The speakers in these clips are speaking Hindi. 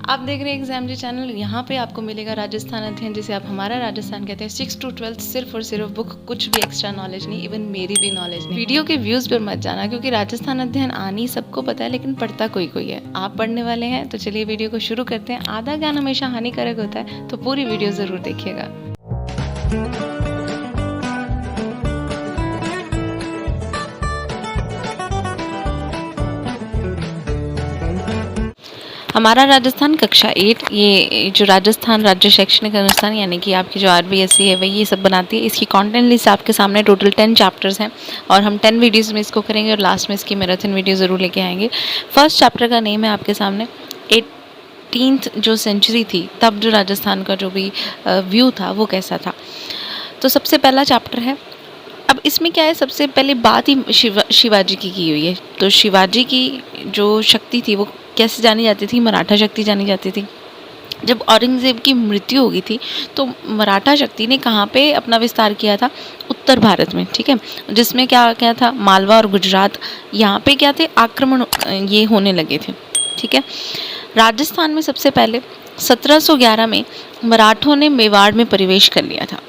आप देख रहे हैं एग्जाम जी चैनल। यहाँ पे आपको मिलेगा राजस्थान अध्ययन, जिसे आप हमारा राजस्थान कहते हैं, 6 to 12 सिर्फ और सिर्फ बुक, कुछ भी एक्स्ट्रा नॉलेज नहीं, इवन मेरी भी नॉलेज नहीं। वीडियो के व्यूज पर मत जाना, क्योंकि राजस्थान अध्ययन आनी सबको पता है, लेकिन पढ़ता कोई कोई है। आप पढ़ने वाले हैं तो चलिए वीडियो को शुरू करते हैं। आधा ज्ञान हमेशा हानिकारक होता है, तो पूरी वीडियो जरूर देखिएगा। हमारा राजस्थान कक्षा 8, ये जो राजस्थान राज्य शैक्षणिक अनुष्ठान यानी कि आपकी जो RBSE है वही ये सब बनाती है। इसकी कंटेंट लिस्ट आपके सामने टोटल 10 चैप्टर्स हैं और हम 10 वीडियोस में इसको करेंगे और लास्ट में इसकी मैराथन वीडियो ज़रूर लेके आएंगे। फर्स्ट चैप्टर का नेम है आपके सामने 18th जो सेंचुरी थी, तब जो राजस्थान का जो भी व्यू था वो कैसा था। तो सबसे पहला चैप्टर है। अब इसमें क्या है, सबसे पहले बात ही शिवाजी की हुई है। तो शिवाजी की जो शक्ति थी वो कैसे जानी जाती थी, मराठा शक्ति जानी जाती थी। जब औरंगज़ेब की मृत्यु हो गई थी तो मराठा शक्ति ने कहाँ पे अपना विस्तार किया था, उत्तर भारत में, ठीक है, जिसमें क्या क्या था, मालवा और गुजरात, यहाँ पे क्या थे, आक्रमण ये होने लगे थे, ठीक है। राजस्थान में सबसे पहले 1711 में मराठों ने मेवाड़ में प्रवेश कर लिया था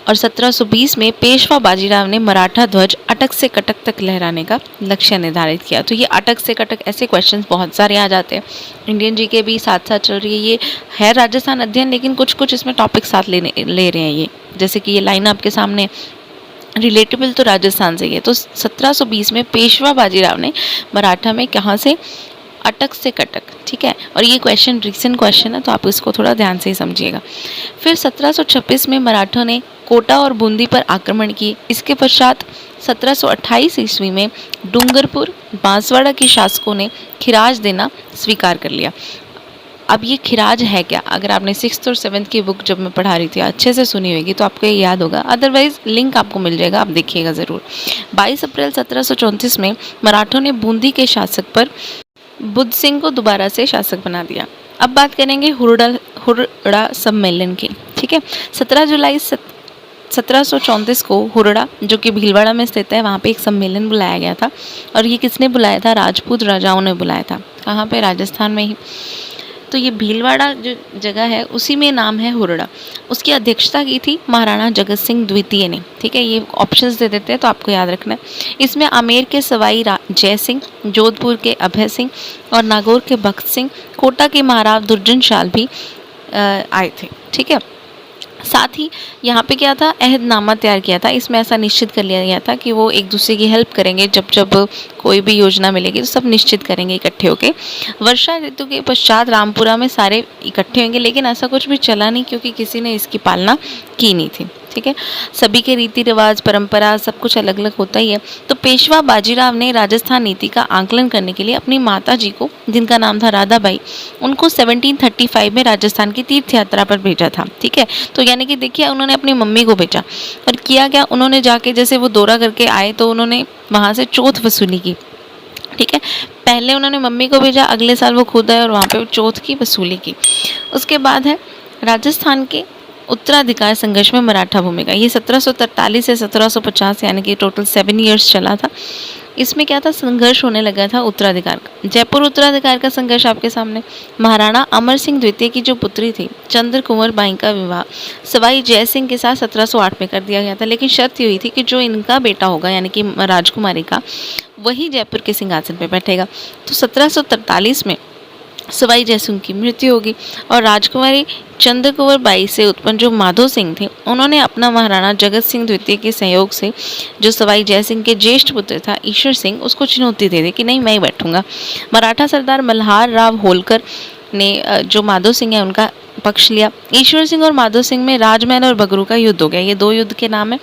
और 1720 में पेशवा बाजीराव ने मराठा ध्वज अटक से कटक तक लहराने का लक्ष्य निर्धारित किया। तो ये अटक से कटक ऐसे क्वेश्चंस बहुत सारे आ जाते हैं। इंडियन जीके भी साथ साथ चल रही है। ये है राजस्थान अध्ययन, लेकिन कुछ कुछ इसमें टॉपिक साथ ले रहे हैं ये, जैसे कि ये लाइन आपके सामने रिलेटेबल तो राजस्थान से ही है। तो 1720 में पेशवा बाजीराव ने मराठा में कहाँ से, अटक से कटक, ठीक है। और ये क्वेश्चन रीसेंट क्वेश्चन है, तो आप इसको थोड़ा ध्यान से ही समझिएगा। फिर 1726 में मराठों ने कोटा और बूंदी पर आक्रमण किए। इसके पश्चात 1728 ईस्वी में डूंगरपुर बांसवाड़ा के शासकों ने खिराज देना स्वीकार कर लिया। अब ये खिराज है क्या, अगर आपने 6th और 7th की बुक जब मैं पढ़ा रही थी अच्छे से सुनी होगी तो आपको ये याद होगा, अदरवाइज लिंक आपको मिल जाएगा, आप देखिएगा ज़रूर। 22 अप्रैल 1734 में मराठों ने बूंदी के शासक पर बुद्ध सिंह को दोबारा से शासक बना दिया। अब बात करेंगे हुरड़ा सम्मेलन की, ठीक है। 17 जुलाई 1734 को हुरड़ा, जो कि भीलवाड़ा में स्थित है, वहाँ पे एक सम्मेलन बुलाया गया था। और ये किसने बुलाया था, राजपूत राजाओं ने बुलाया था। कहाँ पे, राजस्थान में ही। तो ये भीलवाड़ा जो जगह है उसी में नाम है हुरड़ा। उसकी अध्यक्षता की थी महाराणा जगत सिंह द्वितीय ने, ठीक है। ये ऑप्शंस दे देते हैं तो आपको याद रखना है। इसमें आमेर के सवाई जय सिंह, जोधपुर के अभय सिंह और नागौर के भक्त सिंह, कोटा के महाराव दुर्जन शाल भी आए थे, ठीक है। साथ ही यहाँ पे क्या था, अहदनामा तैयार किया था। इसमें ऐसा निश्चित कर लिया गया था कि वो एक दूसरे की हेल्प करेंगे, जब जब कोई भी योजना मिलेगी तो सब निश्चित करेंगे इकट्ठे होके। वर्षा ऋतु के पश्चात रामपुरा में सारे इकट्ठे होंगे, लेकिन ऐसा कुछ भी चला नहीं, क्योंकि किसी ने इसकी पालना की नहीं थी, ठीक है। सभी के रीति रिवाज, परंपरा, सब कुछ अलग अलग होता ही है। तो पेशवा बाजीराव ने राजस्थान नीति का आकलन करने के लिए अपनी माता जी को, जिनका नाम था राधाबाई, उनको 1735 में राजस्थान की तीर्थ यात्रा पर भेजा था, ठीक है। तो यानी कि देखिए, उन्होंने अपनी मम्मी को भेजा और किया क्या, उन्होंने जाके जैसे वो दौरा करके आए तो उन्होंने वहाँ से चौथ वसूली की, ठीक है। पहले उन्होंने मम्मी को भेजा, अगले साल वो खुद आए और वहाँ पे चौथ की वसूली की। उसके बाद है राजस्थान के उत्तराधिकार संघर्ष में मराठा भूमिका। ये 1743 से 1750 यानी कि टोटल 7 ईयर्स चला था। इसमें क्या था, संघर्ष होने लगा था उत्तराधिकार का। जयपुर उत्तराधिकार का संघर्ष आपके सामने। महाराणा अमर सिंह द्वितीय की जो पुत्री थी चंद्र कुंवर बाई का विवाह सवाई जय सिंह के साथ 1708 में कर दिया गया था, लेकिन शर्त हुई थी कि जो इनका बेटा होगा यानी कि राजकुमारी का, वही जयपुर के सिंहासन पर बैठेगा। तो 1743 में सवाई जयसिंह की मृत्यु होगी और राजकुमारी चंद्र कुंवर बाई से उत्पन्न जो माधो सिंह थे, उन्होंने अपना महाराणा जगत सिंह द्वितीय के सहयोग से, जो सवाई जयसिंह के ज्येष्ठ पुत्र था ईश्वर सिंह, उसको चुनौती दे दी कि नहीं, मैं ही बैठूंगा। मराठा सरदार मल्हार राव होलकर ने जो माधो सिंह है उनका पक्ष लिया। ईश्वर सिंह और माधो सिंह में राजमहल और बगरू का युद्ध हो गया। ये 2 युद्ध के नाम है।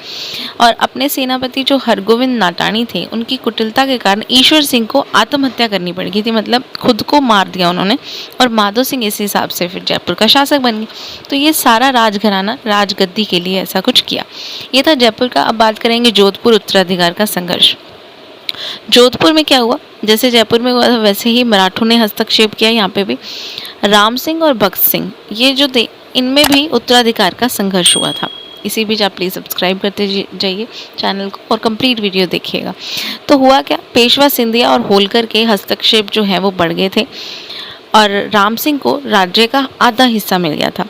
और अपने सेनापति जो हरगोविंद नाटानी थे, उनकी कुटिलता के कारण ईश्वर सिंह को आत्महत्या करनी पड़ गई थी, मतलब खुद को मार दिया उन्होंने। और माधो सिंह इस हिसाब से फिर जयपुर का शासक बन गए। तो ये सारा राजघराना राजगद्दी के लिए ऐसा कुछ किया। ये था जयपुर का। अब बात करेंगे जोधपुर उत्तराधिकार का संघर्ष। जोधपुर में क्या हुआ, जैसे जयपुर में हुआ था वैसे ही मराठों ने हस्तक्षेप किया। यहाँ पे भी राम सिंह और भक्त सिंह, ये जो थे, इनमें भी उत्तराधिकार का संघर्ष हुआ था। इसी बीच आप प्लीज़ सब्सक्राइब करते जाइए चैनल को और कंप्लीट वीडियो देखिएगा। तो हुआ क्या, पेशवा सिंधिया और होलकर के हस्तक्षेप जो है वो बढ़ गए थे और राम सिंह को राज्य का आधा हिस्सा मिल गया था।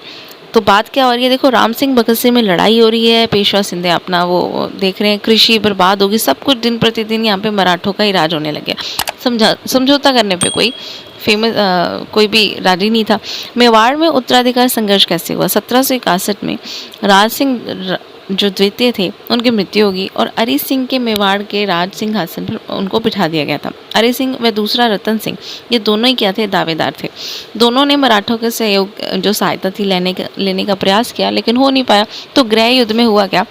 तो बात क्या हो रही है, देखो राम सिंह भगत सिंह में लड़ाई हो रही है, पेशवा सिंधिया अपना वो देख रहे हैं, कृषि बर्बाद होगी, सब कुछ दिन प्रतिदिन यहाँ पे मराठों का ही राज होने लग गया। समझौता करने पे कोई भी राजी नहीं था। मेवाड़ में उत्तराधिकार संघर्ष कैसे हुआ, 1761 में राज सिंह जो द्वितीय थे उनकी मृत्यु होगी और अरि सिंह के मेवाड़ के राज सिंहासन पर उनको बिठा दिया गया था। अरि सिंह व दूसरा रतन सिंह, ये दोनों ही क्या थे, दावेदार थे। दोनों ने मराठों के सहयोग जो सहायता थी लेने का प्रयास किया, लेकिन हो नहीं पाया। तो गृह युद्ध में हुआ क्या,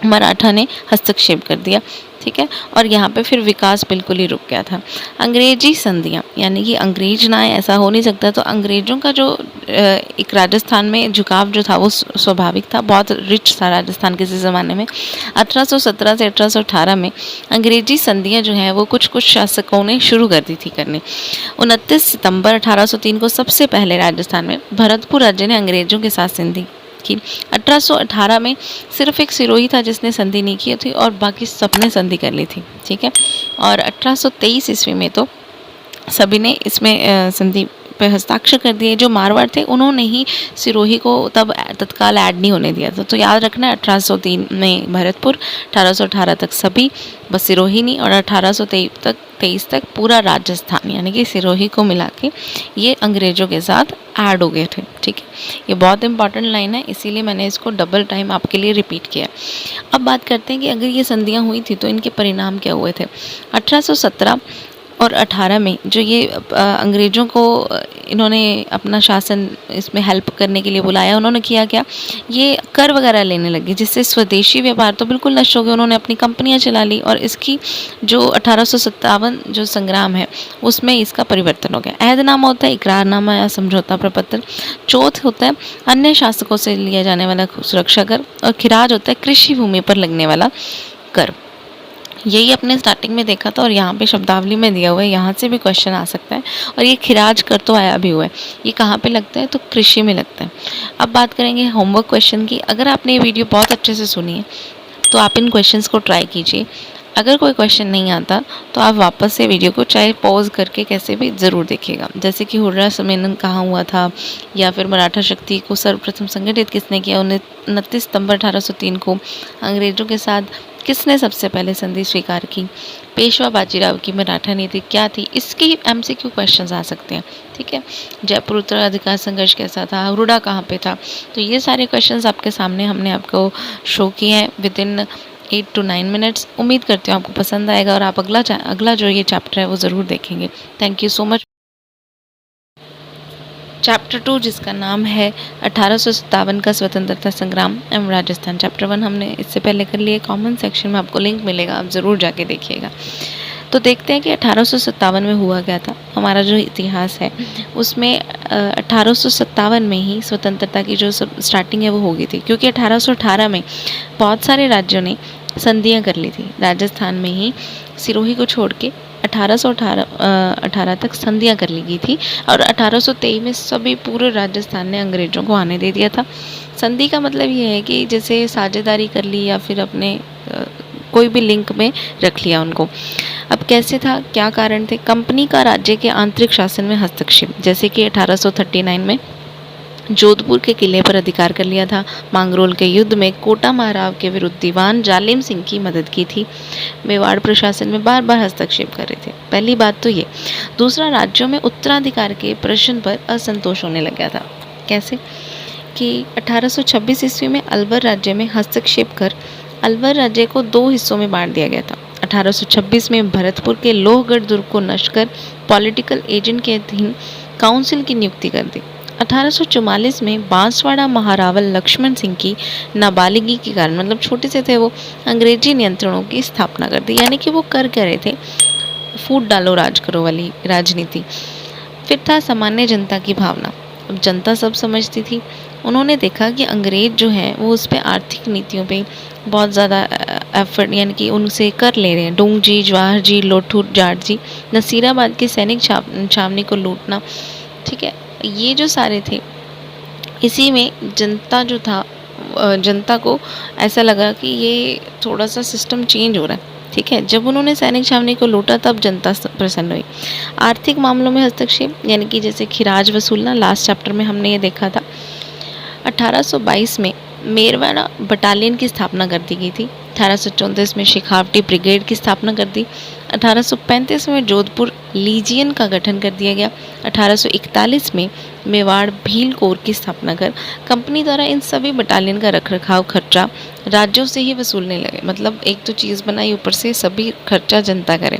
मराठा ने हस्तक्षेप कर दिया, ठीक है, और यहाँ पे फिर विकास बिल्कुल ही रुक गया था। अंग्रेजी संधियाँ, यानी कि अंग्रेज ना आए ऐसा हो नहीं सकता, तो अंग्रेजों का जो एक राजस्थान में झुकाव जो था वो स्वाभाविक था, बहुत रिच था राजस्थान किसी ज़माने में। 1817 से 1818 में अंग्रेजी संधियाँ जो हैं वो कुछ शासकों ने शुरू कर दी थी करने। 29 सितंबर 1803 को सबसे पहले राजस्थान में भरतपुर राज्य ने अंग्रेजों के साथ संधि की। 1818 में सिर्फ एक सिरोही था जिसने संधि नहीं की थी और बाकी सबने संधि कर ली थी, ठीक है। और 1823 ईस्वी में तो सभी ने इसमें संधि पे हस्ताक्षर कर दिए। जो मारवाड़ थे उन्होंने ही सिरोही को तब तत्काल ऐड नहीं होने दिया था। तो याद रखना 1803 में भरतपुर, 1818 तक सभी, बस सिरोही नहीं, और 1823 तक पूरा राजस्थान यानी कि सिरोही को मिला के ये अंग्रेजों के साथ ऐड हो गए थे, ठीक है। ये बहुत इंपॉर्टेंट लाइन है, इसीलिए मैंने इसको डबल टाइम आपके लिए रिपीट किया। अब बात करते हैं कि अगर ये संधियाँ हुई थी तो इनके परिणाम क्या हुए थे। 1817 और 18 में जो ये अंग्रेज़ों को इन्होंने अपना शासन इसमें हेल्प करने के लिए बुलाया, उन्होंने किया क्या, ये कर वगैरह लेने लगे, जिससे स्वदेशी व्यापार तो बिल्कुल नष्ट हो गया। उन्होंने अपनी कंपनियां चला ली और इसकी जो 1857 जो संग्राम है उसमें इसका परिवर्तन हो गया। अहदनामा होता है इकरारनामा या समझौता प्रपत्र, चौथ होता है अन्य शासकों से लिया जाने वाला सुरक्षा कर, और खिराज होता है कृषि भूमि पर लगने वाला कर। यही अपने स्टार्टिंग में देखा था और यहाँ पे शब्दावली में दिया हुआ है, यहाँ से भी क्वेश्चन आ सकता है। और ये खिराज कर तो आया भी हुआ है, ये कहाँ पे लगता है, तो कृषि में लगता है। अब बात करेंगे होमवर्क क्वेश्चन की। अगर आपने ये वीडियो बहुत अच्छे से सुनी है तो आप इन क्वेश्चंस को ट्राई कीजिए। अगर कोई क्वेश्चन नहीं आता तो आप वापस से वीडियो को चाहे पॉज करके कैसे भी ज़रूर देखिएगा। जैसे कि हुर्रा सम्मेलन कहाँ हुआ था, या फिर मराठा शक्ति को सर्वप्रथम संगठित किसने किया, 29 सितंबर 1803 को अंग्रेजों के साथ किसने सबसे पहले संधि स्वीकार की, पेशवा बाजीराव की मराठा नीति क्या थी, इसके MCQ क्वेश्चन आ सकते हैं, ठीक है। जयपुर उत्तराधिकार संघर्ष कैसा था, हुर्रा कहाँ पे था, तो ये सारे क्वेश्चंस आपके सामने हमने आपको शो किए हैं विदिन 8 to 9 मिनट्स। उम्मीद करती हूँ आपको पसंद आएगा और आप अगला जो ये चैप्टर है वो ज़रूर देखेंगे। Thank you so much. Chapter 2 जिसका नाम है 1857 का स्वतंत्रता संग्राम एवं राजस्थान। चैप्टर 1 हमने इससे पहले कर लिया, कॉमन सेक्शन में आपको लिंक मिलेगा, आप ज़रूर जाके देखिएगा। तो देखते हैं कि 1857 में हुआ क्या था। हमारा जो इतिहास है उसमें 1857 में ही स्वतंत्रता की जो स्टार्टिंग है वो हो गई थी, क्योंकि 1818 में बहुत सारे राज्यों ने संधियाँ कर ली थी। राजस्थान में ही सिरोही को छोड़ के 1818 तक संधियाँ कर ली गई थी और 1823 में सभी पूरे राजस्थान ने अंग्रेज़ों को आने दे दिया था। संधि का मतलब ये है कि जैसे साझेदारी कर ली या फिर अपने कोई भी लिंक में रख लिया उनको। अब कैसे था, क्या कारण थे, कंपनी का राज्य के आंतरिक शासन में हस्तक्षेप, जैसे कि 1839 में जोधपुर के किले पर अधिकार कर लिया था। मांगरोल के युद्ध में कोटा महाराव के विरुद्ध दीवान जालिम सिंह की मदद की थी। मेवाड़ प्रशासन में बार बार हस्तक्षेप कर रहे थे। पहली बात तो ये। दूसरा, राज्यों में उत्तराधिकार के प्रश्न पर असंतोष होने लग गया था। कैसे कि 1826 ईस्वी में अलवर राज्य में हस्तक्षेप कर अलवर राज्य को 2 हिस्सों में बांट दिया गया था। 1826 में भरतपुर के लोहगढ़ दुर्ग को नष्ट कर पॉलिटिकल एजेंट के अधीन काउंसिल की नियुक्ति कर दी। 1844 में बांसवाड़ा महारावल लक्ष्मण सिंह की नाबालिगी के कारण, मतलब छोटे से थे वो, अंग्रेजी नियंत्रणों की स्थापना कर दी। यानी कि वो कर रहे थे फूट डालो राज करो वाली राजनीति। फिर था सामान्य जनता की भावना। अब जनता सब समझती थी। उन्होंने देखा कि अंग्रेज जो हैं वो उस पर आर्थिक नीतियों पे बहुत ज़्यादा एफर्ट, यानी कि उनसे कर ले रहे हैं। डूंग जी, जवाहर जी, लोठू जाट जी, नसीराबाद की सैनिक छावनी को लूटना, ठीक है, ये जो सारे थे। इसी में जनता जो था, जनता को ऐसा लगा कि ये थोड़ा सा सिस्टम चेंज हो रहा है, ठीक है। जब उन्होंने सैनिक छावनी को लूटा तब जनता प्रसन्न हुई। आर्थिक मामलों में हस्तक्षेप, यानी कि जैसे खिराज वसूलना, लास्ट चैप्टर में हमने ये देखा था। 1822 में मेरवाड़ा बटालियन की स्थापना कर दी गई थी। 1834 में शेखावटी ब्रिगेड की स्थापना कर दी। 1835 में जोधपुर लीजियन का गठन कर दिया गया। 1841 में मेवाड़ भील कोर की स्थापना कर कंपनी द्वारा इन सभी बटालियन का रखरखाव खर्चा राज्यों से ही वसूलने लगे। मतलब एक तो चीज़ बनाई, ऊपर से सभी खर्चा जनता करे।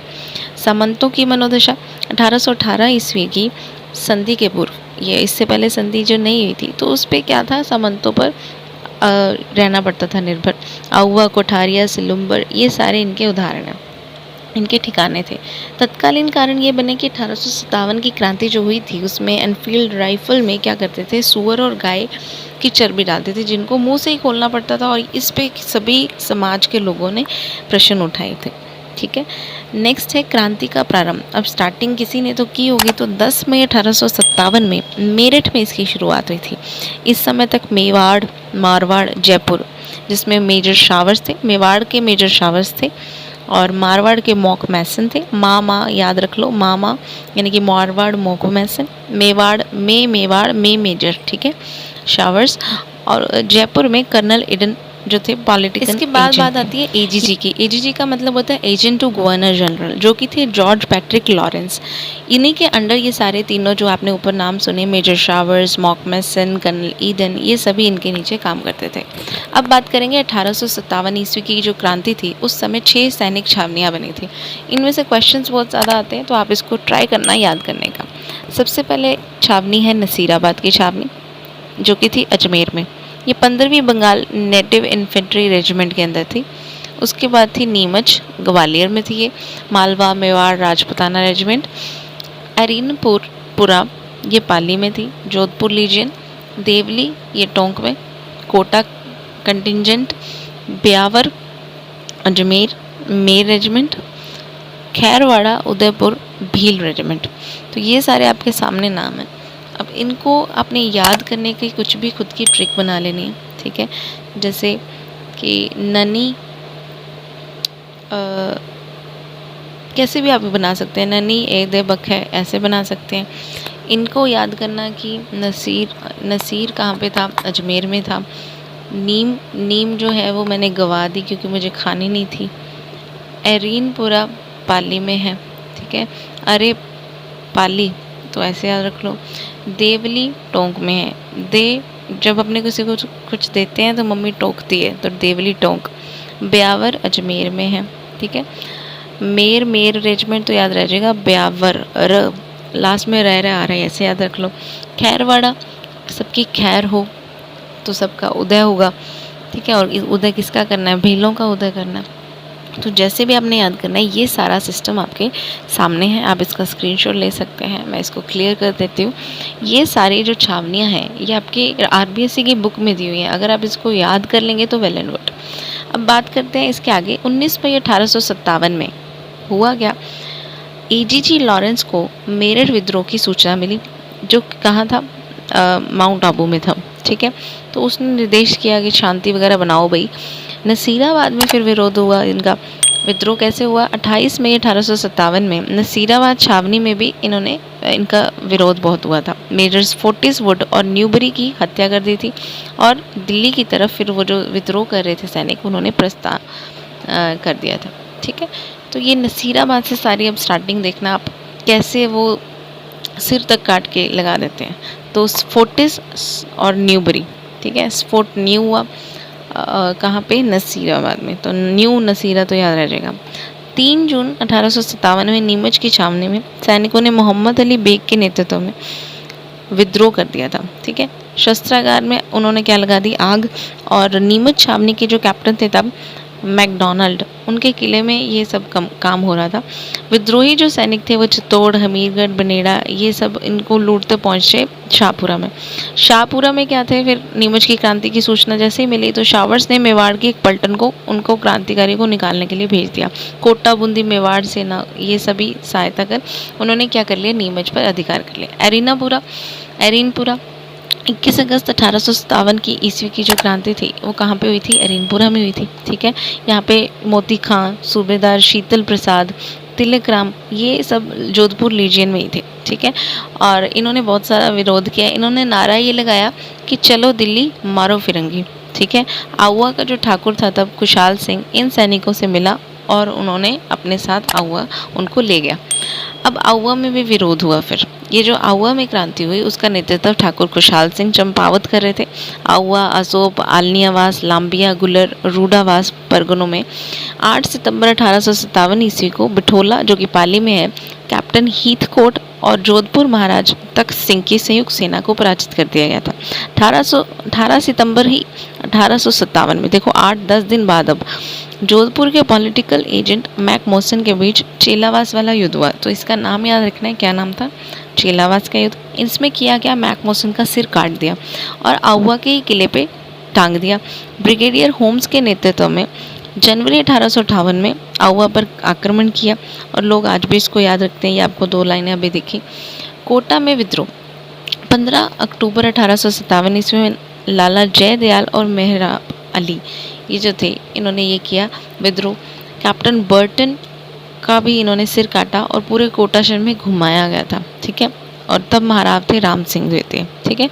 सामंतों की मनोदशा, 1818 ईस्वी की संधि के पूर्व, ये इससे पहले संधि जो नहीं हुई थी तो उस पर क्या था, सामंतों पर रहना पड़ता था निर्भर। आउवा, कोठारिया, सिलुम्बर, ये सारे इनके उदाहरण हैं, इनके ठिकाने थे। तत्कालीन कारण ये बने कि 1857 की क्रांति जो हुई थी उसमें एनफील्ड राइफल में क्या करते थे, सूअर और गाय की चर्बी डालते थे, जिनको मुंह से ही खोलना पड़ता था, और इस पे सभी समाज के लोगों ने प्रश्न उठाए थे। ठीक है। नेक्स्ट है क्रांति का प्रारंभ। अब स्टार्टिंग किसी ने तो की होगी, तो 10 मई 1857 में मेरठ में इसकी शुरुआत हुई थी। इस समय तक मेवाड़, मारवाड़, जयपुर, जिसमें मेजर शावर्स थे, मेवाड़ के मेजर शावर्स थे और मारवाड़ के मॉक मैसन थे। माँ याद रख लो, माँ यानी कि मारवाड़ मॉक मैसन, मेवाड़ में मेजर, ठीक है, शावर्स, और जयपुर में कर्नल इडन जो थे पॉलिटिकल। इसके बाद बात आती है एजीजी की। एजीजी का मतलब होता है एजेंट टू गवर्नर जनरल, जो कि थे जॉर्ज पैट्रिक लॉरेंस। इन्हीं के अंडर ये सारे तीनों जो आपने ऊपर नाम सुने, मेजर शावर्स, मॉकमेसन, कर्नल ईडन, ये सभी इनके नीचे काम करते थे। अब बात करेंगे 1857 ईस्वी की जो क्रांति थी, उस समय 6 सैनिक छावनियाँ बनी थी। इनमें से क्वेश्चंस बहुत ज़्यादा आते हैं, तो आप इसको ट्राई करना याद करने का। सबसे पहले छावनी है नसीराबाद की छावनी, जो कि थी अजमेर में। ये 15वीं बंगाल नेटिव इन्फेंट्री रेजिमेंट के अंदर थी। उसके बाद थी नीमच, ग्वालियर में थी ये। मालवा, मेवाड़, राजपुताना रेजिमेंट। अरीनपुरा, ये पाली में थी। जोधपुर लीजियन। देवली, ये टोंक में। कोटा कंटिंजेंट। ब्यावर, अजमेर मेर रेजिमेंट। खैरवाड़ा, उदयपुर भील रेजिमेंट। तो ये सारे आपके सामने नाम हैं। अब इनको आपने याद करने की कुछ भी खुद की ट्रिक बना लेनी है, ठीक है। जैसे कि ननी, कैसे भी आप बना सकते हैं, ननी ए दे बक है, ऐसे बना सकते हैं। इनको याद करना कि नसीर कहाँ पे था, अजमेर में था। नीम जो है वो मैंने गवा दी क्योंकि मुझे खानी नहीं थी। एरीनपुरा पाली में है, ठीक है। अरे पाली, तो ऐसे याद रख लो। देवली टोंक में है। जब अपने किसी को कुछ देते हैं तो मम्मी टोकती है, तो देवली टोंक। ब्यावर अजमेर में है, ठीक है। मेर रेजिमेंट तो याद रह जाएगा, ब्यावर, र लास्ट में रह आ रहा है, ऐसे याद रख लो। खैरवाड़ा, सबकी खैर हो तो सबका उदय होगा, ठीक है। और उदय किसका करना है, भीलों का उदय करना है। तो जैसे भी आपने याद करना है, ये सारा सिस्टम आपके सामने है, आप इसका स्क्रीनशॉट ले सकते हैं। मैं इसको क्लियर कर देती हूँ। ये सारी जो छावनियाँ हैं ये आपके आरबीएससी की बुक में दी हुई हैं, अगर आप इसको याद कर लेंगे तो वेल एंड गुड। अब बात करते हैं इसके आगे। 19 मई 1857 में हुआ क्या, एजीजी लॉरेंस को मेरठ विद्रोह की सूचना मिली, जो कहाँ था, माउंट आबू में था, ठीक है। तो उसने निर्देश किया कि शांति वगैरह बनाओ भाई। नसीराबाद में फिर विरोध हुआ इनका। विद्रोह कैसे हुआ, 28 मई 1857 में नसीराबाद छावनी में भी इनका विरोध बहुत हुआ था। मेजर्स फोर्टिस वुड और न्यूबरी की हत्या कर दी थी, और दिल्ली की तरफ फिर वो जो विद्रोह कर रहे थे सैनिक, उन्होंने प्रस्थान कर दिया था, ठीक है। तो ये नसीराबाद से सारी अब स्टार्टिंग देखना आप, कैसे वो सिर तक काट के लगा देते हैं। तो फोर्टिस और न्यूबरी, ठीक है। स्फोट न्यू हुआ कहाँ पे, नसीराबाद में, तो न्यू नसीरा तो याद रह जाएगा। 3 जून 1857 में नीमच की छावनी में सैनिकों ने मोहम्मद अली बेग के नेतृत्व में विद्रोह कर दिया था, ठीक है। शस्त्रागार में उन्होंने क्या लगा दी, आग। और नीमच छावनी के जो कैप्टन थे तब, मैकडोनाल्ड, उनके किले में ये सब काम हो रहा था। विद्रोही जो सैनिक थे वो चित्तौड़, हमीरगढ़, बनेड़ा, ये सब इनको लूटते पहुँचे शाहपुरा में। शाहपुरा में क्या थे, फिर नीमच की क्रांति की सूचना जैसे ही मिली तो शावर्स ने मेवाड़ के एक पलटन को, उनको क्रांतिकारी को निकालने के लिए भेज दिया। कोटा, बूंदी, मेवाड़ सेना, ये सभी सहायता कर उन्होंने क्या कर लिया, नीमच पर अधिकार कर लिया। एरीनपुरा 21 अगस्त 1857 की ईस्वी की जो क्रांति थी वो कहाँ पे हुई थी? अरीनपुरा में हुई थी। ठीक है, यहाँ पे मोती खां, सूबेदार शीतल प्रसाद, तिलक राम, ये सब जोधपुर लीजियन में ही थे। ठीक है, और इन्होंने बहुत सारा विरोध किया। इन्होंने नारा ये लगाया कि चलो दिल्ली मारो फिरंगी। ठीक है, आउवा का जो ठाकुर था तब खुशहाल सिंह इन सैनिकों से मिला और उन्होंने अपने साथ आउवा उनको ले गया। अब आउवा में भी विरोध हुआ। फिर ये जो आउवा में क्रांति हुई उसका नेतृत्व ठाकुर खुशहाल सिंह चंपावत कर रहे थे। आउवा, असोप, आलनियावास, लांबिया, गुलर, रूडावास परगनों में 8 सितंबर 1857 ईस्वी को बिठोला जो कि पाली में है, कैप्टन हीथकोट और जोधपुर महाराज तख्त सिंह की संयुक्त सेना को पराजित कर दिया गया था। 18 सितंबर ही 1857 में, देखो 8-10 दिन बाद, अब जोधपुर के पॉलिटिकल एजेंट मैक मॉसन के बीच चेलावास वाला युद्ध हुआ। तो इसका नाम याद रखना है, क्या नाम था? चेलावास का युद्ध। इसमें किया गया, मैक मॉसन का सिर काट दिया और आउवा के किले पे टांग दिया। ब्रिगेडियर होम्स के नेतृत्व में जनवरी 1858 में आउवा पर आक्रमण किया और लोग आज भी इसको याद रखते हैं। ये आपको 2 लाइनें अभी दिखी। कोटा में विद्रोह 15 अक्टूबर 1857 ईस्वी में लाला जयदयाल और मेहराब अली ये जो थे, इन्होंने ये किया विद्रोह। कैप्टन बर्टन का भी इन्होंने सिर काटा और पूरे कोटा शहर में घुमाया गया था। ठीक है, और तब महाराज थे राम सिंह थे। ठीक है,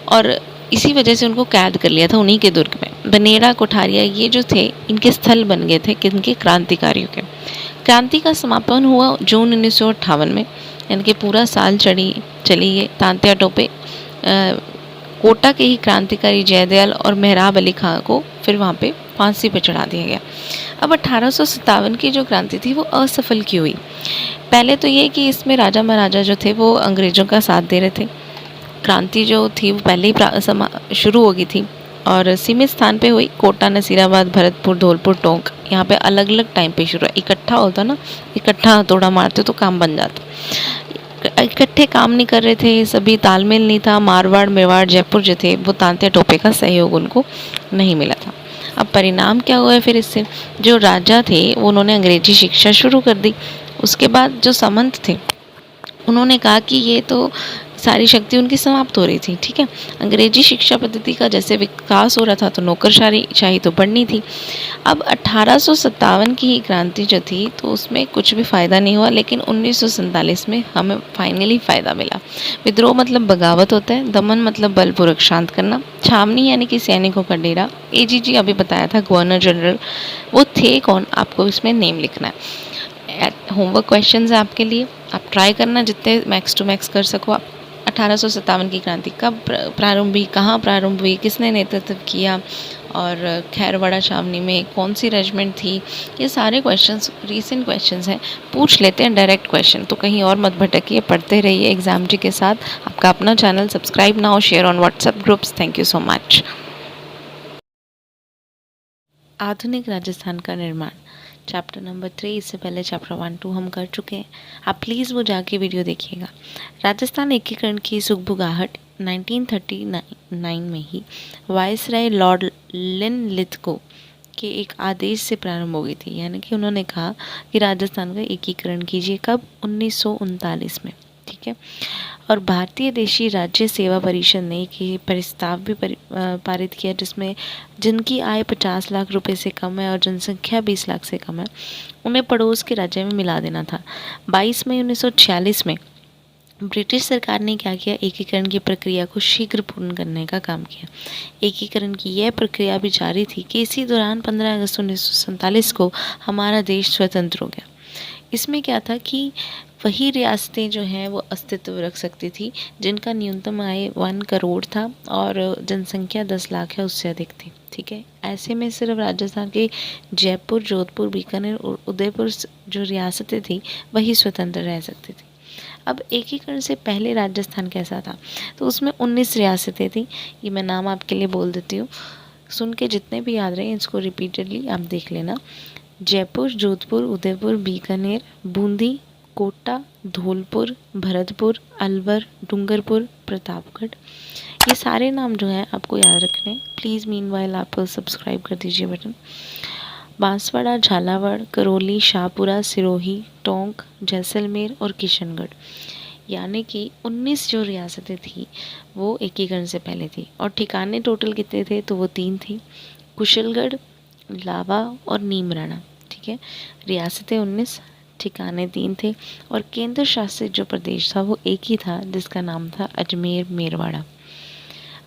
और इसी वजह से उनको कैद कर लिया था उन्हीं के दुर्ग में। बनेड़ा, कोठारिया ये जो थे इनके स्थल बन गए थे किनके? क्रांतिकारियों के। क्रांति का समापन हुआ जून 1958 में, यानी कि पूरा साल चली ये तांत्या टोपे। कोटा के ही क्रांतिकारी जयदयाल और मेहराब अली खां को फिर वहाँ पे फांसी पे चढ़ा दिया गया। अब 1857 की जो क्रांति थी वो असफल क्यों हुई? पहले तो ये कि इसमें राजा महाराजा जो थे वो अंग्रेज़ों का साथ दे रहे थे। क्रांति जो थी वो पहले ही शुरू हो गई थी और सीमित स्थान पे हुई। कोटा, नसीराबाद, भरतपुर, धौलपुर, टोंक, यहाँ पे अलग अलग टाइम पे शुरू। इकट्ठा होता ना, इकट्ठा हथौड़ा मारते तो काम बन जाता। इकट्ठे काम नहीं कर रहे थे, सभी तालमेल नहीं था। मारवाड़, मेवाड़, जयपुर जो थे वो तांत्या टोपे का सहयोग उनको नहीं मिला था। अब परिणाम क्या हुआ है फिर इससे? जो राजा थे वो उन्होंने अंग्रेजी शिक्षा शुरू कर दी। उसके बाद जो सामंत थे उन्होंने कहा कि ये तो सारी शक्ति उनकी समाप्त हो रही थी। ठीक है, अंग्रेजी शिक्षा पद्धति का जैसे विकास हो रहा था तो नौकरशाही तो बढ़नी थी। अब 1857 की ही क्रांति जो थी तो उसमें कुछ भी फ़ायदा नहीं हुआ, लेकिन 1947 में हमें फाइनली फ़ायदा मिला। विद्रोह मतलब बगावत होता है, दमन मतलब बलपूर्वक शांत करना, छावनी यानी कि सैनिकों का डेरा। एजीजी अभी बताया था, गवर्नर जनरल, वो थे कौन? आपको इसमें नेम लिखना है। होमवर्क क्वेश्चंस है आपके लिए, आप ट्राई करना जितने मैक्स टू मैक्स कर सको आप। 1857 की क्रांति कब प्रारंभ हुई, कहाँ प्रारंभ हुई, किसने नेतृत्व किया, और खैरवाड़ा छावनी में कौन सी रेजिमेंट थी, ये सारे क्वेश्चंस रीसेंट क्वेश्चंस हैं। पूछ लेते हैं डायरेक्ट क्वेश्चन, तो कहीं और मत भटकिए, पढ़ते रहिए एग्जाम जी के साथ। आपका अपना channel subscribe now, share on WhatsApp groups. Thank you so much. आधुनिक राजस्थान का निर्माण चैप्टर नंबर 3, इससे पहले चैप्टर 1-2 हम कर चुके हैं। आप प्लीज़ वो जाके वीडियो देखिएगा। राजस्थान एकीकरण की सुगबुगाहट 1939 में ही वायसराय लॉर्ड लिनलिथगो के एक आदेश से प्रारंभ हो गई थी। यानी कि उन्होंने कहा कि राजस्थान का एकीकरण कीजिए। कब? 1939 में। ठीक है, और भारतीय देशी राज्य सेवा परिषद ने एक प्रस्ताव भी पारित किया जिसमें जिनकी आय 50 लाख रुपए से कम है और जनसंख्या 20 लाख से कम है उन्हें पड़ोस के राज्य में मिला देना था। 22 मई 1946 में ब्रिटिश सरकार ने क्या किया? एकीकरण की प्रक्रिया को शीघ्र पूर्ण करने का काम किया। एकीकरण की यह प्रक्रिया भी जारी थी कि इसी दौरान 15 अगस्त 1947 को हमारा देश स्वतंत्र हो गया। इसमें क्या था कि वही रियासतें जो हैं वो अस्तित्व रख सकती थी जिनका न्यूनतम आय 1 करोड़ था और जनसंख्या 10 लाख है उससे अधिक थी। ठीक है, ऐसे में सिर्फ राजस्थान के जयपुर, जोधपुर, बीकानेर और उदयपुर जो रियासतें थी वही स्वतंत्र रह सकती थी। अब एकीकरण से पहले राजस्थान कैसा था? तो उसमें 19 रियासतें थी। ये मैं नाम आपके लिए बोल देती हूँ, सुन के जितने भी याद रहे इसको रिपीटेडली आप देख लेना। जयपुर, जोधपुर, उदयपुर, बीकानेर, बूंदी, कोटा, धौलपुर, भरतपुर, अलवर, डूंगरपुर, प्रतापगढ़, ये सारे नाम जो हैं आपको याद रखने हैं। प्लीज़ मीनवाइल आप सब्सक्राइब कर दीजिए बटन। बांसवाड़ा, झालावाड़, करौली, शाहपुरा, सिरोही, टोंक, जैसलमेर और किशनगढ़, यानी कि 19 जो रियासतें थी वो एकीकरण से पहले थी। और ठिकाने टोटल कितने थे, तो वो 3 थी, कुशलगढ़, लावा और नीमराना। ठीक है, रियासतें 19, ठिकाने 3 थे, और केंद्र शासित जो प्रदेश था वो एक ही था, जिसका नाम था अजमेर मेरवाड़ा।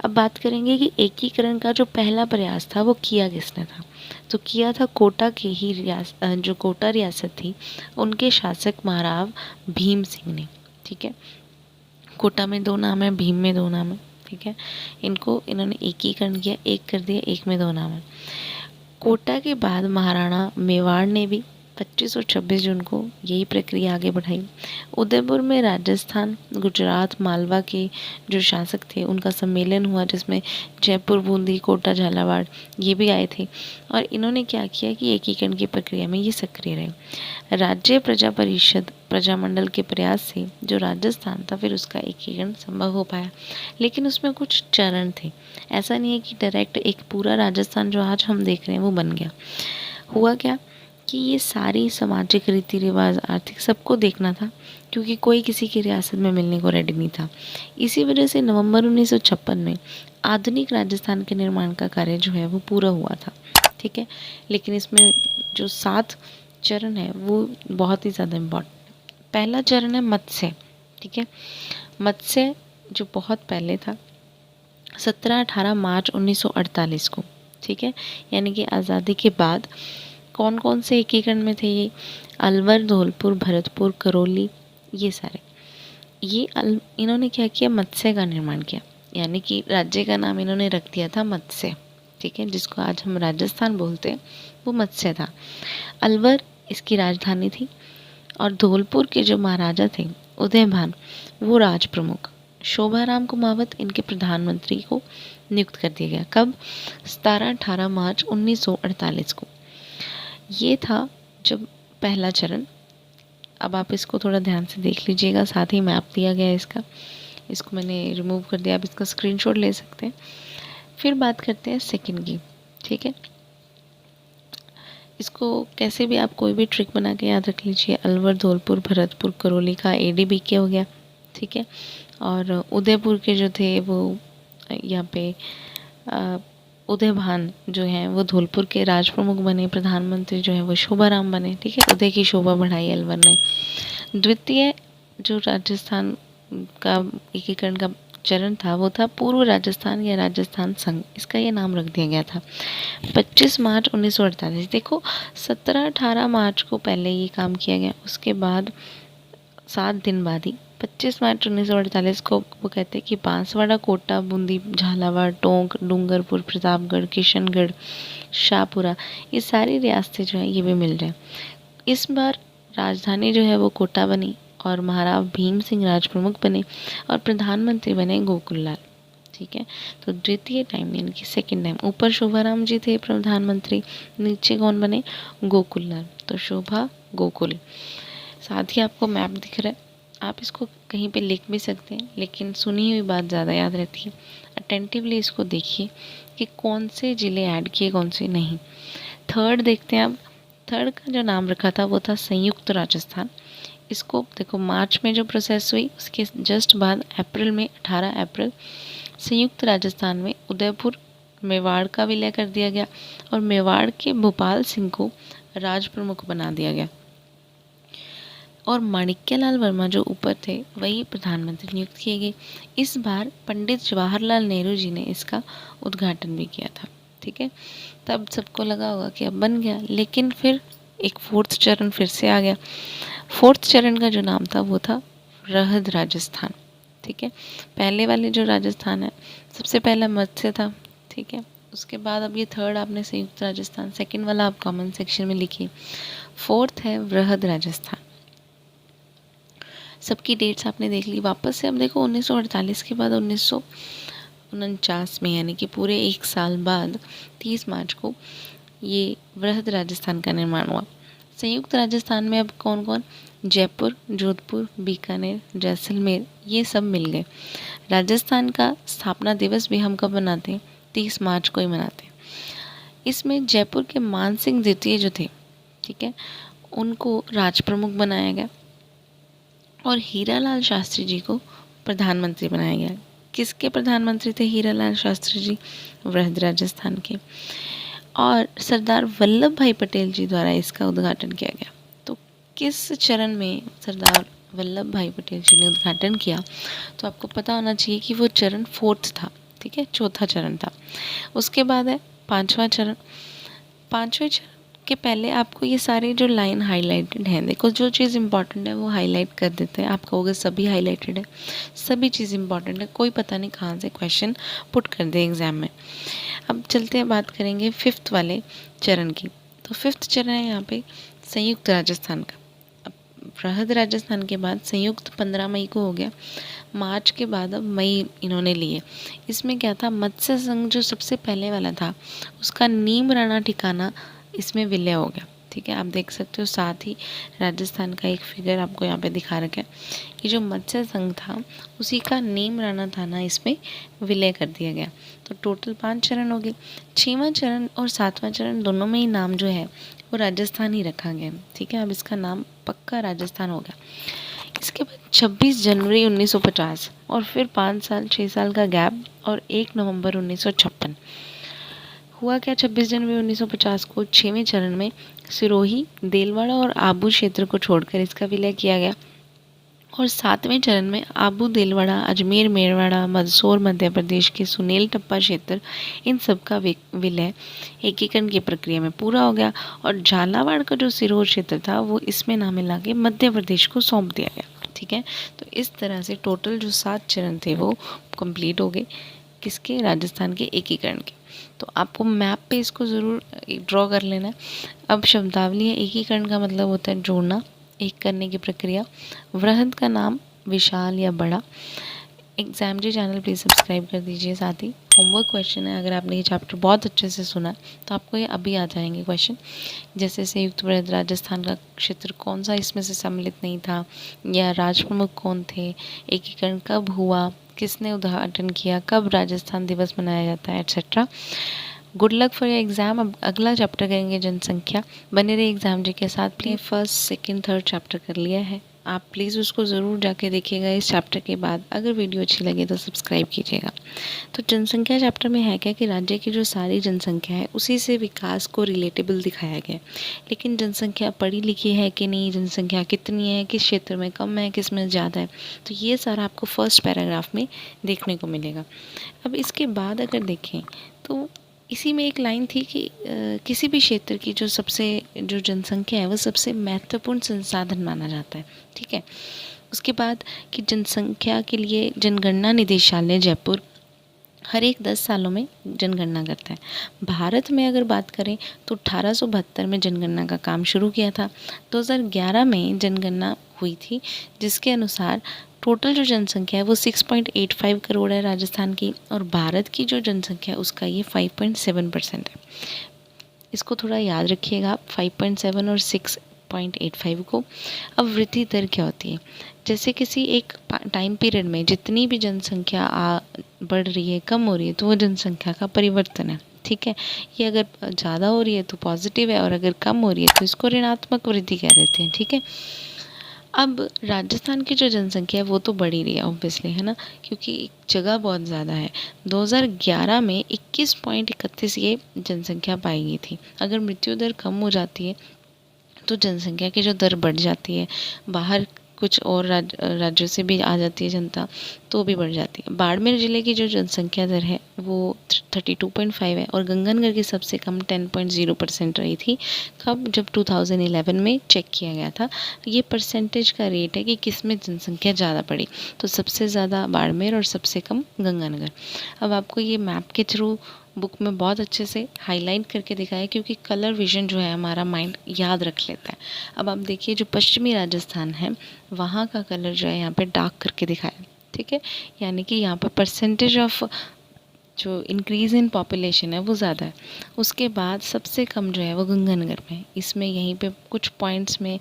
अब बात करेंगे कि एकीकरण का जो पहला प्रयास था वो किया किसने था। तो किया था कोटा के ही जो कोटा रियासत थी उनके शासक महाराव भीम सिंह ने। ठीक है, कोटा में 2 नाम है, भीम में 2 नाम है। ठीक है, इन्होंने एकीकरण किया, एक कर दिया, एक में 2 नाम है। कोटा के बाद महाराणा मेवाड़ ने भी 25 और 26 जून को यही प्रक्रिया आगे बढ़ाई। उदयपुर में राजस्थान, गुजरात, मालवा के जो शासक थे उनका सम्मेलन हुआ, जिसमें जयपुर, बूंदी, कोटा, झालावाड़ ये भी आए थे। और इन्होंने क्या किया कि एकीकरण की प्रक्रिया में ये सक्रिय रहे। राज्य प्रजा परिषद प्रजामंडल के प्रयास से जो राजस्थान था फिर उसका एकीकरण संभव हो पाया, लेकिन उसमें कुछ चरण थे। ऐसा नहीं है कि डायरेक्ट एक पूरा राजस्थान जो आज हम देख रहे हैं वो बन गया। हुआ क्या कि ये सारी सामाजिक रीति रिवाज, आर्थिक, सबको देखना था, क्योंकि कोई किसी की रियासत में मिलने को रेडी नहीं था। इसी वजह से नवंबर 1956 में आधुनिक राजस्थान के निर्माण का कार्य जो है वो पूरा हुआ था। ठीक है, लेकिन इसमें जो 7 चरण है वो बहुत ही ज़्यादा इम्पोर्टेंट। पहला चरण है मत्स्य। ठीक है, मत्स्य जो बहुत पहले था, 17-18 मार्च 1948 को। ठीक है, यानी कि आज़ादी के बाद कौन कौन से एकीकरण में थे ये, अलवर, धौलपुर, भरतपुर, करौली, ये सारे। इन्होंने क्या किया, मत्स्य का निर्माण किया, यानी कि राज्य का नाम इन्होंने रख दिया था मत्स्य। ठीक है, जिसको आज हम राजस्थान बोलते हैं वो मत्स्य था। अलवर इसकी राजधानी थी, और धौलपुर के जो महाराजा थे उदयभान वो राज प्रमुख। शोभाराम कुमावत इनके प्रधानमंत्री को नियुक्त कर दिया गया। कब, 17-18 मार्च 1948 को। ये था जब पहला चरण। अब आप इसको थोड़ा ध्यान से देख लीजिएगा, साथ ही मैप दिया गया है इसको मैंने रिमूव कर दिया, आप इसका स्क्रीनशॉट ले सकते हैं। फिर बात करते हैं सेकंड की। ठीक है, इसको कैसे भी आप कोई भी ट्रिक बना के याद रख लीजिए। अलवर, धौलपुर, भरतपुर, करौली का ADB के हो गया। ठीक है, और उदयपुर के जो थे वो यहाँ पे उदयभान जो हैं वो धौलपुर के राज प्रमुख बने, प्रधानमंत्री जो है वो शोभाराम बने। ठीक है, उदय की शोभा बढ़ाई अलवर ने। द्वितीय जो राजस्थान का एकीकरण का चरण था वो था पूर्व राजस्थान या राजस्थान संघ, इसका ये नाम रख दिया गया था। 25 मार्च 1948। देखो, 17-18 मार्च को पहले ये काम किया गया, उसके बाद 7 दिन बाद ही 25 मार्च 1948 को वो कहते हैं कि बांसवाड़ा, कोटा, बूंदी, झालावाड़, टोंक, डूंगरपुर, प्रतापगढ़, किशनगढ़, शाहपुरा, ये सारी रियासतें जो है ये भी मिल जाए। इस बार राजधानी जो है वो कोटा बनी, और महाराव भीम सिंह राज प्रमुख बने, और प्रधानमंत्री बने गोकुललाल। ठीक है, तो द्वितीय टाइम यानी कि सेकेंड टाइम, ऊपर शोभाराम जी थे प्रधानमंत्री, नीचे कौन बने, गोकुललाल। तो शोभा, गोकुल। साथ ही आपको मैप दिख रहा है, आप इसको कहीं पे लिख भी सकते हैं, लेकिन सुनी हुई बात ज़्यादा याद रहती है। अटेंटिवली इसको देखिए कि कौन से ज़िले ऐड किए, कौन से नहीं। थर्ड देखते हैं अब। थर्ड का जो नाम रखा था वो था संयुक्त राजस्थान। इसको देखो, मार्च में जो प्रोसेस हुई उसके जस्ट बाद अप्रैल में, 18 अप्रैल, संयुक्त राजस्थान में उदयपुर, मेवाड़ का विलय कर दिया गया, और मेवाड़ के भोपाल सिंह को राज प्रमुख बना दिया गया, और माणिक्यलाल वर्मा जो ऊपर थे वही प्रधानमंत्री नियुक्त किए गए। इस बार पंडित जवाहरलाल नेहरू जी ने इसका उद्घाटन भी किया था। ठीक है, तब सबको लगा होगा कि अब बन गया, लेकिन फिर एक 4th चरण फिर से आ गया। 4th चरण का जो नाम था वो था वृहद राजस्थान। ठीक है, पहले वाले जो राजस्थान है, सबसे पहला मत्स्य था। ठीक है, उसके बाद अब ये थर्ड आपने संयुक्त राजस्थान, सेकंड वाला आप कमेंट सेक्शन में लिखिए। 4th है वृहद राजस्थान। सबकी डेट्स आपने देख ली। वापस से अब देखो, 1948 के बाद 1949 में, यानी कि पूरे 1 साल बाद 30 मार्च को ये वृहद राजस्थान का निर्माण हुआ। संयुक्त राजस्थान में अब कौन कौन, जयपुर, जोधपुर, बीकानेर, जैसलमेर, ये सब मिल गए। राजस्थान का स्थापना दिवस भी हम कब मनाते हैं, 30 मार्च को ही मनाते हैं। इसमें जयपुर के मानसिंह द्वितीय जो थे, ठीक है, उनको राज प्रमुख बनाया गया, और हीरालाल शास्त्री जी को प्रधानमंत्री बनाया गया। किसके प्रधानमंत्री थे हीरालाल शास्त्री जी? वृहद राजस्थान के। और सरदार वल्लभ भाई पटेल जी द्वारा इसका उद्घाटन किया गया। तो किस चरण में सरदार वल्लभ भाई पटेल जी ने उद्घाटन किया? तो आपको पता होना चाहिए कि वो चरण 4th था, ठीक है, 4था चरण था। उसके बाद है 5वां चरण। 5वें चरण के पहले आपको ये सारे जो लाइन हाईलाइटेड हैं, देखो जो चीज़ इंपॉर्टेंट है वो हाईलाइट कर देते हैं। आप कहोगे सभी हाईलाइटेड है, सभी चीज़ इंपॉर्टेंट है, कोई पता नहीं कहाँ से क्वेश्चन पुट कर दे एग्ज़ाम में। अब चलते हैं, बात करेंगे 5th वाले चरण की। तो 5th चरण है यहाँ पे संयुक्त राजस्थान का। अब वृहद राजस्थान के बाद संयुक्त 15 मई को हो गया। मार्च के बाद अब मई इन्होंने लिए। इसमें क्या था, मत्स्य संघ जो सबसे पहले वाला था उसका नीम राणा ठिकाना इसमें विलय हो गया, ठीक है। आप देख सकते हो साथ ही राजस्थान का एक फिगर आपको यहाँ पे दिखा रखा है कि जो मत्स्य संघ था उसी का नीम राणा थाना इसमें विलय कर दिया गया। तो टोटल 5 चरण हो गए। 6वां चरण और 7वां चरण दोनों में ही नाम जो है वो राजस्थान ही रखा गया, ठीक है। अब इसका नाम पक्का राजस्थान हो गया। इसके बाद 26 जनवरी 1950 और फिर 5 साल 6 साल का गैप और 1 नवंबर 1956 हुआ क्या। 26 जनवरी 1950 को 6वें चरण में सिरोही, देलवाड़ा और आबू क्षेत्र को छोड़कर इसका विलय किया गया। और 7वें चरण में आबू, देलवाड़ा, अजमेर, मेरवाड़ा, मंदसौर मध्य प्रदेश के सुनेल टप्पा क्षेत्र, इन सब का विलय एकीकरण की प्रक्रिया में पूरा हो गया। और झालावाड़ का जो सिरोही क्षेत्र था वो इसमें ना मिला के मध्य प्रदेश को सौंप दिया गया, ठीक है। तो इस तरह से टोटल जो 7 चरण थे वो कंप्लीट हो गए, किसके, राजस्थान के एकीकरण के। तो आपको मैप पे इसको ज़रूर ड्रॉ कर लेना है। अब शब्दावली है, एकीकरण का मतलब होता है जोड़ना, एक करने की प्रक्रिया। वृहद का नाम विशाल या बड़ा। Exam G channel please subscribe कर दीजिए। साथ ही होमवर्क क्वेश्चन है, अगर आपने ये चैप्टर बहुत अच्छे से सुना तो आपको ये अभी आ जाएंगे क्वेश्चन। जैसे संयुक्त वृहद राजस्थान का क्षेत्र कौन सा इसमें से सम्मिलित नहीं था, या राज प्रमुख कौन थे, एकीकरण कब हुआ, किसने उद्घाटन किया, कब राजस्थान दिवस मनाया जाता है, etcetera. Good luck for your exam. अब अगला चैप्टर करेंगे जनसंख्या। बने रहिए एग्ज़ाम जी के साथ। Please 1st, 2nd, 3rd chapter कर लिया है, आप प्लीज़ उसको ज़रूर जाके देखिएगा इस चैप्टर के बाद। अगर वीडियो अच्छी लगे तो सब्सक्राइब कीजिएगा। तो जनसंख्या चैप्टर में है क्या कि राज्य की जो सारी जनसंख्या है उसी से विकास को रिलेटेबल दिखाया गया है। लेकिन जनसंख्या पढ़ी लिखी है कि नहीं, जनसंख्या कितनी है, किस क्षेत्र में कम है, किस में ज़्यादा है, तो ये सारा आपको फर्स्ट पैराग्राफ में देखने को मिलेगा। अब इसके बाद अगर देखें तो इसी में एक लाइन थी कि किसी भी क्षेत्र की जो जनसंख्या है वो सबसे महत्वपूर्ण संसाधन माना जाता है, ठीक है। उसके बाद कि जनसंख्या के लिए जनगणना निदेशालय जयपुर हर एक 10 सालों में जनगणना करता है। भारत में अगर बात करें तो 1872 में जनगणना का काम शुरू किया था। 2011 में जनगणना हुई थी, जिसके अनुसार टोटल जो जनसंख्या है वो 6.85 करोड़ है राजस्थान की, और भारत की जो जनसंख्या है उसका ये 5.7% है। इसको थोड़ा याद रखिएगा आप, 5.7 और 6.85 को। अब वृद्धि दर क्या होती है, जैसे किसी एक टाइम पीरियड में जितनी भी जनसंख्या बढ़ रही है, कम हो रही है, तो वो जनसंख्या का परिवर्तन है, ठीक है। ये अगर ज़्यादा हो रही है तो पॉजिटिव है, और अगर कम हो रही है तो इसको ऋणात्मक वृद्धि कह देते हैं, ठीक है। अब राजस्थान की जो जनसंख्या है वो तो बढ़ ही रही है ऑब्वियसली, है ना, क्योंकि जगह बहुत ज़्यादा है। 2011 में 21.31 ये जनसंख्या पाई गई थी। अगर मृत्यु दर कम हो जाती है तो जनसंख्या की जो दर बढ़ जाती है, बाहर कुछ और राज्यों से भी आ जाती है जनता, तो भी बढ़ जाती है। बाड़मेर ज़िले की जो जनसंख्या दर है वो 32.5 है, और गंगानगर की सबसे कम 10.0% रही थी। कब, जब 2011 में चेक किया गया था। ये परसेंटेज का रेट है कि किस में जनसंख्या ज़्यादा बढ़ी, तो सबसे ज़्यादा बाड़मेर और सबसे कम गंगानगर। अब आपको ये मैप के थ्रू बुक में बहुत अच्छे से हाईलाइट करके दिखाया है, क्योंकि कलर विजन जो है हमारा माइंड याद रख लेता है। अब आप देखिए जो पश्चिमी राजस्थान है वहाँ का कलर जो है यहाँ पे डार्क करके दिखाया है, ठीक है, यानी कि यहाँ पर परसेंटेज ऑफ जो इंक्रीज़ इन पॉपुलेशन है वो ज़्यादा है। उसके बाद सबसे कम जो है वो गंगानगर में। इसमें यहीं पे कुछ पॉइंट्स में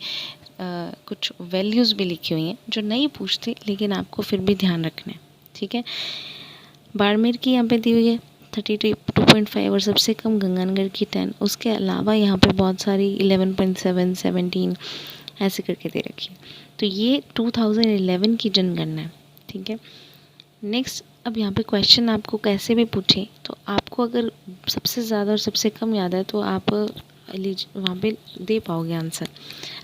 कुछ वैल्यूज़ भी लिखी हुई हैं जो नहीं पूछती, लेकिन आपको फिर भी ध्यान रखना है, ठीक है। बाड़मेर की यहाँ पे दी हुई है 32.5 और सबसे कम गंगानगर की 10। उसके अलावा यहाँ पे बहुत सारी 11.7, 17 ऐसे करके दे रखी है। तो ये 2011 की जनगणना है, ठीक है। नेक्स्ट, अब यहाँ पे क्वेश्चन आपको कैसे भी पूछे तो आपको अगर सबसे ज़्यादा और सबसे कम याद है तो आप वहाँ पे दे पाओगे आंसर।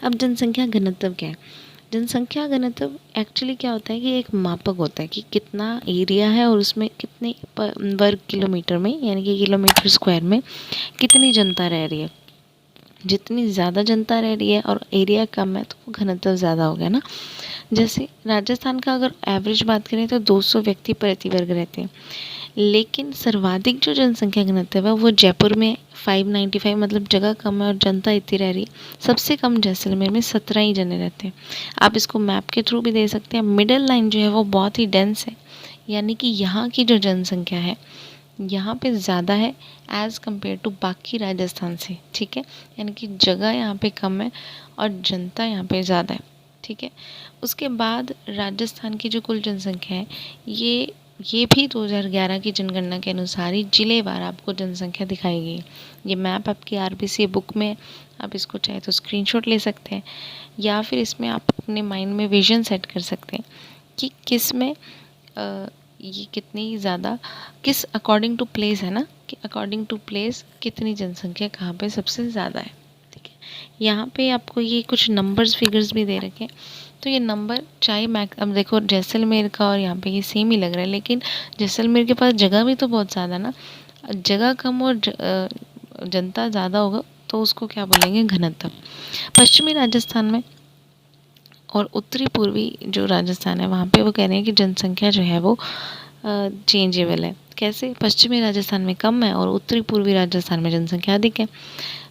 अब जनसंख्या घनत्व क्या है? जनसंख्या घनत्व एक्चुअली क्या होता है कि एक मापक होता है कि कितना एरिया है और उसमें कितने वर्ग किलोमीटर में, यानी कि किलोमीटर स्क्वायर में कितनी जनता रह रही है। जितनी ज़्यादा जनता रह रही है और एरिया कम है तो वो घनत्व ज़्यादा हो गया ना। जैसे राजस्थान का अगर एवरेज बात करें तो 200 व्यक्ति प्रति वर्ग रहते हैं, लेकिन सर्वाधिक जो जनसंख्या घनत्व है वो जयपुर में 595, मतलब जगह कम है और जनता इतनी रह रही है। सबसे कम जैसलमेर में 17 ही जने रहते हैं। आप इसको मैप के थ्रू भी दे सकते हैं। मिडिल लाइन जो है वो बहुत ही डेंस है, यानी कि यहाँ की जो जनसंख्या है यहाँ पे ज़्यादा है एज़ कम्पेयर टू बाकी राजस्थान से, ठीक है। यानी कि जगह यहाँ पे कम है और जनता यहाँ पे ज़्यादा है, ठीक है। उसके बाद राजस्थान की जो कुल जनसंख्या है ये भी 2011 की जनगणना के अनुसार ही जिलेवार आपको जनसंख्या दिखाई गई है। ये मैप आपकी आरबीसी बुक में, आप इसको चाहे तो स्क्रीनशॉट ले सकते हैं या फिर इसमें आप अपने माइंड में विजन सेट कर सकते हैं कि किस में ये कितनी ज़्यादा, किस अकॉर्डिंग टू प्लेस है ना, कि अकॉर्डिंग टू प्लेस कितनी जनसंख्या कहाँ पे सबसे ज़्यादा है, ठीक है। यहाँ पे आपको ये कुछ नंबर्स फिगर्स भी दे रखे हैं। तो ये नंबर चाहे अब देखो जैसलमेर का और यहाँ पे ये सेम ही लग रहा है, लेकिन जैसलमेर के पास जगह भी तो बहुत ज़्यादा ना। जगह कम और जनता ज़्यादा होगा तो उसको क्या बोलेंगे? घनत्व। पश्चिमी राजस्थान में और उत्तरी पूर्वी जो राजस्थान है वहाँ पे वो कह रहे हैं कि जनसंख्या जो है वो चेंजेबल है। कैसे? पश्चिमी राजस्थान में कम है और उत्तरी पूर्वी राजस्थान में जनसंख्या अधिक है।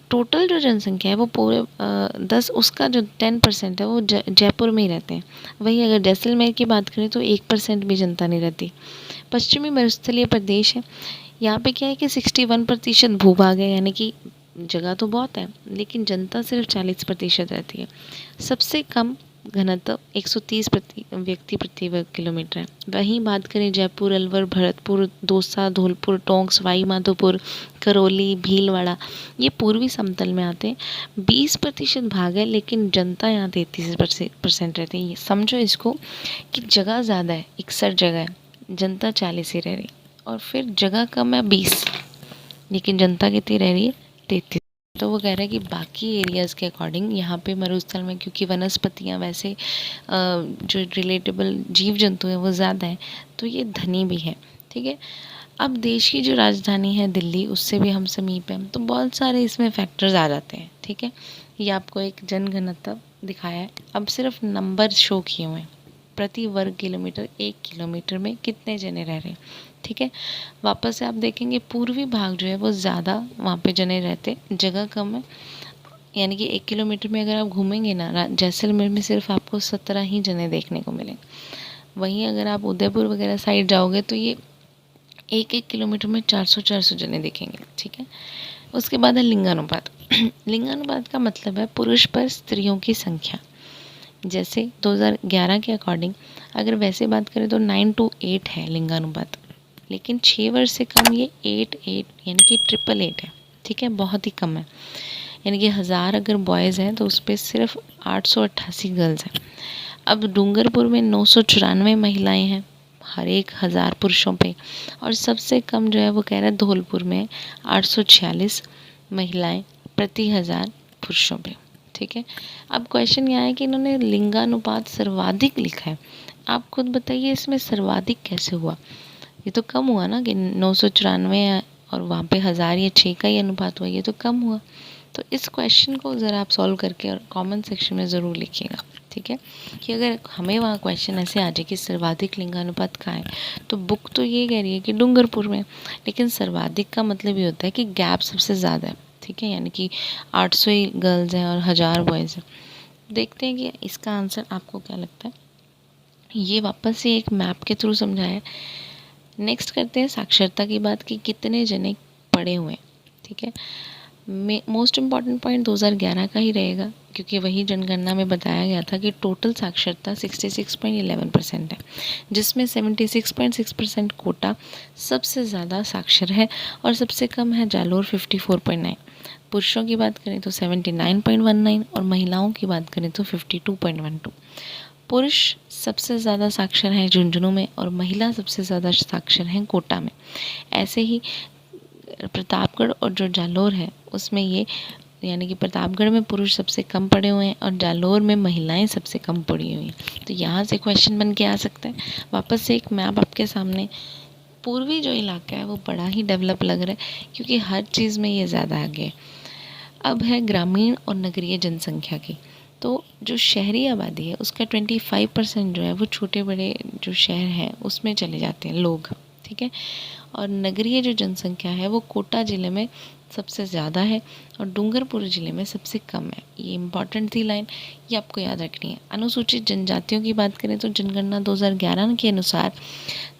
टोटल जो जनसंख्या है वो पूरे 10 जो 10% है वो जयपुर में ही रहते हैं। वहीं अगर जैसलमेर की बात करें तो 1% भी जनता नहीं रहती। पश्चिमी मरुस्थलीय प्रदेश है, यहाँ पे क्या है कि 61% भूभाग है, यानी कि जगह तो बहुत है लेकिन जनता सिर्फ 40% रहती है। सबसे कम घनत्व 130 व्यक्ति प्रति वर्ग किलोमीटर है। वहीं बात करें जयपुर, अलवर, भरतपुर, दौसा, धौलपुर, टोंक, सवाई माधोपुर, करौली, भीलवाड़ा, ये पूर्वी समतल में आते हैं। 20% भाग है लेकिन जनता यहाँ 33% रहती है। समझो इसको कि जगह ज़्यादा है, 61 जगह है, जनता 40 ही रह रही, और फिर जगह कम है 20 लेकिन जनता कितनी रह रही है? 33। तो वो कह रहे हैं कि बाकी एरियाज़ के अकॉर्डिंग यहाँ पे मरुस्थल में क्योंकि वनस्पतियाँ वैसे जो रिलेटेबल जीव जंतु हैं वो ज़्यादा है तो ये धनी भी है, ठीक है। अब देश की जो राजधानी है दिल्ली, उससे भी हम समीप हैं तो बहुत सारे इसमें फैक्टर्स आ जाते हैं, ठीक है। ये आपको एक जनघनत्व दिखाया है। अब सिर्फ नंबर शो किए हुए हैं, प्रति वर्ग किलोमीटर 1 किलोमीटर में कितने जने रह रहे हैं, ठीक है। वापस से आप देखेंगे पूर्वी भाग जो है वो ज़्यादा वहाँ पे जने रहते, जगह कम है, यानी कि 1 किलोमीटर में अगर आप घूमेंगे ना जैसलमेर में सिर्फ आपको 17 ही जने देखने को मिलेंगे। वहीं अगर आप उदयपुर वगैरह साइड जाओगे तो ये 1-1 किलोमीटर में 400-400 जने दिखेंगे, ठीक है। उसके बाद है लिंगानुपात। लिंगानुपात का मतलब है पुरुष पर स्त्रियों की संख्या। जैसे 2011 के अकॉर्डिंग अगर वैसे बात करें तो 9:8 है लिंगानुपात, लेकिन 6 वर्ष से कम ये 8 यानी कि 888 है, ठीक है, बहुत ही कम है। यानी कि 1000 अगर बॉयज़ हैं तो उस पर सिर्फ 888 गर्ल्स हैं। अब डूंगरपुर में 994 महिलाएं हैं हर 1000 पुरुषों पे, और सबसे कम जो है वो कह रहा है धौलपुर में 846 महिलाएं प्रति 1000 पुरुषों पे, ठीक है। अब क्वेश्चन यहाँ है कि इन्होंने लिंगानुपात सर्वाधिक लिखा है। आप खुद बताइए इसमें सर्वाधिक कैसे हुआ? ये तो कम हुआ ना कि 994 और वहाँ पे 1000 या 6 का ही अनुपात हुआ, ये तो कम हुआ। तो इस क्वेश्चन को ज़रा आप सॉल्व करके और कमेंट सेक्शन में ज़रूर लिखिएगा, ठीक है। कि अगर हमें वहाँ क्वेश्चन ऐसे आ जाए कि सर्वाधिक लिंगानुपात कहाँ है, तो बुक तो ये कह रही है कि डूंगरपुर में, लेकिन सर्वाधिक का मतलब ये होता है कि गैप सबसे ज़्यादा है, ठीक है। यानी कि 800 ही गर्ल्स हैं और 1000 बॉयज़ हैं। देखते हैं कि इसका आंसर आपको क्या लगता है। ये वापस से एक मैप के थ्रू समझाया है। नेक्स्ट करते हैं साक्षरता की बात कि कितने जने पढ़े हुए हैं, ठीक है। मोस्ट इम्पॉर्टेंट पॉइंट 2011 का ही रहेगा, क्योंकि वही जनगणना में बताया गया था कि टोटल साक्षरता 66.11% है, जिसमें 76.6% कोटा सबसे ज़्यादा साक्षर है और सबसे कम है जालोर 54.9। पुरुषों की बात करें तो 79.19 और महिलाओं की बात करें तो 52.12। पुरुष सबसे ज़्यादा साक्षर हैं झुंझुनू में और महिला सबसे ज़्यादा साक्षर हैं कोटा में। ऐसे ही प्रतापगढ़ और जो जालोर है उसमें ये, यानी कि प्रतापगढ़ में पुरुष सबसे कम पढ़े हुए हैं और जालोर में महिलाएं सबसे कम पढ़ी हुई हैं। तो यहाँ से क्वेश्चन बन के आ सकता है। वापस से एक मैप आपके सामने, पूर्वी जो इलाका है वो बड़ा ही डेवलप लग रहा है क्योंकि हर चीज़ में ये ज़्यादा आगे है। अब है ग्रामीण और नगरीय जनसंख्या की। तो जो शहरी आबादी है उसका 25% जो है वो छोटे बड़े जो शहर हैं उसमें चले जाते हैं लोग, ठीक है। और नगरीय जो जनसंख्या है वो कोटा ज़िले में सबसे ज़्यादा है और डूंगरपुर ज़िले में सबसे कम है। ये इम्पॉर्टेंट थी लाइन, ये आपको याद रखनी है। अनुसूचित जनजातियों की बात करें तो जनगणना 2011 के अनुसार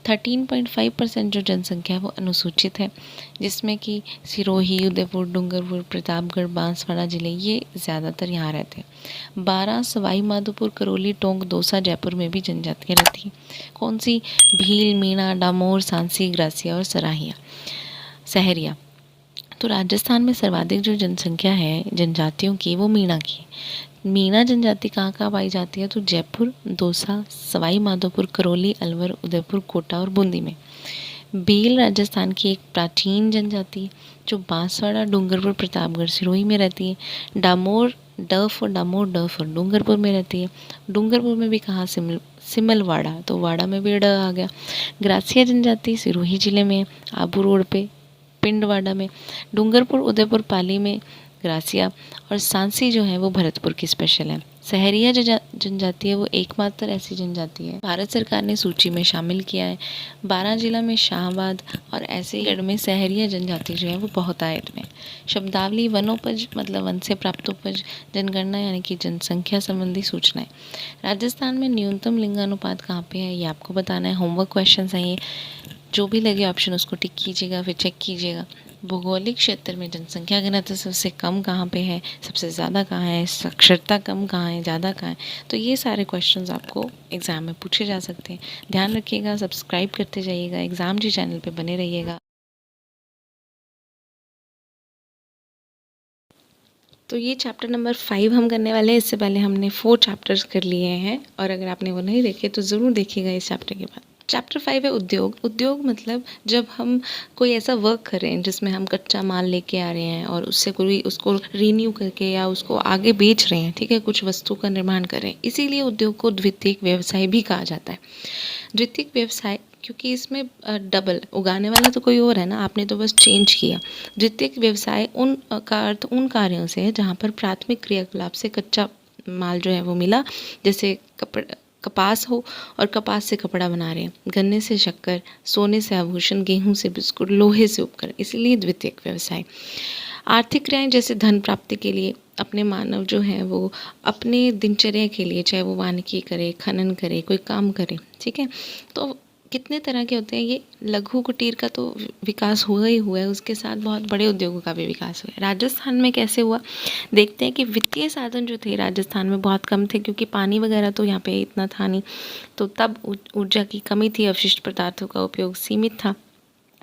13.5% जो जनसंख्या है वो अनुसूचित है, जिसमें कि सिरोही, उदयपुर, डूंगरपुर, प्रतापगढ़, बांसवाड़ा ज़िले ये ज़्यादातर यहाँ रहते हैं। 12 सवाई माधोपुर, करौली, टोंक, दौसा, जयपुर में भी जनजातियाँ रहती हैं। कौन सी? भील, मीणा, डामोर, सांसी, ग्रासिया और सहरिया। तो राजस्थान में सर्वाधिक जो जनसंख्या है जनजातियों की वो मीणा की। मीणा जनजाति कहाँ कहाँ पाई जाती है? तो जयपुर, दौसा, सवाई माधोपुर, करौली, अलवर, उदयपुर, कोटा और बूंदी में। भील राजस्थान की एक प्राचीन जनजाति जो बांसवाड़ा, डूंगरपुर, प्रतापगढ़, सिरोही में रहती है। डामोर डफ और डूंगरपुर में रहती है। डूंगरपुर में भी कहाँ? सिमलवाड़ा, तो वाड़ा में भी ड आ गया। ग्रासिया जनजाति सिरोही जिले में, आबू रोड पे, पिंडवाड़ा में। डूंगरपुर, उदयपुर, पाली में ग्रासिया। और सांसी जो है वो भरतपुर की स्पेशल है। सहरिया जो जनजाति है वो एकमात्र ऐसी जनजाति है भारत सरकार ने सूची में शामिल किया है। 12 जिला में शाहबाद और ऐसे ही गढ़ में सहरिया जनजाति जो है वो बहुतायत में। शब्दावली वनोपज मतलब वन से प्राप्त उपज, जनगणना यानी कि जनसंख्या संबंधी सूचनाएं। राजस्थान में न्यूनतम लिंगानुपात कहाँ पे है ये आपको बताना है। होमवर्क क्वेश्चन है ये, जो भी लगे ऑप्शन उसको टिक कीजिएगा, फिर चेक कीजिएगा। भौगोलिक क्षेत्र में जनसंख्या घनत्व सबसे कम कहाँ पे है, सबसे ज़्यादा कहाँ है, साक्षरता कम कहाँ है, ज़्यादा कहाँ है। तो ये सारे क्वेश्चंस आपको एग्ज़ाम में पूछे जा सकते हैं। ध्यान रखिएगा, सब्सक्राइब करते जाइएगा, एग्ज़ाम जी चैनल पे बने रहिएगा। तो ये चैप्टर नंबर 5 हम करने वाले हैं। इससे पहले हमने 4 चैप्टर्स कर लिए हैं और अगर आपने वो नहीं देखे तो ज़रूर देखिएगा इस चैप्टर के बाद। चैप्टर 5 है उद्योग। उद्योग मतलब जब हम कोई ऐसा वर्क कर रहे हैं जिसमें हम कच्चा माल लेके आ रहे हैं और उससे कोई उसको रीन्यू करके या उसको आगे बेच रहे हैं, ठीक है, कुछ वस्तु का निर्माण कर रहे हैं, इसीलिए उद्योग को द्वितीयक व्यवसाय भी कहा जाता है। द्वितीयक व्यवसाय क्योंकि इसमें डबल उगाने वाला तो कोई और है ना, आपने तो बस चेंज किया। द्वितीयक व्यवसाय उन का अर्थ उन कार्यों से है जहाँ पर प्राथमिक क्रियाकलाप से कच्चा माल जो है वो मिला, जैसे कपास हो और कपास से कपड़ा बना रहे हैं, गन्ने से शक्कर, सोने से आभूषण, गेहूं से बिस्कुट, लोहे से उपकरण, इसलिए द्वितीयक व्यवसाय। आर्थिक क्रियाएं जैसे धन प्राप्ति के लिए अपने मानव जो है वो अपने दिनचर्या के लिए, चाहे वो वानिकी करे, खनन करे, कोई काम करे, ठीक है। तो कितने तरह के होते हैं ये। लघु कुटीर का तो विकास हुआ ही हुआ है, उसके साथ बहुत बड़े उद्योगों का भी विकास हुआ है। राजस्थान में कैसे हुआ देखते हैं कि वित्तीय साधन जो थे राजस्थान में बहुत कम थे, क्योंकि पानी वगैरह तो यहाँ पे इतना था नहीं, तो तब ऊर्जा की कमी थी, अवशिष्ट पदार्थों का उपयोग सीमित था।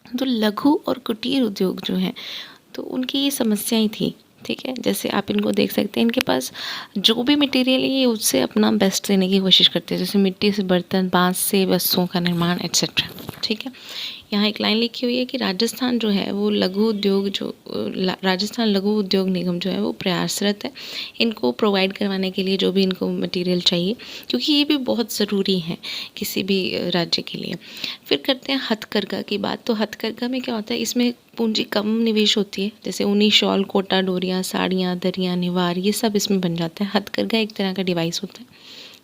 तो लघु और कुटीर उद्योग जो है तो उनकी ये समस्याएं थी, ठीक है। जैसे आप इनको देख सकते हैं, इनके पास जो भी मटेरियल है ये उससे अपना बेस्ट देने की कोशिश करते हैं, जैसे मिट्टी से बर्तन, बांस से वस्तुओं का निर्माण एट्सेट्रा, ठीक है। यहाँ एक लाइन लिखी हुई है कि राजस्थान जो है वो राजस्थान लघु उद्योग निगम जो है वो प्रयासरत है इनको प्रोवाइड करवाने के लिए जो भी इनको मटेरियल चाहिए, क्योंकि ये भी बहुत ज़रूरी है किसी भी राज्य के लिए। फिर करते हैं हथकरघा की बात। तो हथकरघा में क्या होता है, इसमें पूंजी कम निवेश होती है, जैसे ऊनी शॉल, कोटा, डोरियाँ, साड़ियाँ, दरियाँ, निवार, ये सब इसमें बन जाता है। हथकरघा एक तरह का डिवाइस होता है,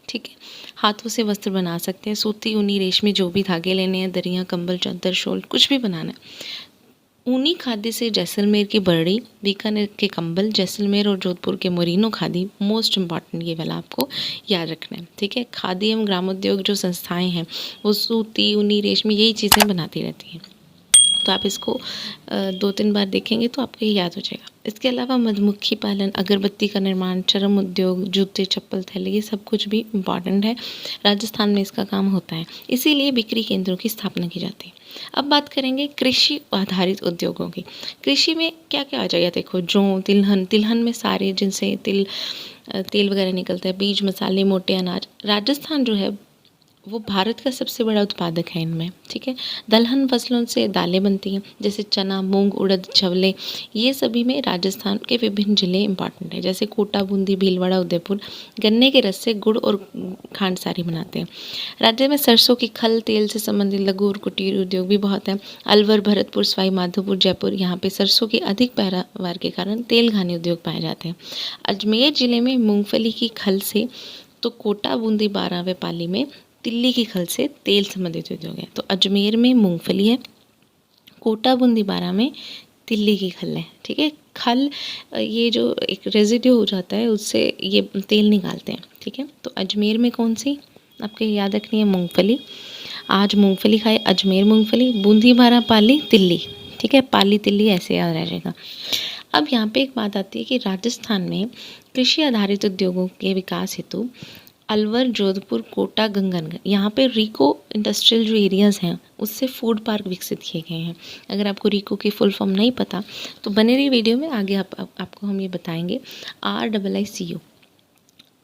ठीक है। हाथों से वस्त्र बना सकते हैं, सूती, ऊनी, रेशमी, जो भी धागे लेने हैं, दरियाँ, कंबल, चादर, शॉल, कुछ भी बनाना है। ऊनी खादी से जैसलमेर की बरड़ी, बीकानेर के कंबल, जैसलमेर और जोधपुर के मोरिनो खादी, मोस्ट इम्पॉर्टेंट ये वाला आपको याद रखना है, ठीक है। खादी एवं ग्रामोद्योग जो संस्थाएं हैं वो सूती, ऊनी, रेशमी यही चीज़ें बनाती रहती हैं। तो आप इसको 2-3 बार देखेंगे तो आपको ये याद हो जाएगा। इसके अलावा मधुमक्खी पालन, अगरबत्ती का निर्माण, चर्म उद्योग, जूते, चप्पल, थैले, ये सब कुछ भी इम्पॉर्टेंट है। राजस्थान में इसका काम होता है, इसीलिए बिक्री केंद्रों की स्थापना की जाती है। अब बात करेंगे कृषि आधारित उद्योगों की। कृषि में क्या क्या आ जाएगा, देखो जौ, तिलहन, तिलहन में सारे जिनसे तेल वगैरह निकलता है, बीज, मसाले, मोटे अनाज। राजस्थान जो है वो भारत का सबसे बड़ा उत्पादक है इनमें, ठीक है। दलहन फसलों से दालें बनती हैं, जैसे चना, मूंग, उड़द, छवले, ये सभी में राजस्थान के विभिन्न जिले इंपॉर्टेंट है, जैसे कोटा, बूंदी, भीलवाड़ा, उदयपुर। गन्ने के रस से गुड़ और खांड सारी बनाते हैं। राज्य में सरसों की खल, तेल से संबंधित लघु और कुटीर उद्योग भी बहुत है। अलवर, भरतपुर, सवाई माधोपुर, जयपुर, यहाँ पे सरसों की अधिक पैदावार के कारण तेल घानी उद्योग पाए जाते हैं। अजमेर जिले में मूंगफली की खल से, तो कोटा, बूंदी, बारां व पाली में तिल्ली की खल से तेल संबंधित उद्योग है। तो अजमेर में मूंगफली है, कोटा, बूंदी, बारां में तिल्ली की खल है, ठीक है। खल ये जो एक रेजिड्यू हो जाता है उससे ये तेल निकालते हैं, ठीक है। तो अजमेर में कौन सी आपके याद रखनी है, मूंगफली। आज मूंगफली खाए, अजमेर मूंगफली, बूंदी, बारां, पाली, तिल्ली, ठीक है। पाली, तिल्ली ऐसे याद रह जाएगा। अब यहाँ पे एक बात आती है कि राजस्थान में कृषि आधारित उद्योगों के विकास हेतु अलवर, जोधपुर, कोटा, गंगानगर, यहाँ पे रिको इंडस्ट्रियल जो एरियाज़ हैं उससे फूड पार्क विकसित किए गए हैं। अगर आपको रिको की फुल फॉर्म नहीं पता तो बने रही वीडियो में, आगे आपको हम ये बताएंगे। RIICO।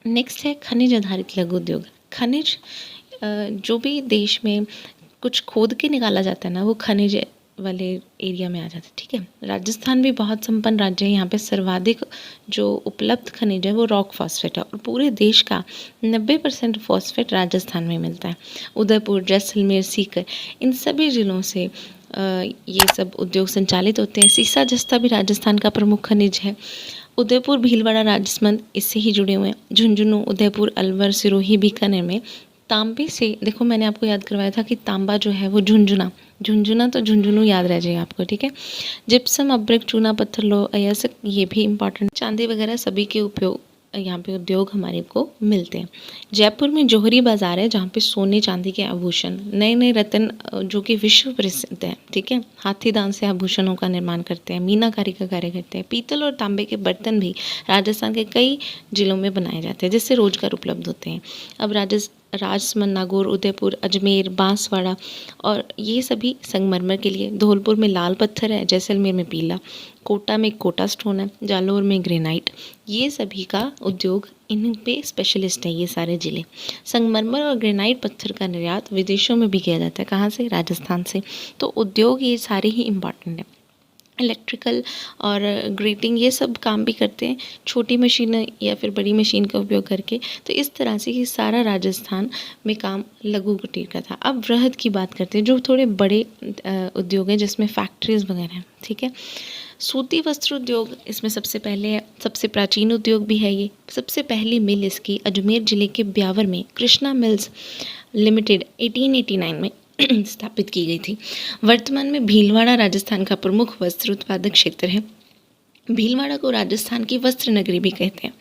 नेक्स्ट है खनिज आधारित लघु उद्योग। खनिज जो भी देश में कुछ खोद के निकाला जाता है ना, वो खनिज वाले एरिया में आ जाता है, ठीक है। राजस्थान भी बहुत संपन्न राज्य है, यहाँ पे सर्वाधिक जो उपलब्ध खनिज है वो रॉक फॉस्फेट है, और पूरे देश का 90% फॉस्फेट राजस्थान में मिलता है। उदयपुर, जैसलमेर, सीकर, इन सभी जिलों से ये सब उद्योग संचालित होते हैं। सीसा जस्ता भी राजस्थान का प्रमुख खनिज है। उदयपुर, भीलवाड़ा, राजसमंद इससे ही जुड़े हुए हैं। झुंझुनू, उदयपुर, अलवर, सिरोही, बीकानेर में तांबे से, देखो मैंने आपको याद करवाया था कि तांबा जो है वो झुंझुना, झुंझुना तो झुंझुनू याद रह जाएगा आपको, ठीक है। जिप्सम, अब्रक, चूना पत्थर, लो, अयस्क, ये भी इंपॉर्टेंट। चांदी वगैरह सभी के उपयोग यहाँ पे उद्योग हमारे को मिलते हैं। जयपुर में जौहरी बाजार है, जहाँ पे सोने चांदी के आभूषण, नए नए रत्न जो कि विश्व प्रसिद्ध है, ठीक है। हाथी दांत से आभूषणों का निर्माण करते हैं, मीनाकारी का कार्य करते हैं। पीतल और तांबे के बर्तन भी राजस्थान के कई जिलों में बनाए जाते हैं, जिससे रोजगार उपलब्ध होते हैं। अब राजसमंद, नागौर, उदयपुर, अजमेर, बांसवाड़ा और ये सभी संगमरमर के लिए। धौलपुर में लाल पत्थर है, जैसलमेर में पीला, कोटा में कोटा स्टोन है, जालौर में ग्रेनाइट, ये सभी का उद्योग इन पे स्पेशलिस्ट है ये सारे ज़िले। संगमरमर और ग्रेनाइट पत्थर का निर्यात विदेशों में भी किया जाता है, कहाँ से, राजस्थान से। तो उद्योग ये सारे ही इम्पॉर्टेंट हैं। इलेक्ट्रिकल और ग्रेटिंग ये सब काम भी करते हैं, छोटी मशीन या फिर बड़ी मशीन का उपयोग करके। तो इस तरह से ये सारा राजस्थान में काम लघु कुटीर का था। अब वृहद की बात करते हैं, जो थोड़े बड़े उद्योग हैं जिसमें फैक्ट्रीज वगैरह हैं, ठीक है। सूती वस्त्र उद्योग इसमें सबसे पहले है, सबसे प्राचीन उद्योग भी है ये। सबसे पहली मिल इसकी अजमेर जिले के ब्यावर में कृष्णा मिल्स लिमिटेड 1889 में स्थापित की गई थी। वर्तमान में भीलवाड़ा राजस्थान का प्रमुख वस्त्र उत्पादक क्षेत्र है। भीलवाड़ा को राजस्थान की वस्त्र नगरी भी कहते हैं,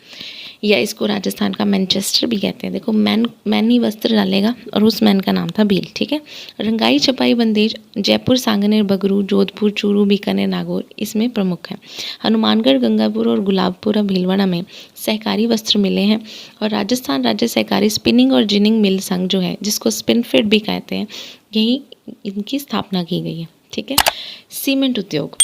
या इसको राजस्थान का मैनचेस्टर भी कहते हैं। देखो मैन ही वस्त्र डालेगा और उस मैन का नाम था भील, ठीक है। रंगाई, छपाई, बंदेज जयपुर, सांगनेर, बगरू, जोधपुर, चूरू, बीकानेर, नागौर इसमें प्रमुख है। हनुमानगढ़, गंगापुर और गुलाबपुरा, भीलवाड़ा में सहकारी वस्त्र मिले हैं। और राजस्थान राज्य सहकारी स्पिनिंग और जिनिंग मिल संघ जो है, जिसको स्पिनफेड भी कहते हैं, यही इनकी स्थापना की गई है, ठीक है। सीमेंट उद्योग,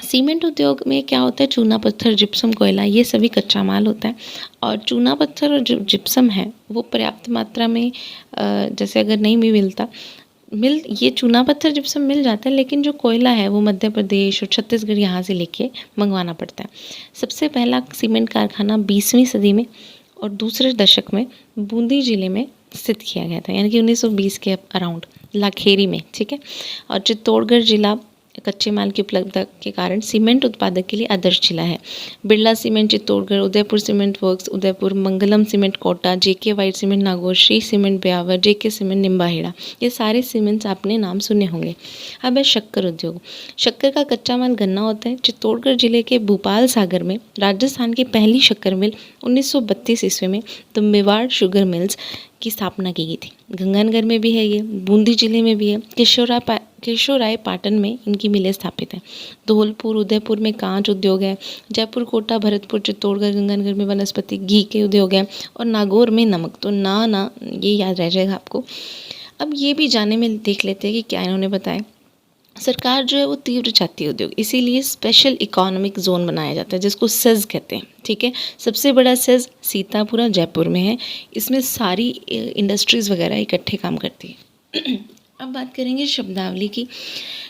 सीमेंट उद्योग में क्या होता है, चूना पत्थर, जिप्सम, कोयला, ये सभी कच्चा माल होता है। और चूना पत्थर और जो जिप्सम है वो पर्याप्त मात्रा में जैसे अगर नहीं भी मिलता, ये चूना पत्थर जिप्सम मिल जाता है, लेकिन जो कोयला है वो मध्य प्रदेश और छत्तीसगढ़ यहाँ से लेके मंगवाना पड़ता है। सबसे पहला सीमेंट कारखाना 20वीं सदी में और दूसरे दशक में बूंदी जिले में स्थित किया गया था, यानी कि 1920 के अराउंड, लाखेरी में, ठीक है। और चित्तौड़गढ़ जिला कच्चे माल की उपलब्धता के कारण सीमेंट उत्पादक के लिए आदर्श जिला है। Birla cement Chittorgarh, Udaipur cement works Udaipur, Mangalam cement Kota, JK white cement Nagaur, Shree cement Beawar, JK cement Nimbahera, ये सारे सीमेंट्स आपने नाम सुने होंगे। अब है शक्कर उद्योग। शक्कर का कच्चा माल गन्ना होता है। चित्तौड़गढ़ जिले के भूपाल सागर में राजस्थान की पहली शक्कर मिल 1932 ईस्वी में द मेवाड़ शुगर मिल्स की स्थापना की गई थी। गंगानगर में भी है ये, बूंदी जिले में भी है, केशोराय पाटन में इनकी मिलें स्थापित हैं। धौलपुर उदयपुर में कांच उद्योग है, जयपुर कोटा भरतपुर चित्तौड़गढ़ गंगानगर में वनस्पति घी के उद्योग हैं, और नागौर में नमक। तो ना ये याद रह जाएगा आपको। अब ये भी जाने में देख लेते हैं कि क्या इन्होंने बताया। सरकार जो है वो तीव्र चाहती है उद्योग, इसीलिए स्पेशल इकोनॉमिक जोन बनाया जाता है जिसको सेज कहते हैं। ठीक है, सबसे बड़ा सेज सीतापुरा जयपुर में है, इसमें सारी इंडस्ट्रीज़ वगैरह इकट्ठे काम करती है। अब बात करेंगे शब्दावली की।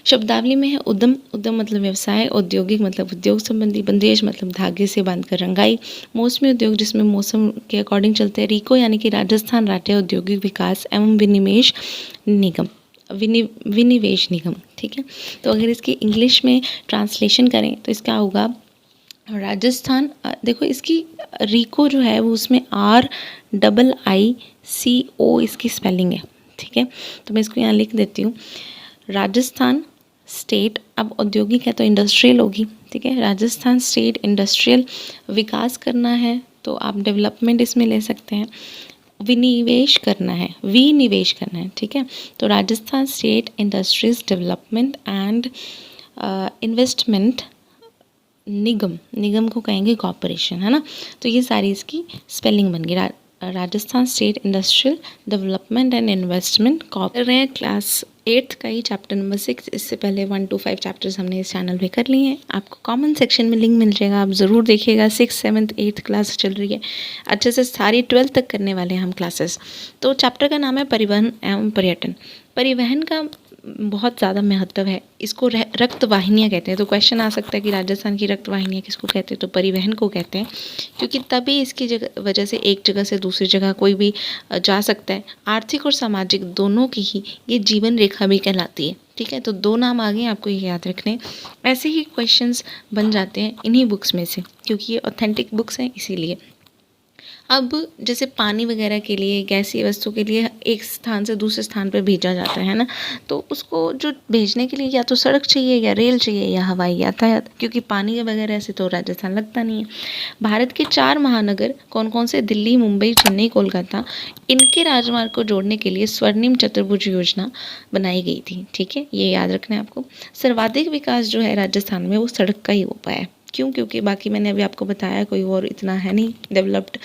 शब्दावली में है उद्यम, उद्यम मतलब व्यवसाय, औद्योगिक मतलब उद्योग संबंधी, बंदेज मतलब धागे से बांधकर रंगाई, मौसमी उद्योग जिसमें मौसम के अकॉर्डिंग चलते हैं, रीको यानी कि राजस्थान राज्य औद्योगिक विकास एवं विनिवेश निगम, विनिवेश निगम। ठीक है, तो अगर इसकी इंग्लिश में ट्रांसलेशन करें तो इसका होगा राजस्थान। देखो इसकी रीको जो है वो उसमें RIICO इसकी स्पेलिंग है। ठीक है, तो मैं इसको यहाँ लिख देती हूँ। राजस्थान स्टेट, अब औद्योगिक है तो इंडस्ट्रियल होगी। ठीक है, राजस्थान स्टेट इंडस्ट्रियल, विकास करना है तो आप डेवलपमेंट इसमें ले सकते हैं। विनिवेश करना है, विनिवेश करना है। ठीक है, तो Rajasthan state industries development and investment निगम, निगम को कहेंगे कॉर्पोरेशन, है ना। तो ये सारी इसकी स्पेलिंग बन गई। Rajasthan state industrial development and investment Corp कर रहे हैं क्लास 8th का ही चैप्टर नंबर 6। इससे पहले 1 to 5 चैप्टर्स हमने इस चैनल पे कर लिए हैं। आपको कमेंट सेक्शन में लिंक मिल जाएगा, आप ज़रूर देखिएगा। 6th 7th 8th क्लास चल रही है, अच्छे से सारी 12th तक करने वाले हैं हम क्लासेस। तो चैप्टर का नाम है परिवहन एवं पर्यटन। परिवहन का बहुत ज़्यादा महत्व है, इसको रक्त वाहिनियाँ कहते हैं। तो क्वेश्चन आ सकता है कि राजस्थान की रक्त वाहिनियाँ किसको कहते हैं, तो परिवहन को कहते हैं, क्योंकि तभी इसकी वजह से एक जगह से दूसरी जगह कोई भी जा सकता है। आर्थिक और सामाजिक दोनों की ही ये जीवन रेखा भी कहलाती है। ठीक है, तो 2 नाम आ गए, आपको ये याद रखने। ऐसे ही क्वेश्चंस बन जाते हैं इन्हीं बुक्स में से, क्योंकि ये ऑथेंटिक बुक्स हैं इसीलिए। अब जैसे पानी वगैरह के लिए, गैसीय वस्तु के लिए एक स्थान से दूसरे स्थान पर भेजा जाता है ना, तो उसको जो भेजने के लिए या तो सड़क चाहिए या रेल चाहिए या हवाई यातायात, क्योंकि पानी के वगैरह से तो राजस्थान लगता नहीं है। भारत के 4 महानगर कौन कौन से, दिल्ली, मुंबई, चेन्नई, कोलकाता, इनके राजमार्ग को जोड़ने के लिए स्वर्णिम चतुर्भुज योजना बनाई गई थी। ठीक है, ये याद रखना है आपको। सर्वाधिक विकास जो है राजस्थान में वो सड़क का ही हो पाया है। क्यों? क्योंकि बाकी मैंने अभी आपको बताया कोई और इतना है नहीं डेवलप्ड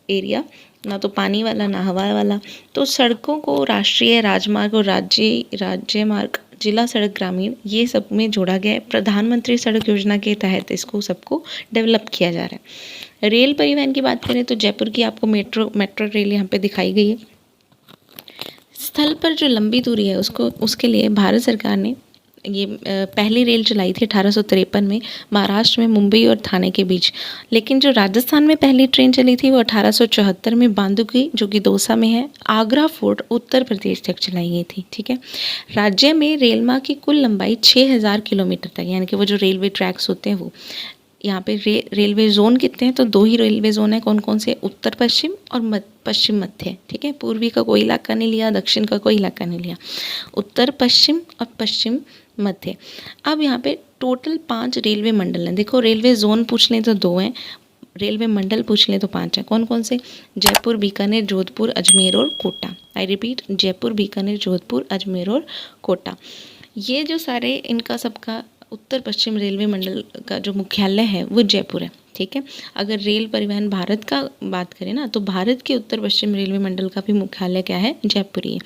एरिया, ना तो पानी वाला ना हवा वाला। तो सड़कों को राष्ट्रीय राजमार्ग और राज्य मार्ग, जिला सड़क, ग्रामीण, ये सब में जोड़ा गया है। प्रधानमंत्री सड़क योजना के तहत इसको सबको डेवलप किया जा रहा है। रेल परिवहन की बात करें तो जयपुर की आपको मेट्रो रेल यहाँ पे दिखाई गई है। स्थल पर जो लंबी दूरी है उसके लिए भारत सरकार ने ये पहली रेल चलाई थी 1853 में महाराष्ट्र में मुंबई और ठाणे के बीच। लेकिन जो राजस्थान में पहली ट्रेन चली थी वो 1874 में बांदुकी, जो कि दौसा में है, आगरा फोर्ट, उत्तर प्रदेश तक चलाई गई थी। ठीक है, राज्य में रेल मार्ग की कुल लंबाई 6000 किलोमीटर तक, यानी कि वो जो रेलवे ट्रैक्स होते हैं वो। यहाँ पे रेलवे जोन कितने हैं, तो 2 ही रेलवे जोन है। कौन कौन से, उत्तर पश्चिम और पश्चिम मध्य। ठीक है, पूर्वी का कोई इलाका नहीं लिया, दक्षिण का कोई इलाका नहीं लिया, उत्तर पश्चिम और पश्चिम मध्य। अब यहाँ पे टोटल 5 रेलवे मंडल हैं। देखो, रेलवे जोन पूछ लें तो 2 हैं, रेलवे मंडल पूछ लें तो 5 हैं। कौन कौन से, जयपुर, बीकानेर, जोधपुर, अजमेर और कोटा। आई रिपीट, जयपुर, बीकानेर, जोधपुर, अजमेर और कोटा। ये जो सारे इनका सबका उत्तर पश्चिम रेलवे मंडल का जो मुख्यालय है वो जयपुर है। ठीक है, अगर रेल परिवहन भारत का बात करें ना, तो भारत के उत्तर पश्चिम रेलवे मंडल का भी मुख्यालय क्या है, जयपुर ही है।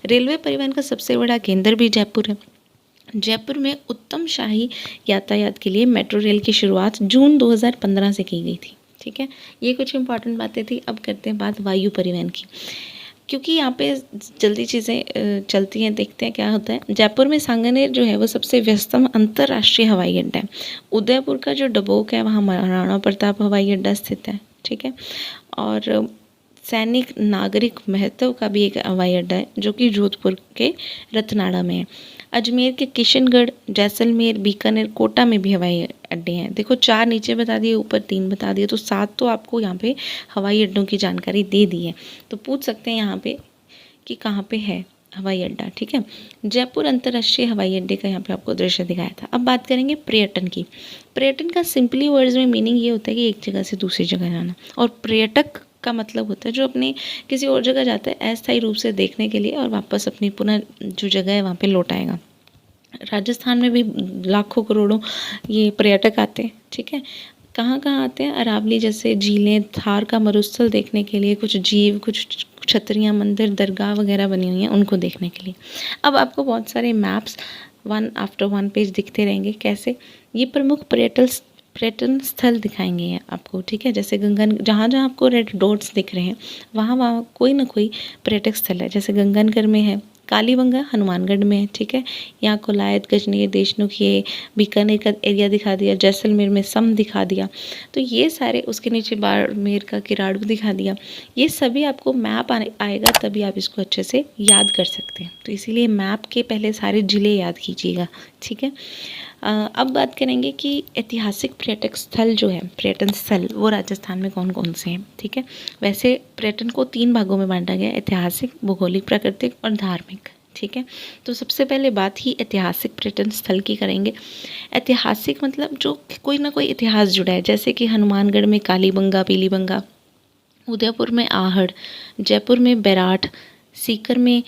रेलवे परिवहन का सबसे बड़ा केंद्र भी जयपुर है। जयपुर में उत्तम शाही यातायात के लिए मेट्रो रेल की शुरुआत जून 2015 से की गई थी। ठीक है, ये कुछ इंपॉर्टेंट बातें थी। अब करते हैं बात वायु परिवहन की, क्योंकि यहाँ पे जल्दी चीज़ें चलती हैं। देखते हैं क्या होता है। जयपुर में सांगानेर जो है वो सबसे व्यस्तम अंतर्राष्ट्रीय हवाई अड्डा है। उदयपुर का जो डबोक है वहाँ महाराणा प्रताप हवाई अड्डा स्थित है। ठीक है, और सैनिक नागरिक महत्व का भी एक हवाई अड्डा है जो कि जोधपुर के रतनाड़ा में है। अजमेर के किशनगढ़, जैसलमेर, बीकानेर, कोटा में भी हवाई अड्डे हैं। देखो, 4 नीचे बता दिए, ऊपर 3 बता दिए, तो 7 तो आपको यहाँ पे हवाई अड्डों की जानकारी दे दी है। तो पूछ सकते हैं यहाँ पे कि कहाँ पे है हवाई अड्डा। ठीक है, जयपुर अंतर्राष्ट्रीय हवाई अड्डे का यहाँ पे आपको दृश्य दिखाया था। अब बात करेंगे पर्यटन की। पर्यटन का सिंपली वर्ड्स में मीनिंग ये होता है कि एक जगह से दूसरी जगह जाना, और पर्यटक का मतलब होता है जो अपने किसी और जगह जाता है अस्थायी रूप से देखने के लिए और वापस अपनी पुनः जो जगह है वहाँ पे लौट आएगा। राजस्थान में भी लाखों करोड़ों ये पर्यटक आते हैं, ठीक है। कहाँ कहाँ आते हैं? अरावली जैसे झीलें, थार का मरुस्थल देखने के लिए, कुछ जीव, कुछ छतरियाँ, मंदिर, दरगाह वगैरह बनी हुई हैं उनको देखने के लिए। अब आपको बहुत सारे maps one after one page दिखते रहेंगे। कैसे? ये प्रमुख पर्यटन स्थल दिखाएंगे ये आपको, ठीक है। जैसे गंगन, जहाँ जहाँ आपको रेड डॉट्स दिख रहे हैं वहाँ वहाँ कोई ना कोई पर्यटक स्थल है। जैसे गंगनगढ़ में है, कालीबंगा हनुमानगढ़ में है, ठीक है। यहाँ कोलायत, गजनी, देशनुख, ये बीकानेर का एरिया दिखा दिया, जैसलमेर में सम दिखा दिया। तो ये सारे, उसके नीचे बाड़मेर का किराड़ू दिखा दिया। ये सभी आपको मैप आएगा तभी आप इसको अच्छे से याद कर सकते हैं। तो इसीलिए मैप के पहले सारे ज़िले याद कीजिएगा, ठीक है। अब बात करेंगे कि ऐतिहासिक पर्यटक स्थल जो है, पर्यटन स्थल वो राजस्थान में कौन कौन से हैं, ठीक है। वैसे पर्यटन को 3 भागों में बांटा गया है, ऐतिहासिक, भौगोलिक, प्राकृतिक और धार्मिक, ठीक है। तो सबसे पहले बात ही ऐतिहासिक पर्यटन स्थल की करेंगे। ऐतिहासिक मतलब जो कोई ना कोई इतिहास जुड़ा है, जैसे कि हनुमानगढ़ में कालीबंगा, पीलीबंगा, उदयपुर में आहड़, जयपुर में बैराठ, सीकर में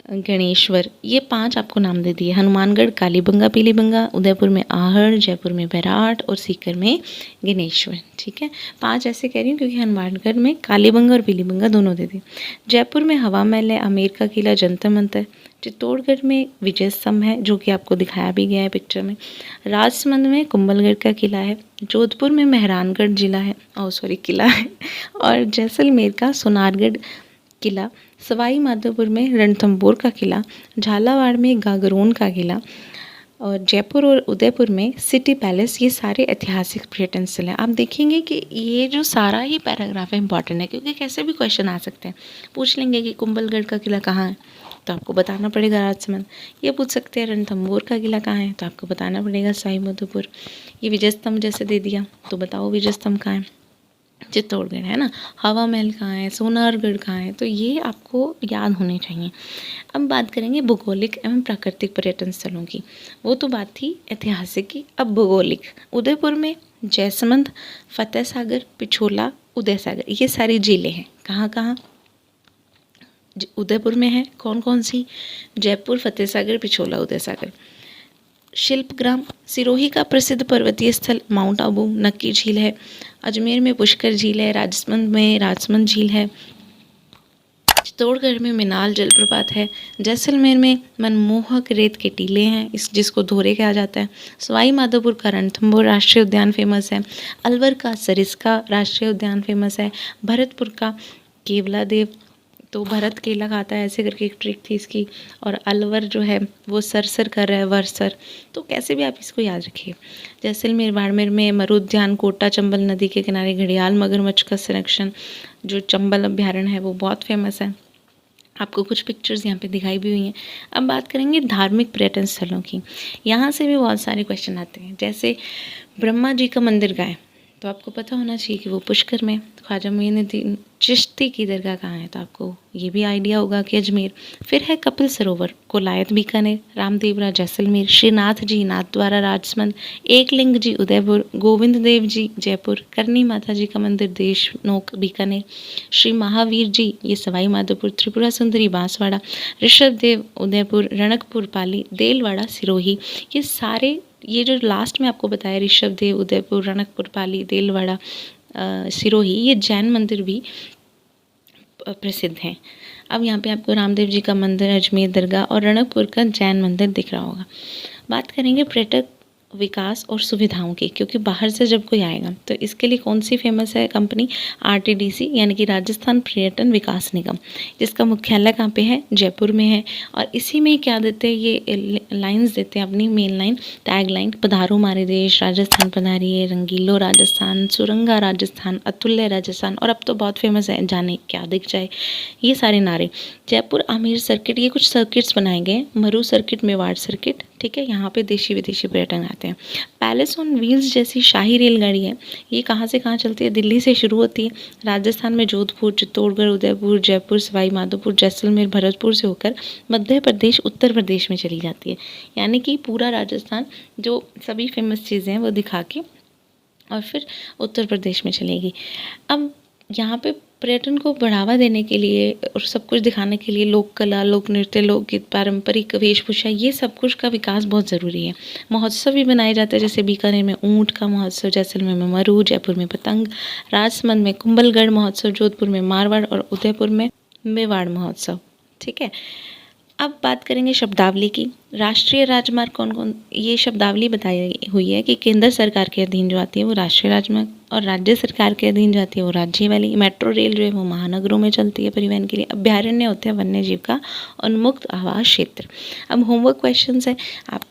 गणेश्वर, ये 5 आपको नाम दे दिए। हनुमानगढ़, कालीबंगा, पीलीबंगा, उदयपुर में आहड़, जयपुर में बैराठ और सीकर में गणेश्वर, ठीक है। 5 ऐसे कह रही हूँ क्योंकि हनुमानगढ़ में कालीबंगा और पीलीबंगा दोनों दे दिए। जयपुर में हवा महल है, आमेर का किला, जंतर मंतर। चित्तौड़गढ़ में विजय स्तंभ है जो कि आपको दिखाया भी गया है पिक्चर में। राजसमंद में कुंभलगढ़ का किला है। जोधपुर में मेहरानगढ़ जिला है, किला है। और जैसलमेर का सोनारगढ़ किला, सवाई माधोपुर में रणथंभौर का किला, झालावाड़ में गागरोन का किला और जयपुर और उदयपुर में सिटी पैलेस, ये सारे ऐतिहासिक पर्यटन स्थल हैं। आप देखेंगे कि ये जो सारा ही पैराग्राफ है इंपॉर्टेंट है क्योंकि कैसे भी क्वेश्चन आ सकते हैं। पूछ लेंगे कि कुंभलगढ़ का किला कहाँ है तो आपको बताना पड़ेगा राजसमंद। ये पूछ सकते हैं रणथंभौर का किला कहाँ है तो आपको बताना पड़ेगा सवाई माधोपुर। ये विजय स्तंभ जैसे दे दिया तो बताओ विजय स्तंभ कहाँ है, चित्तौड़गढ़ है ना। हवा महल कहाँ है, सोनारगढ़ कहाँ है, तो ये आपको याद होने चाहिए। अब बात करेंगे भौगोलिक एवं प्राकृतिक पर्यटन स्थलों की। वो तो बात थी ऐतिहासिक की, अब भौगोलिक। उदयपुर में जयसमंद, फतेह सागर, पिछोला, उदय सागर, ये सारी झीलें हैं। कहाँ कहाँ? उदयपुर में है कौन कौन सी? जयपुर, फतेह सागर, पिछोला, उदय सागर। शिल्पग्राम, सिरोही का प्रसिद्ध पर्वतीय स्थल माउंट आबू, नक्की झील है। अजमेर में पुष्कर झील है। राजसमंद में राजसमंद झील है। चित्तौड़गढ़ में मिनाल जलप्रपात है। जैसलमेर में मनमोहक रेत के टीले हैं, जिसको धोरे कहा जाता है। सवाई माधोपुर का रणथंभौर राष्ट्रीय उद्यान फेमस है। अलवर का सरिस्का राष्ट्रीय उद्यान फेमस है। भरतपुर का केवलादेव, तो भरत केला खाता है ऐसे करके एक ट्रिक थी इसकी। और अलवर जो है वो सरसर कर रहा है, वर्सर, तो कैसे भी आप इसको याद रखिए। जैसलमेर, बाड़मेर में मरुद्यान, कोटा चंबल नदी के किनारे घड़ियाल मगरमच्छ का संरक्षण, जो चंबल अभ्यारण्य है वो बहुत फेमस है। आपको कुछ पिक्चर्स यहाँ पे दिखाई भी हुई हैं। अब बात करेंगे धार्मिक पर्यटन स्थलों की। यहाँ से भी बहुत सारे क्वेश्चन आते हैं। जैसे ब्रह्मा जी का मंदिर कहाँ है तो आपको पता होना चाहिए कि वो पुष्कर में। ख्वाजा मोइनुद्दीन चिश्ती की दरगाह कहाँ है तो आपको ये भी आइडिया होगा कि अजमेर। फिर है कपिल सरोवर, कोलायत बीकानेर, रामदेवरा जैसलमेर, श्रीनाथ जी नाथद्वारा राजसमंद, एकलिंग जी उदयपुर, गोविंद देव जी जयपुर, करनी माता जी का मंदिर देशनोक बीकानेर, श्री महावीर जी ये सवाई माधोपुर, त्रिपुरा सुंदरी बांसवाड़ा, ऋषभ देव उदयपुर, रणकपुर पाली, देलवाड़ा सिरोही। ये सारे, ये जो लास्ट में आपको बताया ऋषभ देव उदयपुर, रणकपुर पाली, देलवाड़ा, सिरोही, ये जैन मंदिर भी प्रसिद्ध हैं। अब यहाँ पे आपको रामदेव जी का मंदिर, अजमेर दरगाह और रणकपुर का जैन मंदिर दिख रहा होगा। बात करेंगे पर्यटक विकास और सुविधाओं की, क्योंकि बाहर से जब कोई आएगा तो इसके लिए कौन सी फेमस है कंपनी? आरटीडीसी यानी कि राजस्थान पर्यटन विकास निगम, जिसका मुख्यालय कहाँ पे है? जयपुर में है। और इसी में क्या देते हैं, ये लाइंस देते हैं अपनी मेन लाइन, टैग लाइन, पधारो हमारे देश, राजस्थान पधारिए, रंगीलो राजस्थान, सुरंगा राजस्थान, अतुल्य राजस्थान, और अब तो बहुत फेमस है जाने क्या दिख जाए, ये सारे नारे। जयपुर आमेर सर्किट, ये कुछ सर्किट्स बनाए गए, मरू सर्किट, मेवाड़ सर्किट, ठीक है। यहाँ पे देशी विदेशी पर्यटन आते हैं। पैलेस ऑन व्हील्स जैसी शाही रेलगाड़ी है, ये कहाँ से कहाँ चलती है? दिल्ली से शुरू होती है, राजस्थान में जोधपुर, चित्तौड़गढ़, उदयपुर, जयपुर, सवाई माधोपुर, जैसलमेर, भरतपुर से होकर मध्य प्रदेश, उत्तर प्रदेश में चली जाती है। यानी कि पूरा राजस्थान जो सभी फेमस चीज़ें हैं वो दिखा के और फिर उत्तर प्रदेश में चलेगी। अब यहाँ पे पर्यटन को बढ़ावा देने के लिए और सब कुछ दिखाने के लिए लोक कला, लोक नृत्य, लोकगीत, पारंपरिक वेशभूषा, ये सब कुछ का विकास बहुत ज़रूरी है। महोत्सव भी बनाए जाते हैं, जैसे बीकानेर में ऊँट का महोत्सव, जैसलमेर में मरु, जयपुर में पतंग, राजसमंद में कुंभलगढ़ महोत्सव, जोधपुर में मारवाड़ और उदयपुर में मेवाड़ महोत्सव। ठीक है, अब बात करेंगे शब्दावली की। राष्ट्रीय राजमार्ग कौन कौन, ये शब्दावली बताई हुई है कि केंद्र सरकार के अधीन जो आती है वो राष्ट्रीय राजमार्ग, और राज्य सरकार के अधीन जो आती है वो राज्य वाली। मेट्रो रेल जो है वो महानगरों में चलती है परिवहन के लिए। अभ्यारण्य होते हैं वन्य जीव का उन्मुक्त आवास क्षेत्र। अब होमवर्क क्वेश्चंस है, आप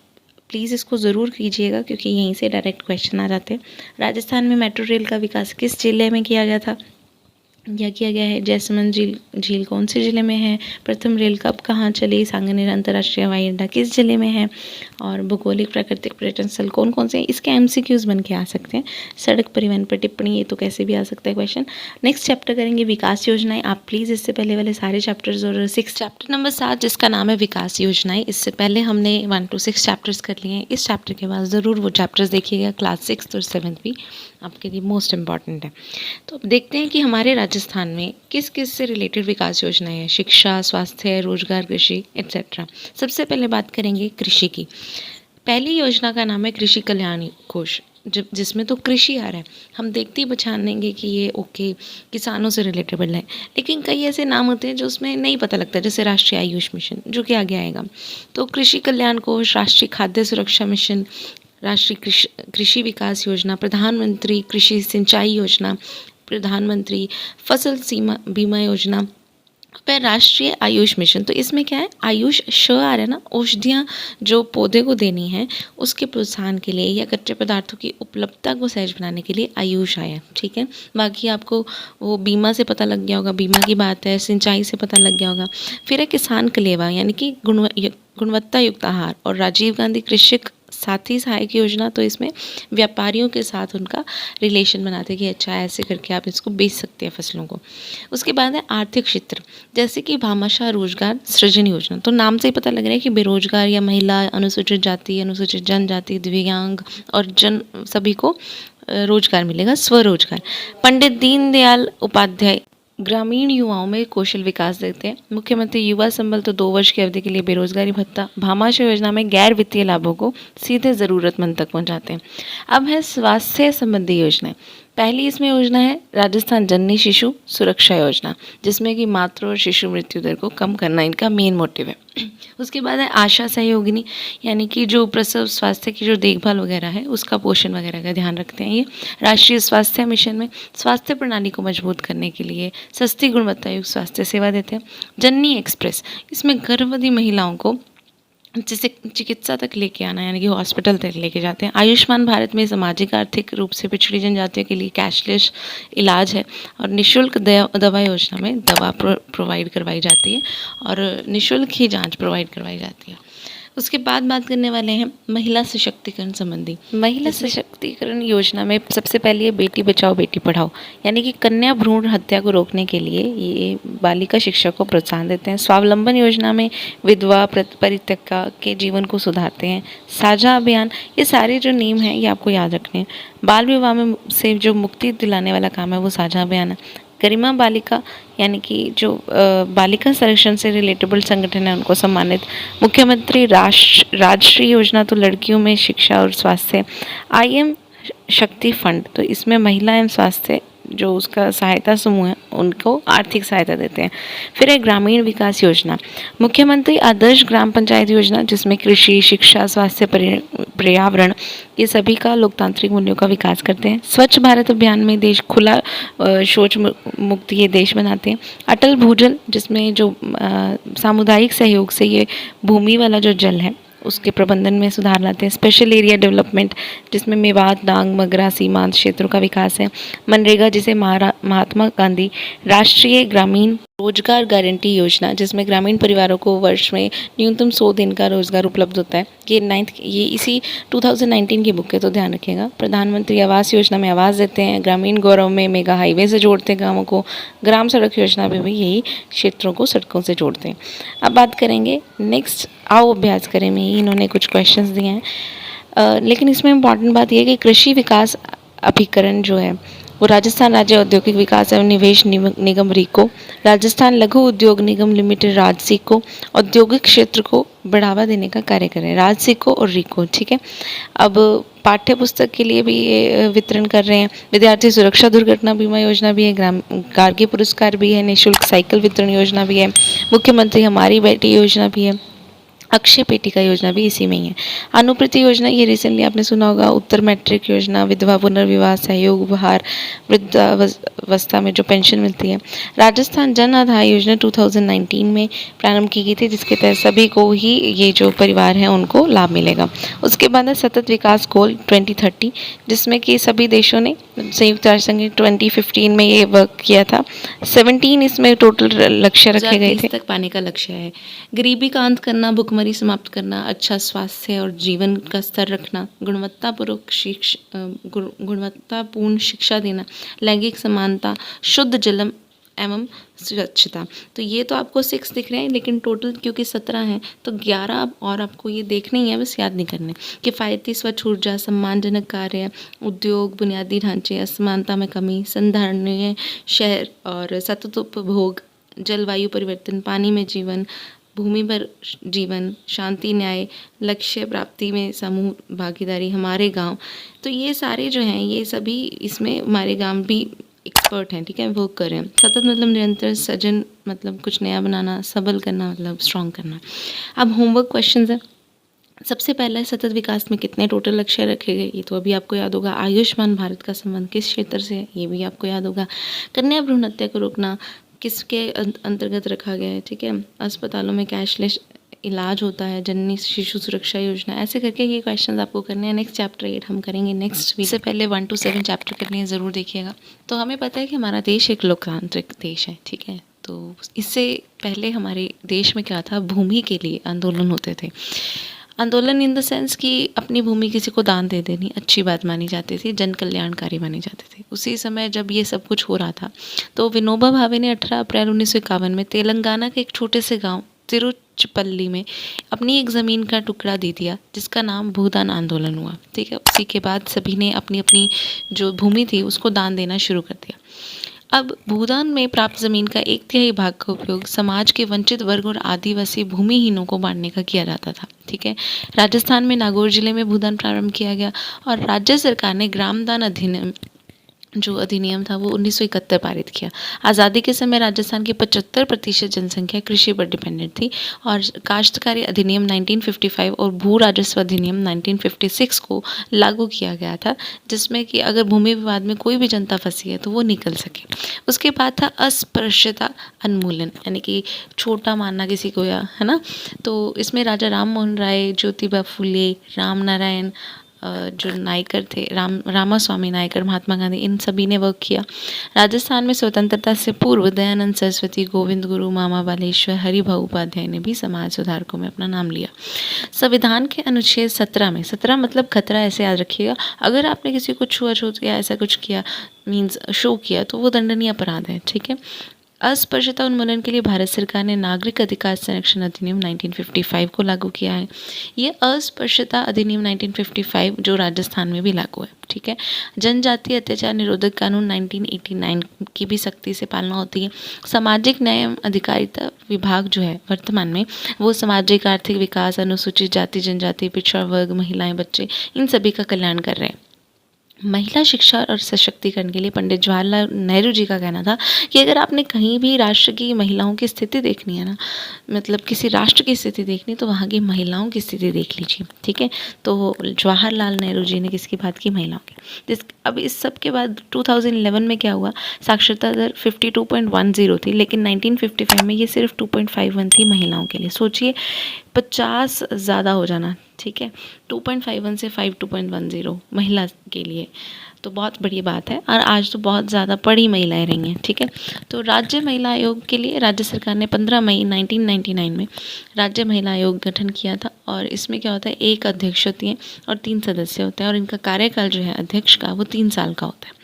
प्लीज़ इसको ज़रूर कीजिएगा क्योंकि यहीं से डायरेक्ट क्वेश्चन आ जाते हैं। राजस्थान में मेट्रो रेल का विकास किस जिले में किया गया था या किया गया है? जैसलमेर झील कौन से ज़िले में है? प्रथम रेल कब कहाँ चली? सांगनेर अंतर्राष्ट्रीय हवाई अड्डा किस ज़िले में है? और भौगोलिक प्राकृतिक पर्यटन स्थल कौन कौन से हैं? इसके एमसीक्यूज बन के आ सकते हैं। सड़क परिवहन पर टिप्पणी, ये तो कैसे भी आ सकता है क्वेश्चन। नेक्स्ट चैप्टर करेंगे विकास योजनाएं। आप प्लीज़ इससे पहले वाले सारे चैप्टर्स और 6 चैप्टर नंबर 7 जिसका नाम है विकास योजनाएं, इससे पहले हमने 1 to 6 चैप्टर्स कर लिए हैं। इस चैप्टर के बाद ज़रूर वो चैप्टर्स देखिएगा। क्लास 6 और 7 भी आपके लिए मोस्ट इम्पॉर्टेंट है। तो अब देखते हैं कि हमारे राजस्थान में किस किस से रिलेटेड विकास योजनाएं हैं। शिक्षा, स्वास्थ्य, रोजगार, कृषि एक्सेट्रा। सबसे पहले बात करेंगे कृषि की। पहली योजना का नाम है कृषि कल्याण कोष, जिसमें तो कृषि आ रहा है। हम देखते ही पहचानेंगे कि ये ओके किसानों से रिलेटेबल है, लेकिन कई ऐसे नाम होते हैं जो उसमें नहीं पता लगता, जैसे राष्ट्रीय आयुष मिशन जो कि आगे आएगा। तो कृषि कल्याण कोष, राष्ट्रीय खाद्य सुरक्षा मिशन, राष्ट्रीय कृषि विकास योजना, प्रधानमंत्री कृषि सिंचाई योजना, प्रधानमंत्री फसल बीमा योजना, फिर राष्ट्रीय आयुष मिशन। तो इसमें क्या है, आयुष श आ रहा है ना, औषधियाँ जो पौधे को देनी है उसके प्रोत्साहन के लिए या कच्चे पदार्थों की उपलब्धता को सहज बनाने के लिए आयुष आया। ठीक है, बाकी आपको वो बीमा से पता लग गया होगा, बीमा की बात है। सिंचाई से पता लग गया होगा। फिर है किसान कलेवा यानी कि गुणवत्ता युक्त आहार, और राजीव गांधी कृषक साथी सहायक योजना, तो इसमें व्यापारियों के साथ उनका रिलेशन बनाते हैं कि अच्छा ऐसे करके आप इसको बेच सकते हैं फसलों को। उसके बाद है आर्थिक क्षेत्र, जैसे कि भामाशाह रोजगार सृजन योजना। तो नाम से ही पता लग रहा है कि बेरोजगार या महिला, अनुसूचित जाति, अनुसूचित जनजाति, दिव्यांग और जन सभी को रोजगार मिलेगा, स्वरोजगार। पंडित दीनदयाल उपाध्याय ग्रामीण युवाओं में कौशल विकास देते हैं। मुख्यमंत्री युवा संबल तो 2 वर्ष की अवधि के लिए बेरोजगारी भत्ता। भामाशाह योजना में गैर वित्तीय लाभों को सीधे ज़रूरतमंद तक पहुंचाते हैं। अब है स्वास्थ्य संबंधी योजनाएं। पहली इसमें योजना है राजस्थान जननी शिशु सुरक्षा योजना, जिसमें कि मातृ और शिशु मृत्यु दर को कम करना इनका मेन मोटिव है। उसके बाद है आशा सहयोगिनी, यानी कि जो प्रसव स्वास्थ्य की जो देखभाल वगैरह है उसका पोषण वगैरह का ध्यान रखते हैं। ये राष्ट्रीय स्वास्थ्य मिशन में स्वास्थ्य प्रणाली को मजबूत करने के लिए सस्ती गुणवत्ता युक्त स्वास्थ्य सेवा देते हैं। जननी एक्सप्रेस, इसमें गर्भवती महिलाओं को जिसे चिकित्सा तक लेके आना यानी कि हॉस्पिटल तक लेके जाते हैं। आयुष्मान भारत में सामाजिक आर्थिक रूप से पिछड़ी जनजातियों के लिए कैशलेस इलाज है, और निःशुल्क दवा योजना में दवा प्रोवाइड करवाई जाती है और निःशुल्क ही जांच प्रोवाइड करवाई जाती है। उसके बाद बात करने वाले हैं महिला सशक्तिकरण संबंधी। महिला सशक्तिकरण योजना में सबसे पहले ये बेटी बचाओ बेटी पढ़ाओ, यानी कि कन्या भ्रूण हत्या को रोकने के लिए ये बालिका शिक्षा को प्रोत्साहन देते हैं। स्वावलंबन योजना में विधवा परित्यक्ता के जीवन को सुधारते हैं। साझा अभियान, ये सारे जो नेम हैं ये आपको याद रखने हैं। बाल विवाह में से जो मुक्ति दिलाने वाला काम है वो साझा अभियान है। गरिमा बालिका यानी कि जो बालिका संरक्षण से रिलेटेबल संगठन है उनको सम्मानित। मुख्यमंत्री राष्ट्रीय योजना तो लड़कियों में शिक्षा और स्वास्थ्य। IM शक्ति फंड, तो इसमें महिला एवं स्वास्थ्य जो उसका सहायता समूह है उनको आर्थिक सहायता देते हैं। फिर है ग्रामीण विकास योजना, मुख्यमंत्री आदर्श ग्राम पंचायत योजना, जिसमें कृषि, शिक्षा, स्वास्थ्य, पर्यावरण ये सभी का लोकतांत्रिक मूल्यों का विकास करते हैं। स्वच्छ भारत अभियान में देश खुला शौच मुक्त ये देश बनाते हैं। अटल भूजल, जिसमें जो सामुदायिक सहयोग से ये भूमि वाला जो जल है उसके प्रबंधन में सुधार लाते हैं। स्पेशल एरिया डेवलपमेंट, जिसमें मेवात, डांग, मगरा सीमांत क्षेत्रों का विकास है। मनरेगा, जिसे महात्मा गांधी राष्ट्रीय ग्रामीण रोजगार गारंटी योजना, जिसमें ग्रामीण परिवारों को वर्ष में न्यूनतम 100 दिन का रोजगार उपलब्ध होता है। ये इसी 2019 की बुक है, तो ध्यान रखिएगा। प्रधानमंत्री आवास योजना में आवास देते हैं। ग्रामीण गौरव में मेगा हाईवे से जोड़ते हैं गाँवों को। ग्राम सड़क योजना में भी यही क्षेत्रों को सड़कों से जोड़ते हैं। अब बात करेंगे नेक्स्ट, आओ अभ्यास करें में इन्होंने कुछ क्वेश्चंस दिए हैं, लेकिन इसमें इम्पॉर्टेंट बात यह है कि कृषि विकास अभिकरण जो है वो राजस्थान राज्य औद्योगिक विकास एवं निवेश निगम रीको, राजस्थान लघु उद्योग निगम लिमिटेड राजसिको औद्योगिक क्षेत्र को बढ़ावा देने का कार्य कर रहे हैं, राजसिको और रीको। ठीक है, अब पाठ्य पुस्तक के लिए भी ये वितरण कर रहे हैं। विद्यार्थी सुरक्षा दुर्घटना बीमा योजना भी है, ग्राम गार्गी पुरस्कार भी है, निःशुल्क साइकिल वितरण योजना भी है, मुख्यमंत्री हमारी बेटी योजना भी है, अक्षय पेटिका योजना भी इसी में ही है। अनुप्रति योजना ये रिसेंटली आपने सुना होगा, उत्तर मैट्रिक योजना, विधवा पुनर्विवाह सहयोग उपहार, वृद्धावस्था में जो पेंशन मिलती है। राजस्थान जन आधार योजना 2019 में प्रारंभ की गई थी, जिसके तहत सभी को ही ये जो परिवार हैं उनको लाभ मिलेगा। उसके बाद है सतत विकास गोल 2030, जिसमें कि सभी देशों ने संयुक्त राष्ट्र संघ 2015 में ये वर्क किया था। 17 इसमें टोटल लक्ष्य रखे गए थे। तक पाने का लक्ष्य है। गरीबी का अंत करना, भुखमरी समाप्त करना, अच्छा स्वास्थ्य और जीवन का स्तर रखना, गुणवत्तापूर्ण शिक्षा देना, लैंगिक समानता, शुद्ध जलम एवं स्वच्छता। तो ये तो आपको 6 दिख रहे हैं, लेकिन टोटल क्योंकि 17 हैं तो 11 और आपको ये देखने ही है, बस याद नहीं करने। किफ़ायती स्वच्छ ऊर्जा, सम्मानजनक कार्य, उद्योग, बुनियादी ढांचे, असमानता में कमी, संधारणीय शहर और सतत उपभोग, जलवायु परिवर्तन, पानी में जीवन, भूमि पर जीवन, शांति, न्याय, लक्ष्य प्राप्ति में समूह भागीदारी, हमारे गांव। तो ये सारे जो हैं ये सभी इसमें हमारे गांव भी एक्सपर्ट हैं। ठीक है, वर्क कर रहे हैं। सतत मतलब निरंतर, सजन मतलब कुछ नया बनाना, सबल करना मतलब स्ट्रॉन्ग करना। अब होमवर्क क्वेश्चंस है। सबसे पहला है सतत विकास में कितने टोटल लक्ष्य रखे गए, ये तो अभी आपको याद होगा। आयुष्मान भारत का संबंध किस क्षेत्र से है, ये भी आपको याद होगा। कन्या भ्रूण हत्या को रोकना किसके अंतर्गत रखा गया है। ठीक है, अस्पतालों में कैशलेस इलाज होता है, जननी शिशु सुरक्षा योजना, ऐसे करके ये क्वेश्चंस आपको करने हैं। नेक्स्ट चैप्टर 8 हम करेंगे नेक्स्ट वीक। इससे पहले 1 to 7 चैप्टर करने हैं, ज़रूर देखिएगा। तो हमें पता है कि हमारा देश एक लोकतांत्रिक देश है। ठीक है, तो इससे पहले हमारे देश में क्या था, भूमि के लिए आंदोलन होते थे। आंदोलन इन द सेंस कि अपनी भूमि किसी को दान दे देनी अच्छी बात मानी जाती थी, जन कल्याणकारी माने जाते थे। उसी समय जब ये सब कुछ हो रहा था तो विनोबा भावे ने 18 अप्रैल 1951 में तेलंगाना के एक छोटे से गांव तिरुचिपल्ली में अपनी एक ज़मीन का टुकड़ा दे दिया, जिसका नाम भूदान आंदोलन हुआ। ठीक है, उसी के बाद सभी ने अपनी अपनी जो भूमि थी उसको दान देना शुरू कर दिया। अब भूदान में प्राप्त जमीन का 1/3 भाग का उपयोग समाज के वंचित वर्ग और आदिवासी भूमिहीनों को बांटने का किया जाता था। ठीक है, राजस्थान में नागौर जिले में भूदान प्रारंभ किया गया और राज्य सरकार ने ग्राम दान अधिनियम जो अधिनियम था वो 1971 पारित किया। आज़ादी के समय राजस्थान की 75% जनसंख्या कृषि पर डिपेंडेंट थी और काश्तकारी अधिनियम 1955 और भू राजस्व अधिनियम 1956 को लागू किया गया था, जिसमें कि अगर भूमि विवाद में कोई भी जनता फंसी है तो वो निकल सके। उसके बाद था अस्पृश्यता उन्मूलन, यानी कि छोटा मानना किसी को, या है ना। तो इसमें राजा राम मोहन राय, ज्योतिबा फुले, राम नारायण जो नायकर थे, रामास्वामी नायकर, महात्मा गांधी, इन सभी ने वर्क किया। राजस्थान में स्वतंत्रता से पूर्व दयानंद सरस्वती, गोविंद गुरु, मामा बालेश्वर, हरिभाऊ उपाध्याय ने भी समाज सुधारकों में अपना नाम लिया। संविधान के अनुच्छेद 17 में, 17 मतलब खतरा, ऐसे याद रखिएगा, अगर आपने किसी को छुआ-छूत या ऐसा कुछ किया मीन्स शो किया तो वो दंडनीय अपराध है। ठीक है, अस्पृश्यता उन्मूलन के लिए भारत सरकार ने नागरिक अधिकार संरक्षण अधिनियम 1955 को लागू किया है। ये अस्पृश्यता अधिनियम 1955 जो राजस्थान में भी लागू है। ठीक है, जनजातीय अत्याचार निरोधक कानून 1989 की भी सख्ती से पालना होती है। सामाजिक न्याय एवं अधिकारिता विभाग जो है वर्तमान में, वो सामाजिक आर्थिक विकास, अनुसूचित जाति जनजाति, पिछड़ा वर्ग, महिलाएं, बच्चे, इन सभी का कल्याण कर रहे हैं। महिला शिक्षा और सशक्तिकरण के लिए पंडित जवाहरलाल नेहरू जी का कहना था कि अगर आपने कहीं भी राष्ट्र की महिलाओं की स्थिति देखनी है ना, मतलब किसी राष्ट्र की स्थिति देखनी, तो वहाँ की महिलाओं की स्थिति देख लीजिए। ठीक है, तो जवाहरलाल नेहरू जी ने किसकी बात की, महिलाओं की। अब इस सब के बाद 2011 में क्या हुआ, साक्षरता दर 52.10 थी, लेकिन 1955 में ये सिर्फ 2.51 थी महिलाओं के लिए। सोचिए 50 ज़्यादा हो जाना। ठीक है, 2.51 से 2.10 महिला के लिए तो बहुत बड़ी बात है, और आज तो बहुत ज़्यादा पढ़ी महिलाएं रही हैं। ठीक है, तो राज्य महिला आयोग के लिए राज्य सरकार ने 15 मई 1999 में राज्य महिला आयोग गठन किया था, और इसमें क्या होता है, एक अध्यक्ष होती है और 3 सदस्य होते हैं, और इनका कार्यकाल जो है अध्यक्ष का वो 3 साल का होता है।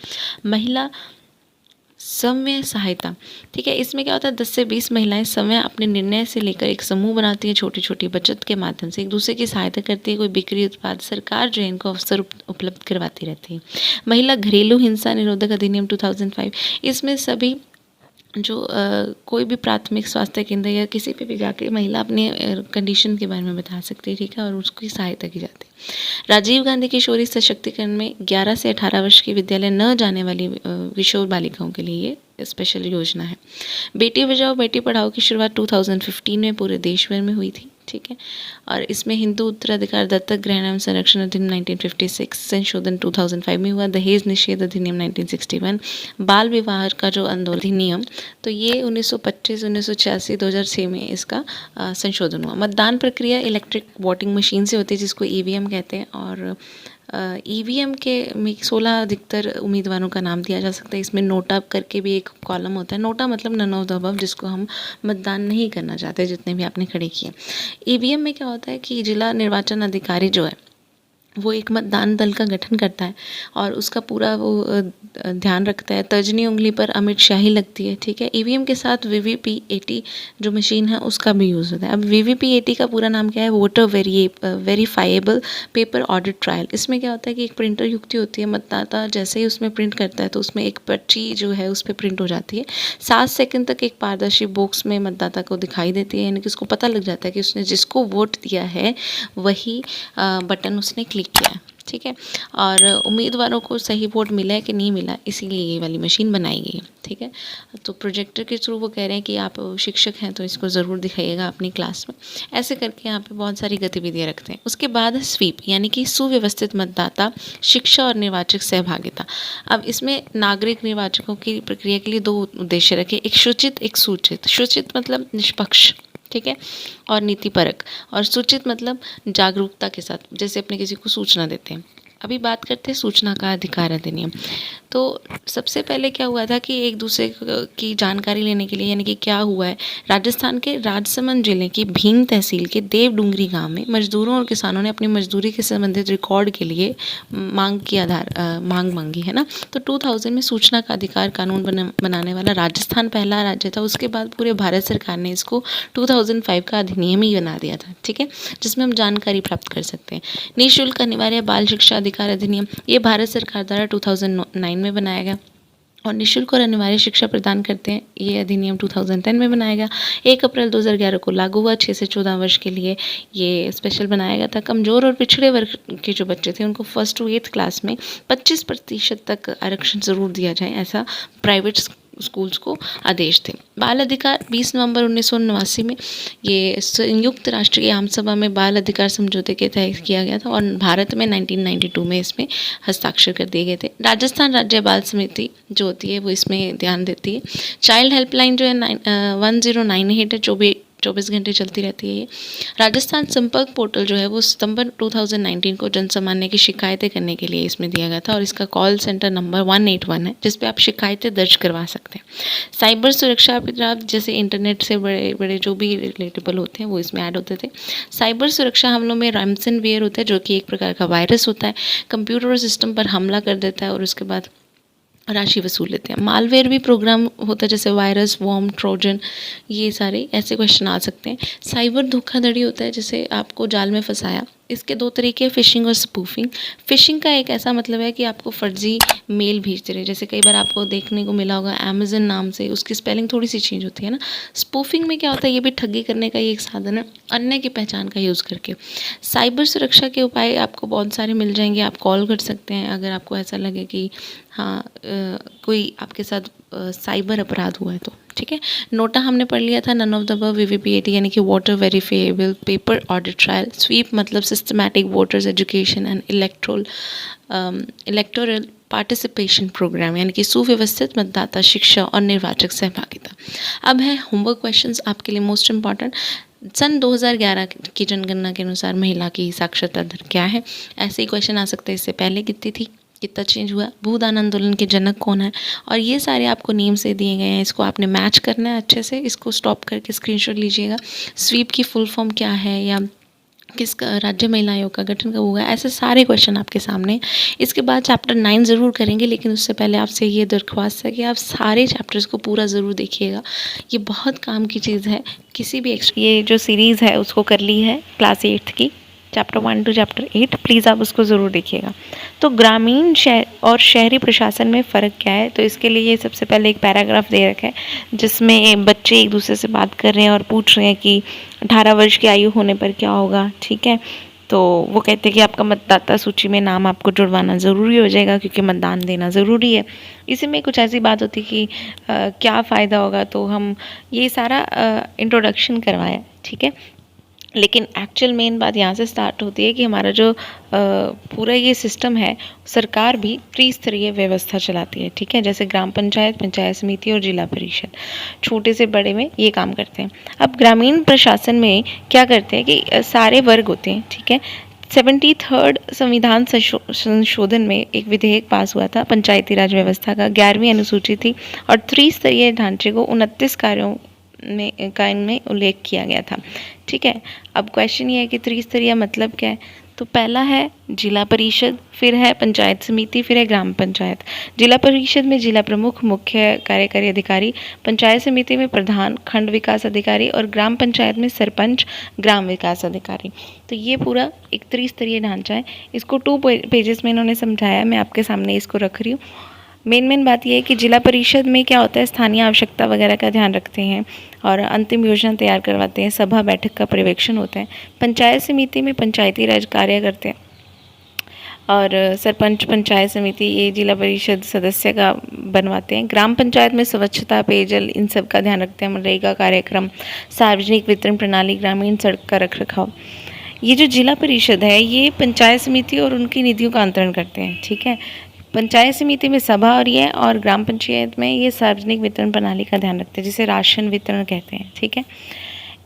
महिला समव्य सहायता, ठीक है। इसमें क्या होता है, 10 से 20 महिलाएं समव्य अपने निर्णय से लेकर एक समूह बनाती है, छोटी छोटी बचत के माध्यम से एक दूसरे की सहायता करती है। कोई बिक्री उत्पाद सरकार जो है इनको अवसर उपलब्ध करवाती रहती है। महिला घरेलू हिंसा निरोधक अधिनियम 2005, इसमें सभी जो कोई भी प्राथमिक स्वास्थ्य केंद्र या किसी पे भी जाके महिला अपने कंडीशन के बारे में बता सकती है, ठीक है, और उसकी सहायता की जाती है। राजीव गांधी किशोरी सशक्तिकरण में 11 से 18 वर्ष की विद्यालय न जाने वाली किशोर बालिकाओं के लिए ये स्पेशल योजना है। बेटी बचाओ बेटी पढ़ाओ की शुरुआत 2015 में पूरे देश भर में हुई थी, ठीक है। और इसमें हिंदू उत्तराधिकार दत्तक ग्रहण एवं संरक्षण अधिनियम 1956 संशोधन 2005 में हुआ। दहेज निषेध अधिनियम 1961, बाल विवाह का जो आंदोलन अधिनियम, तो ये 1925, 1986, 2006 में इसका संशोधन हुआ। मतदान प्रक्रिया इलेक्ट्रिक वोटिंग मशीन से होती है जिसको ईवीएम कहते हैं। और ईवीएम के में 16 अधिकतर उम्मीदवारों का नाम दिया जा सकता है। इसमें नोटा करके भी एक कॉलम होता है। नोटा मतलब नन ऑफ द अबव, जिसको हम मतदान नहीं करना चाहते, जितने भी आपने खड़े किए। ईवीएम में क्या होता है कि जिला निर्वाचन अधिकारी जो है वो एक मतदान दल का गठन करता है और उसका पूरा वो ध्यान रखता है। तर्जनी उंगली पर अमिट शाही लगती है, ठीक है। ईवीएम के साथ वीवीपीएटी जो मशीन है उसका भी यूज़ होता है। अब वीवीपीएटी का पूरा नाम क्या है, voter verifiable paper audit trial. इसमें क्या होता है कि एक प्रिंटर युक्ति होती है, मतदाता जैसे ही उसमें प्रिंट करता है तो उसमें एक पर्ची जो है उस पर प्रिंट हो जाती है। 7 सेकंड तक एक पारदर्शी बॉक्स में मतदाता को दिखाई देती है, यानी कि उसको पता लग जाता है कि उसने जिसको वोट दिया है वही बटन उसने क्लिक किया है, ठीक है। और उम्मीदवारों को सही वोट मिला है कि नहीं मिला, इसीलिए ये वाली मशीन बनाई गई है, ठीक है। तो प्रोजेक्टर के थ्रू वो कह रहे हैं कि आप शिक्षक हैं तो इसको ज़रूर दिखाइएगा अपनी क्लास में। ऐसे करके यहाँ पे बहुत सारी गतिविधियाँ रखते हैं। उसके बाद है स्वीप, यानी कि सुव्यवस्थित मतदाता शिक्षा और निर्वाचक सहभागिता। अब इसमें नागरिक निर्वाचकों की प्रक्रिया के लिए 2 उद्देश्य रखे, एक सूचित एक सूचित। सूचित मतलब निष्पक्ष, ठीक है, और नीतिपरक। और सूचित मतलब जागरूकता के साथ, जैसे अपने किसी को सूचना देते हैं। अभी बात करते हैं सूचना का अधिकार अधिनियम। तो सबसे पहले क्या हुआ था कि एक दूसरे की जानकारी लेने के लिए, यानी कि क्या हुआ है, राजस्थान के राजसमंद जिले की भीम तहसील के देवडुंगरी गांव में मजदूरों और किसानों ने अपनी मजदूरी के संबंधित रिकॉर्ड के लिए मांग मांगी है ना। तो 2000 में सूचना का अधिकार कानून बनाने वाला राजस्थान पहला राज्य था। उसके बाद पूरे भारत सरकार ने इसको 2005 का अधिनियम ही बना दिया था, ठीक है, जिसमें हम जानकारी प्राप्त कर सकते हैं। निःशुल्क अनिवार्य बाल शिक्षा अधिकार अधिनियम, ये भारत सरकार द्वारा 2009 में बनाया गया और निःशुल्क और अनिवार्य शिक्षा प्रदान करते हैं। ये अधिनियम 2010 में बनाया गया। 1 अप्रैल 2011 को लागू हुआ। 6 से 14 वर्ष के लिए ये स्पेशल बनाया गया था। कमज़ोर और पिछड़े वर्ग के जो बच्चे थे उनको 1st to 8th क्लास में 25% तक आरक्षण ज़रूर दिया जाए, ऐसा प्राइवेट स्कूल्स को आदेश थे। बाल अधिकार 20 नवंबर 1989 में ये संयुक्त राष्ट्र की आम सभा में बाल अधिकार समझौते के तहत किया गया था और भारत में 1992 में इसमें हस्ताक्षर कर दिए गए थे। राजस्थान राज्य बाल समिति जो होती है वो इसमें ध्यान देती है। चाइल्ड हेल्पलाइन जो है 1098 है, 24 घंटे चलती रहती है ये। राजस्थान संपर्क पोर्टल जो है वो सितंबर 2019 को जनसामान्य की शिकायतें करने के लिए इसमें दिया गया था और इसका कॉल सेंटर नंबर 181 है, जिस पे आप शिकायतें दर्ज करवा सकते हैं। साइबर सुरक्षा अपराध जैसे इंटरनेट से बड़े बड़े जो भी रिलेटेबल होते हैं वो इसमें ऐड होते थे। साइबर सुरक्षा हमलों में रैमसनवेयर होता है, जो कि एक प्रकार का वायरस होता है, कंप्यूटर और सिस्टम पर हमला कर देता है और उसके बाद राशि वसूल लेते हैं। मालवेयर भी प्रोग्राम होता है, जैसे वायरस, वॉर्म, ट्रोजन, ये सारे ऐसे क्वेश्चन आ सकते हैं। साइबर धोखाधड़ी होता है, जैसे आपको जाल में फंसाया। इसके 2 तरीके हैं, फिशिंग और स्पूफिंग। फिशिंग का एक ऐसा मतलब है कि आपको फर्जी मेल भेजते रहे, जैसे कई बार आपको देखने को मिला होगा अमेज़न नाम से, उसकी स्पेलिंग थोड़ी सी चेंज होती है ना। स्पूफिंग में क्या होता है, ये भी ठगी करने का ही एक साधन है, अन्य की पहचान का यूज़ करके। साइबर सुरक्षा के उपाय आपको बहुत सारे मिल जाएंगे। आप कॉल कर सकते हैं अगर आपको ऐसा लगे कि हाँ कोई आपके साथ साइबर अपराध हुआ है तो, ठीक है। नोटा हमने पढ़ लिया था, none of the above, VVPAT यानी कि voter verifiable paper audit trial. SVEEP मतलब systematic voters education and electoral participation programme, यानी कि सुव्यवस्थित मतदाता शिक्षा और निर्वाचक सहभागिता। अब है होमवर्क क्वेश्चंस आपके लिए मोस्ट इम्पॉर्टेंट। सन 2011 की जनगणना के अनुसार महिला की साक्षरता दर क्या है, ऐसे ही क्वेश्चन आ सकते हैं। इससे पहले कितनी थी, कितना चेंज हुआ, भूदान आंदोलन के जनक कौन है, और ये सारे आपको नेम से दिए गए हैं। इसको आपने मैच करना है अच्छे से, इसको स्टॉप करके स्क्रीनशॉट लीजिएगा। स्वीप की फुल फॉर्म क्या है या राज्य महिला आयोग का गठन कब हुआ, ऐसे सारे क्वेश्चन आपके सामने। इसके बाद चैप्टर 9 ज़रूर करेंगे, लेकिन उससे पहले आपसे ये दरख्वास्त है कि आप सारे चैप्टर्स को पूरा ज़रूर देखिएगा। ये बहुत काम की चीज़ है। किसी भी ये जो सीरीज़ है उसको कर ली है क्लास 8th की, चैप्टर 1 टू चैप्टर 8, प्लीज़ आप उसको ज़रूर देखिएगा। तो ग्रामीण और शहरी प्रशासन में फ़र्क क्या है, तो इसके लिए ये सबसे पहले एक पैराग्राफ दे रखा है जिसमें बच्चे एक दूसरे से बात कर रहे हैं और पूछ रहे हैं कि 18 वर्ष की आयु होने पर क्या होगा। ठीक है, तो वो कहते हैं कि आपका मतदाता सूची में नाम आपको जुड़वाना ज़रूरी हो जाएगा क्योंकि मतदान देना ज़रूरी है। इसी में कुछ ऐसी बात होती कि क्या फ़ायदा होगा, तो हम ये सारा इंट्रोडक्शन करवाया। ठीक है, लेकिन एक्चुअल मेन बात यहाँ से स्टार्ट होती है कि हमारा जो पूरा ये सिस्टम है, सरकार भी त्रिस्तरीय व्यवस्था चलाती है। ठीक है, जैसे ग्राम पंचायत, पंचायत समिति और जिला परिषद, छोटे से बड़े में ये काम करते हैं। अब ग्रामीण प्रशासन में क्या करते हैं कि सारे वर्ग होते हैं। ठीक है, 73rd संविधान संशोधन में एक विधेयक पास हुआ था पंचायती राज व्यवस्था का, 11वीं अनुसूची थी और त्रिस्तरीय ढांचे को 29 कार्यों में का इनमें उल्लेख किया गया था। ठीक है, अब क्वेश्चन ये है कि त्रिस्तरीय मतलब क्या है, तो पहला है जिला परिषद, फिर है पंचायत समिति, फिर है ग्राम पंचायत। जिला परिषद में जिला प्रमुख, मुख्य कार्यकारी अधिकारी, पंचायत समिति में प्रधान, खंड विकास अधिकारी और ग्राम पंचायत में सरपंच, ग्राम विकास अधिकारी। तो ये पूरा एक त्रिस्तरीय ढांचा है। इसको 2 पेजेस में इन्होंने समझाया, मैं आपके सामने इसको रख रही हूँ। मेन बात यह है कि जिला परिषद में क्या होता है, स्थानीय आवश्यकता वगैरह का ध्यान रखते हैं और अंतिम योजना तैयार करवाते हैं, सभा बैठक का पर्यवेक्षण होता है। पंचायत समिति में पंचायती राज कार्य करते हैं और सरपंच पंचायत समिति ये जिला परिषद सदस्य का बनवाते हैं। ग्राम पंचायत में स्वच्छता, पेयजल, इन सब का ध्यान रखते हैं, मनरेगा कार्यक्रम, सार्वजनिक वितरण प्रणाली, ग्रामीण सड़क का रखरखाव। ये जो जिला परिषद है ये पंचायत समिति और उनकी निधियों का अंतरण करते हैं। ठीक है, पंचायत समिति में सभा और ये और ग्राम पंचायत में ये सार्वजनिक वितरण प्रणाली का ध्यान रखते हैं, जिसे राशन वितरण कहते हैं। ठीक है,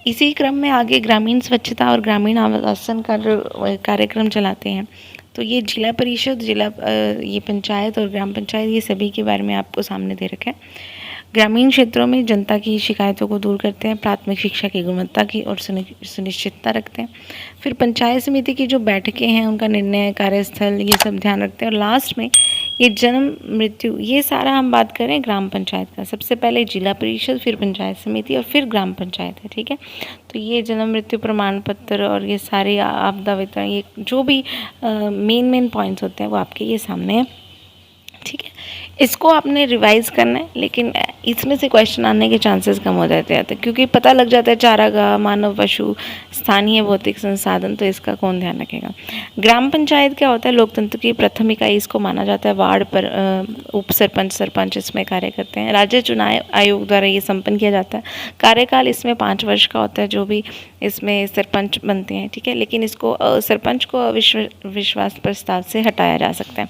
इसी क्रम में आगे ग्रामीण स्वच्छता और ग्रामीण आवासन का जो कार्यक्रम चलाते हैं। तो ये जिला परिषद, ये पंचायत और ग्राम पंचायत, ये सभी के बारे में आपको सामने दे रखा है। ग्रामीण क्षेत्रों में जनता की शिकायतों को दूर करते हैं, प्राथमिक शिक्षा की गुणवत्ता की और सुनिश्चितता रखते हैं। फिर पंचायत समिति की जो बैठकें हैं उनका निर्णय, कार्यस्थल, ये सब ध्यान रखते हैं। और लास्ट में ये जन्म मृत्यु, ये सारा हम बात करें ग्राम पंचायत का। सबसे पहले जिला परिषद, फिर पंचायत समिति और फिर ग्राम पंचायत है। ठीक है, तो ये जन्म मृत्यु प्रमाण पत्र और ये सारे आपदा वितरण, ये जो भी मेन पॉइंट्स होते हैं वो आपके ये सामने है। ठीक है, इसको आपने रिवाइज करना है, लेकिन इसमें से क्वेश्चन आने के चांसेस कम हो जाते हैं क्योंकि पता लग जाता है चारागाह, मानव पशु, स्थानीय भौतिक संसाधन, तो इसका कौन ध्यान रखेगा। ग्राम पंचायत क्या होता है, लोकतंत्र की प्रथम इकाई इसको माना जाता है। वार्ड पर उप सरपंच, सरपंच इसमें कार्य करते हैं। राज्य चुनाव आयोग द्वारा ये संपन्न किया जाता है। कार्यकाल इसमें 5 वर्ष का होता है, जो भी इसमें सरपंच बनते हैं। ठीक है, लेकिन इसको सरपंच को अविश्वास प्रस्ताव से हटाया जा सकता है।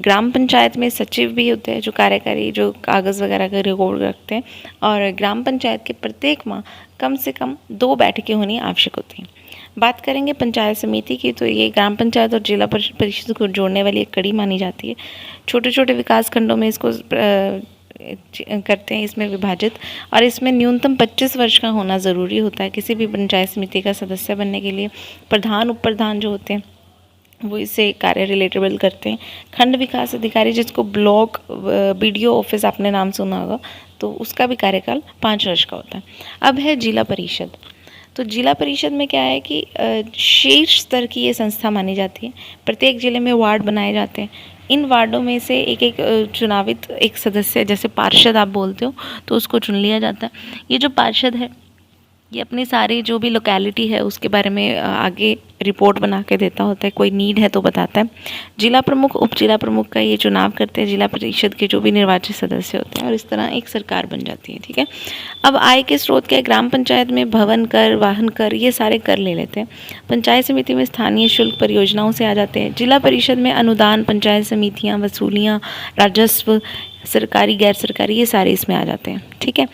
ग्राम पंचायत में सचिव भी होते हैं जो कार्यकारी, जो कागज़ वगैरह का रिकॉर्ड रखते हैं। और ग्राम पंचायत के प्रत्येक माह कम से कम 2 बैठकें होनी आवश्यक होती हैं। बात करेंगे पंचायत समिति की, तो ये ग्राम पंचायत और जिला परिषद को जोड़ने वाली एक कड़ी मानी जाती है। छोटे छोटे विकास खंडों में इसको करते हैं, इसमें विभाजित, और इसमें न्यूनतम 25 वर्ष का होना ज़रूरी होता है किसी भी पंचायत समिति का सदस्य बनने के लिए। प्रधान, उप प्रधान जो होते हैं वो इससे कार्य रिलेटेबल करते हैं। खंड विकास अधिकारी, जिसको ब्लॉक BDO ऑफिस आपने नाम सुना होगा, तो उसका भी कार्यकाल 5 वर्ष का होता है। अब है जिला परिषद। तो जिला परिषद में क्या है कि शीर्ष स्तर की ये संस्था मानी जाती है। प्रत्येक जिले में वार्ड बनाए जाते हैं। इन वार्डों में से एक चुनावित एक सदस्य, जैसे पार्षद आप बोलते हो, तो उसको चुन लिया जाता है। ये जो पार्षद है ये अपनी सारी जो भी लोकेलिटी है उसके बारे में आगे रिपोर्ट बना के देता होता है, कोई नीड है तो बताता है। जिला प्रमुख, उप जिला प्रमुख का ये चुनाव करते हैं जिला परिषद के जो भी निर्वाचित सदस्य होते हैं, और इस तरह एक सरकार बन जाती है। ठीक है, अब आय के स्रोत क्या है, ग्राम पंचायत में भवन कर, वाहन कर, ये सारे कर ले लेते हैं। पंचायत समिति में स्थानीय शुल्क परियोजनाओं से आ जाते हैं। जिला परिषद में अनुदान, पंचायत समितियाँ, वसूलियाँ, राजस्व, सरकारी, गैर सरकारी, ये सारे इसमें आ जाते हैं। ठीक है,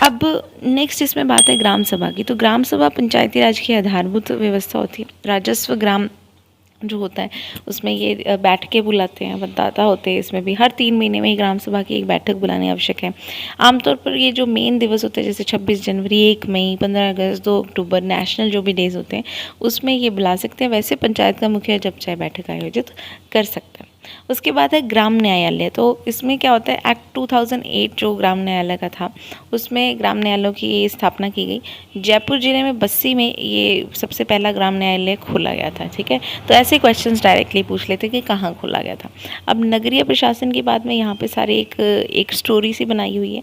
अब नेक्स्ट इसमें बात है ग्राम सभा की। तो ग्राम सभा पंचायती राज की आधारभूत व्यवस्था होती है। राजस्व ग्राम जो होता है उसमें ये बैठकें बुलाते हैं, मतदाता होते हैं, इसमें भी हर 3 महीने में ही ग्राम सभा की एक बैठक बुलानी आवश्यक है। आमतौर पर ये जो मेन दिवस होते हैं जैसे 26 जनवरी, 1 मई, 15 अगस्त, 2 अक्टूबर, नेशनल जो भी डेज होते हैं उसमें ये बुला सकते हैं। वैसे पंचायत का मुखिया जब चाहे बैठक आयोजित कर सकता है। उसके बाद है ग्राम न्यायालय। तो इसमें क्या होता है, एक्ट 2008 जो ग्राम न्यायालय का था उसमें ग्राम न्यायालयों की ये स्थापना की गई। जयपुर जिले में बस्सी में ये सबसे पहला ग्राम न्यायालय खोला गया था। ठीक है, तो ऐसे क्वेश्चंस डायरेक्टली पूछ लेते कि कहाँ खोला गया था। अब नगरीय प्रशासन की बात में यहाँ पे सारे एक स्टोरी सी बनाई हुई है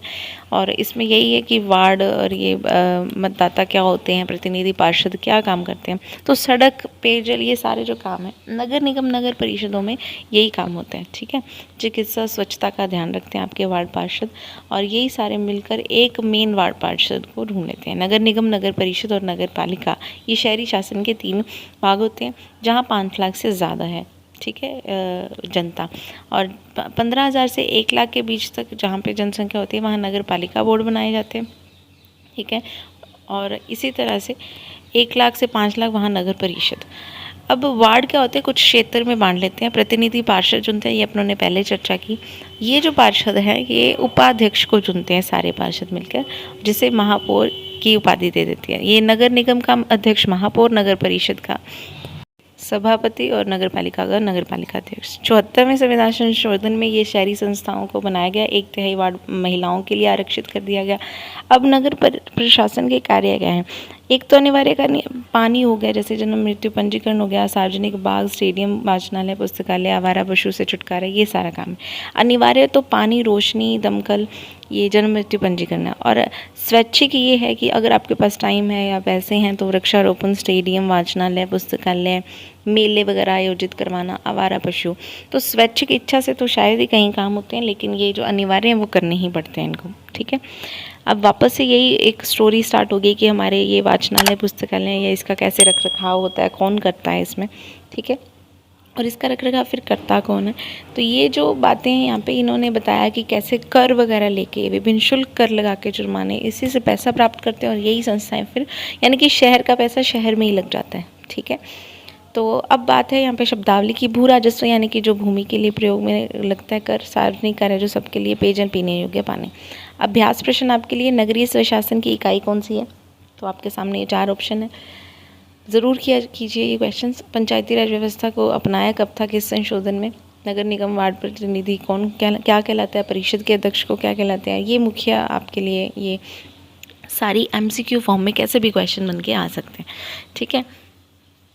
और इसमें यही है कि वार्ड और ये मतदाता क्या होते हैं, प्रतिनिधि पार्षद क्या काम करते हैं। तो सड़क, पेयजल, ये सारे जो काम है नगर निगम, नगर परिषदों में यही काम होते हैं। ठीक है, चिकित्सा, स्वच्छता का ध्यान रखते हैं आपके वार्ड पार्षद और यही सारे मिलकर एक मेन वार्ड पार्षद को ढूंढ लेते हैं। नगर निगम, नगर परिषद और नगर पालिका ये शहरी शासन के 3 भाग होते हैं जहाँ 5 लाख से ज़्यादा है। ठीक है, जनता, और 15,000 से 1 लाख के बीच तक जहाँ पे जनसंख्या होती है वहाँ नगर पालिका बोर्ड बनाए जाते हैं। ठीक है, और इसी तरह से 1 लाख से 5 लाख वहाँ नगर परिषद। अब वार्ड क्या होते हैं, कुछ क्षेत्र में बांट लेते हैं। प्रतिनिधि पार्षद चुनते हैं, ये अपनों ने पहले चर्चा की। ये जो पार्षद हैं ये उपाध्यक्ष को चुनते हैं सारे पार्षद मिलकर, जिसे महापौर की उपाधि दे देती है। ये नगर निगम का अध्यक्ष महापौर, नगर परिषद का सभापति और नगर पालिका का नगर पालिका अध्यक्ष। 74वें संविधान संशोधन में ये शहरी संस्थाओं को बनाया गया। 1/3 वार्ड महिलाओं के लिए आरक्षित कर दिया गया। अब नगर प्रशासन के कार्य क्या हैं, एक तो अनिवार्य करनी, पानी हो गया, जैसे जन्म मृत्यु पंजीकरण हो गया, सार्वजनिक बाग, स्टेडियम, वाचनालय, पुस्तकालय, आवारा पशु से छुटकारा, ये सारा काम है। अनिवार्य तो पानी, रोशनी, दमकल, ये जन्म मृत्यु पंजीकरण है। और स्वैच्छिक ये है कि अगर आपके पास टाइम है या पैसे हैं तो वृक्षारोपण, स्टेडियम, वाचनालय, पुस्तकालय, मेले वगैरह आयोजित करवाना, आवारा पशु। तो स्वैच्छिक इच्छा से तो शायद ही कहीं काम होते हैं, लेकिन ये जो अनिवार्य हैं वो करने ही पड़ते हैं इनको। ठीक है, अब वापस से यही एक स्टोरी स्टार्ट हो गई कि हमारे ये वाचनालय, पुस्तकालय या इसका कैसे रख रखाव होता है, कौन करता है इसमें। ठीक है, और इसका रख रखाव फिर करता कौन है। तो ये जो बातें हैं यहाँ पे इन्होंने बताया कि कैसे कर वगैरह लेके, विभिन्न शुल्क कर लगा के, जुर्माने, इसी से पैसा प्राप्त करते हैं और यही संस्थाएं फिर, यानी कि शहर का पैसा शहर में ही लग जाता है। ठीक है, तो अब बात है यहाँ पे शब्दावली की। भू राजस्व यानी कि जो भूमि के लिए प्रयोग में लगता है कर, सार्वजनिक कार्य जो सबके लिए, पेयजल, पीने योग्य पानी। अभ्यास प्रश्न आपके लिए, नगरीय स्वशासन की इकाई कौन सी है, तो आपके सामने ये 4 ऑप्शन है, ज़रूर किया कीजिए ये क्वेश्चंस। पंचायती राज व्यवस्था को अपनाया कब था, किस संशोधन में। नगर निगम वार्ड प्रतिनिधि कौन क्या कहलाता है, परिषद के अध्यक्ष को क्या कहलाते हैं। ये मुखिया आपके लिए ये सारी MCQ फॉर्म में कैसे भी क्वेश्चन बन के आ सकते हैं। ठीक है,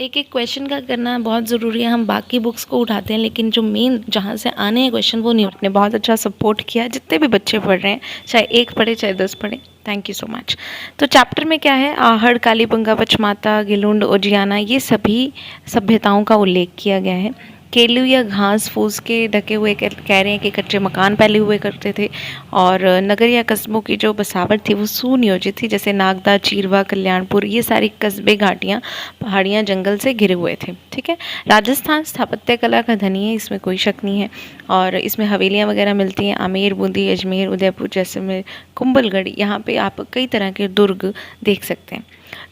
एक एक क्वेश्चन का करना बहुत ज़रूरी है। हम बाकी बुक्स को उठाते हैं लेकिन जो मेन जहाँ से आने हैं क्वेश्चन वो नहीं। आपने बहुत अच्छा सपोर्ट किया, जितने भी बच्चे पढ़ रहे हैं, चाहे 1 पढ़े चाहे 10 पढ़े, थैंक यू सो मच। तो चैप्टर में क्या है, आहड़, कालीबंगा, पचमाता, गिलुंड, ओजियाना, ये सभी सभ्यताओं का उल्लेख किया गया है। केलू या घास फूस के ढके हुए कह रहे हैं कि कच्चे मकान पहले हुए करते थे और नगर या कस्बों की जो बसावट थी वो सुनियोजित थी, जैसे नागदा, चीरवा, कल्याणपुर, ये सारी कस्बे, घाटियाँ, पहाड़ियाँ जंगल से घिरे हुए थे। ठीक है, राजस्थान स्थापत्य कला का धनी है, इसमें कोई शक नहीं है। और इसमें हवेलियाँ वगैरह मिलती हैं, आमेर, बूंदी, अजमेर, उदयपुर, जैसलमेर, कुंभलगढ़, यहाँ पे आप कई तरह के दुर्ग देख सकते हैं।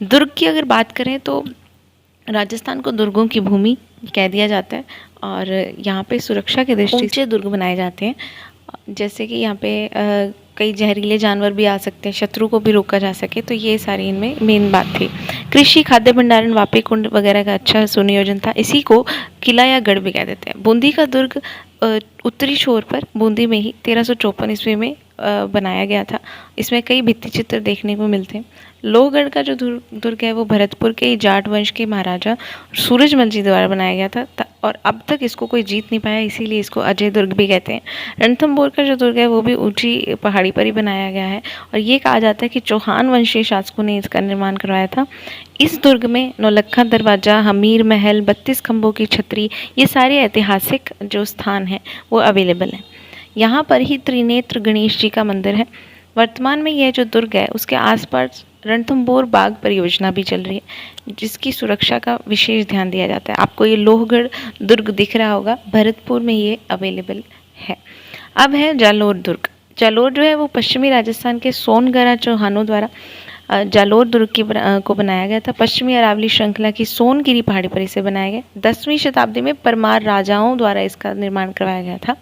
दुर्ग की अगर बात करें तो राजस्थान को दुर्गों की भूमि कह दिया जाता है और यहाँ पे सुरक्षा की दृष्टि से दुर्ग बनाए जाते हैं। जैसे कि यहाँ पे कई जहरीले जानवर भी आ सकते हैं, शत्रु को भी रोका जा सके, तो ये सारी इनमें मेन बात थी। कृषि, खाद्य भंडारण, वापी कुंड वगैरह का अच्छा सुनियोजन था। इसी को किला या गढ़ भी कह देते हैं। बूंदी का दुर्ग उत्तरी छोर पर बूंदी में ही 1354 ईस्वी में बनाया गया था। इसमें कई भित्ति चित्र देखने को मिलते हैं। लोहगढ़ का जो दुर्ग है वो भरतपुर के जाट वंश के महाराजा सूरजमल जी द्वारा बनाया गया था और अब तक इसको कोई जीत नहीं पाया, इसीलिए इसको अजय दुर्ग भी कहते हैं। रणथंभौर का जो दुर्ग है वो भी ऊंची पहाड़ी पर ही बनाया गया है और ये कहा जाता है कि चौहान वंशीय शासकों ने इसका निर्माण करवाया था। इस दुर्ग में नौलक्खा दरवाज़ा, हमीर महल, 32 खंभों की छतरी, ये सारे ऐतिहासिक जो स्थान हैं वो अवेलेबल हैं। यहाँ पर ही त्रिनेत्र गणेश जी का मंदिर है। वर्तमान में यह जो दुर्ग है उसके आसपास रणथंभौर बाग परियोजना भी चल रही है, जिसकी सुरक्षा का विशेष ध्यान दिया जाता है। आपको ये लोहगढ़ दुर्ग दिख रहा होगा, भरतपुर में ये अवेलेबल है। अब है जालोर दुर्ग। जालोर जो है वो पश्चिमी राजस्थान के सोनगढ़ चौहानों द्वारा जालोर दुर्ग को बनाया गया था। पश्चिमी अरावली श्रृंखला की सोनगिरी पहाड़ी पर इसे बनाया गया। 10वीं शताब्दी में परमार राजाओं द्वारा इसका निर्माण करवाया गया था।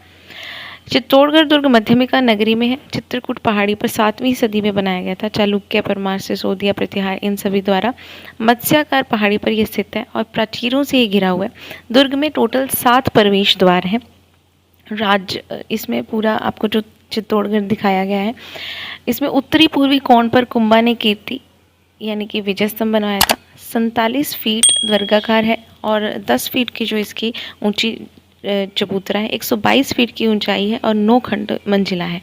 चित्तौड़गढ़ दुर्ग मध्यमिका नगरी में है। चित्रकूट पहाड़ी पर 7वीं सदी में बनाया गया था। चालुक्य, परमार, सिसोदिया, प्रतिहार इन सभी द्वारा। मत्स्याकार पहाड़ी पर यह स्थित है और प्राचीरों से ये घिरा हुआ है। दुर्ग में टोटल 7 प्रवेश द्वार हैं। इसमें पूरा आपको जो चित्तौड़गढ़ दिखाया गया है, इसमें उत्तरी पूर्वी कोण पर कुंभा ने कीर्ति यानी कि विजय स्तंभ बनवाया था। 47 फीट वर्गाकार है और 10 फीट की जो इसकी ऊंची चबूतरा है, 122 फीट की ऊंचाई है और 9 खंड मंजिला है।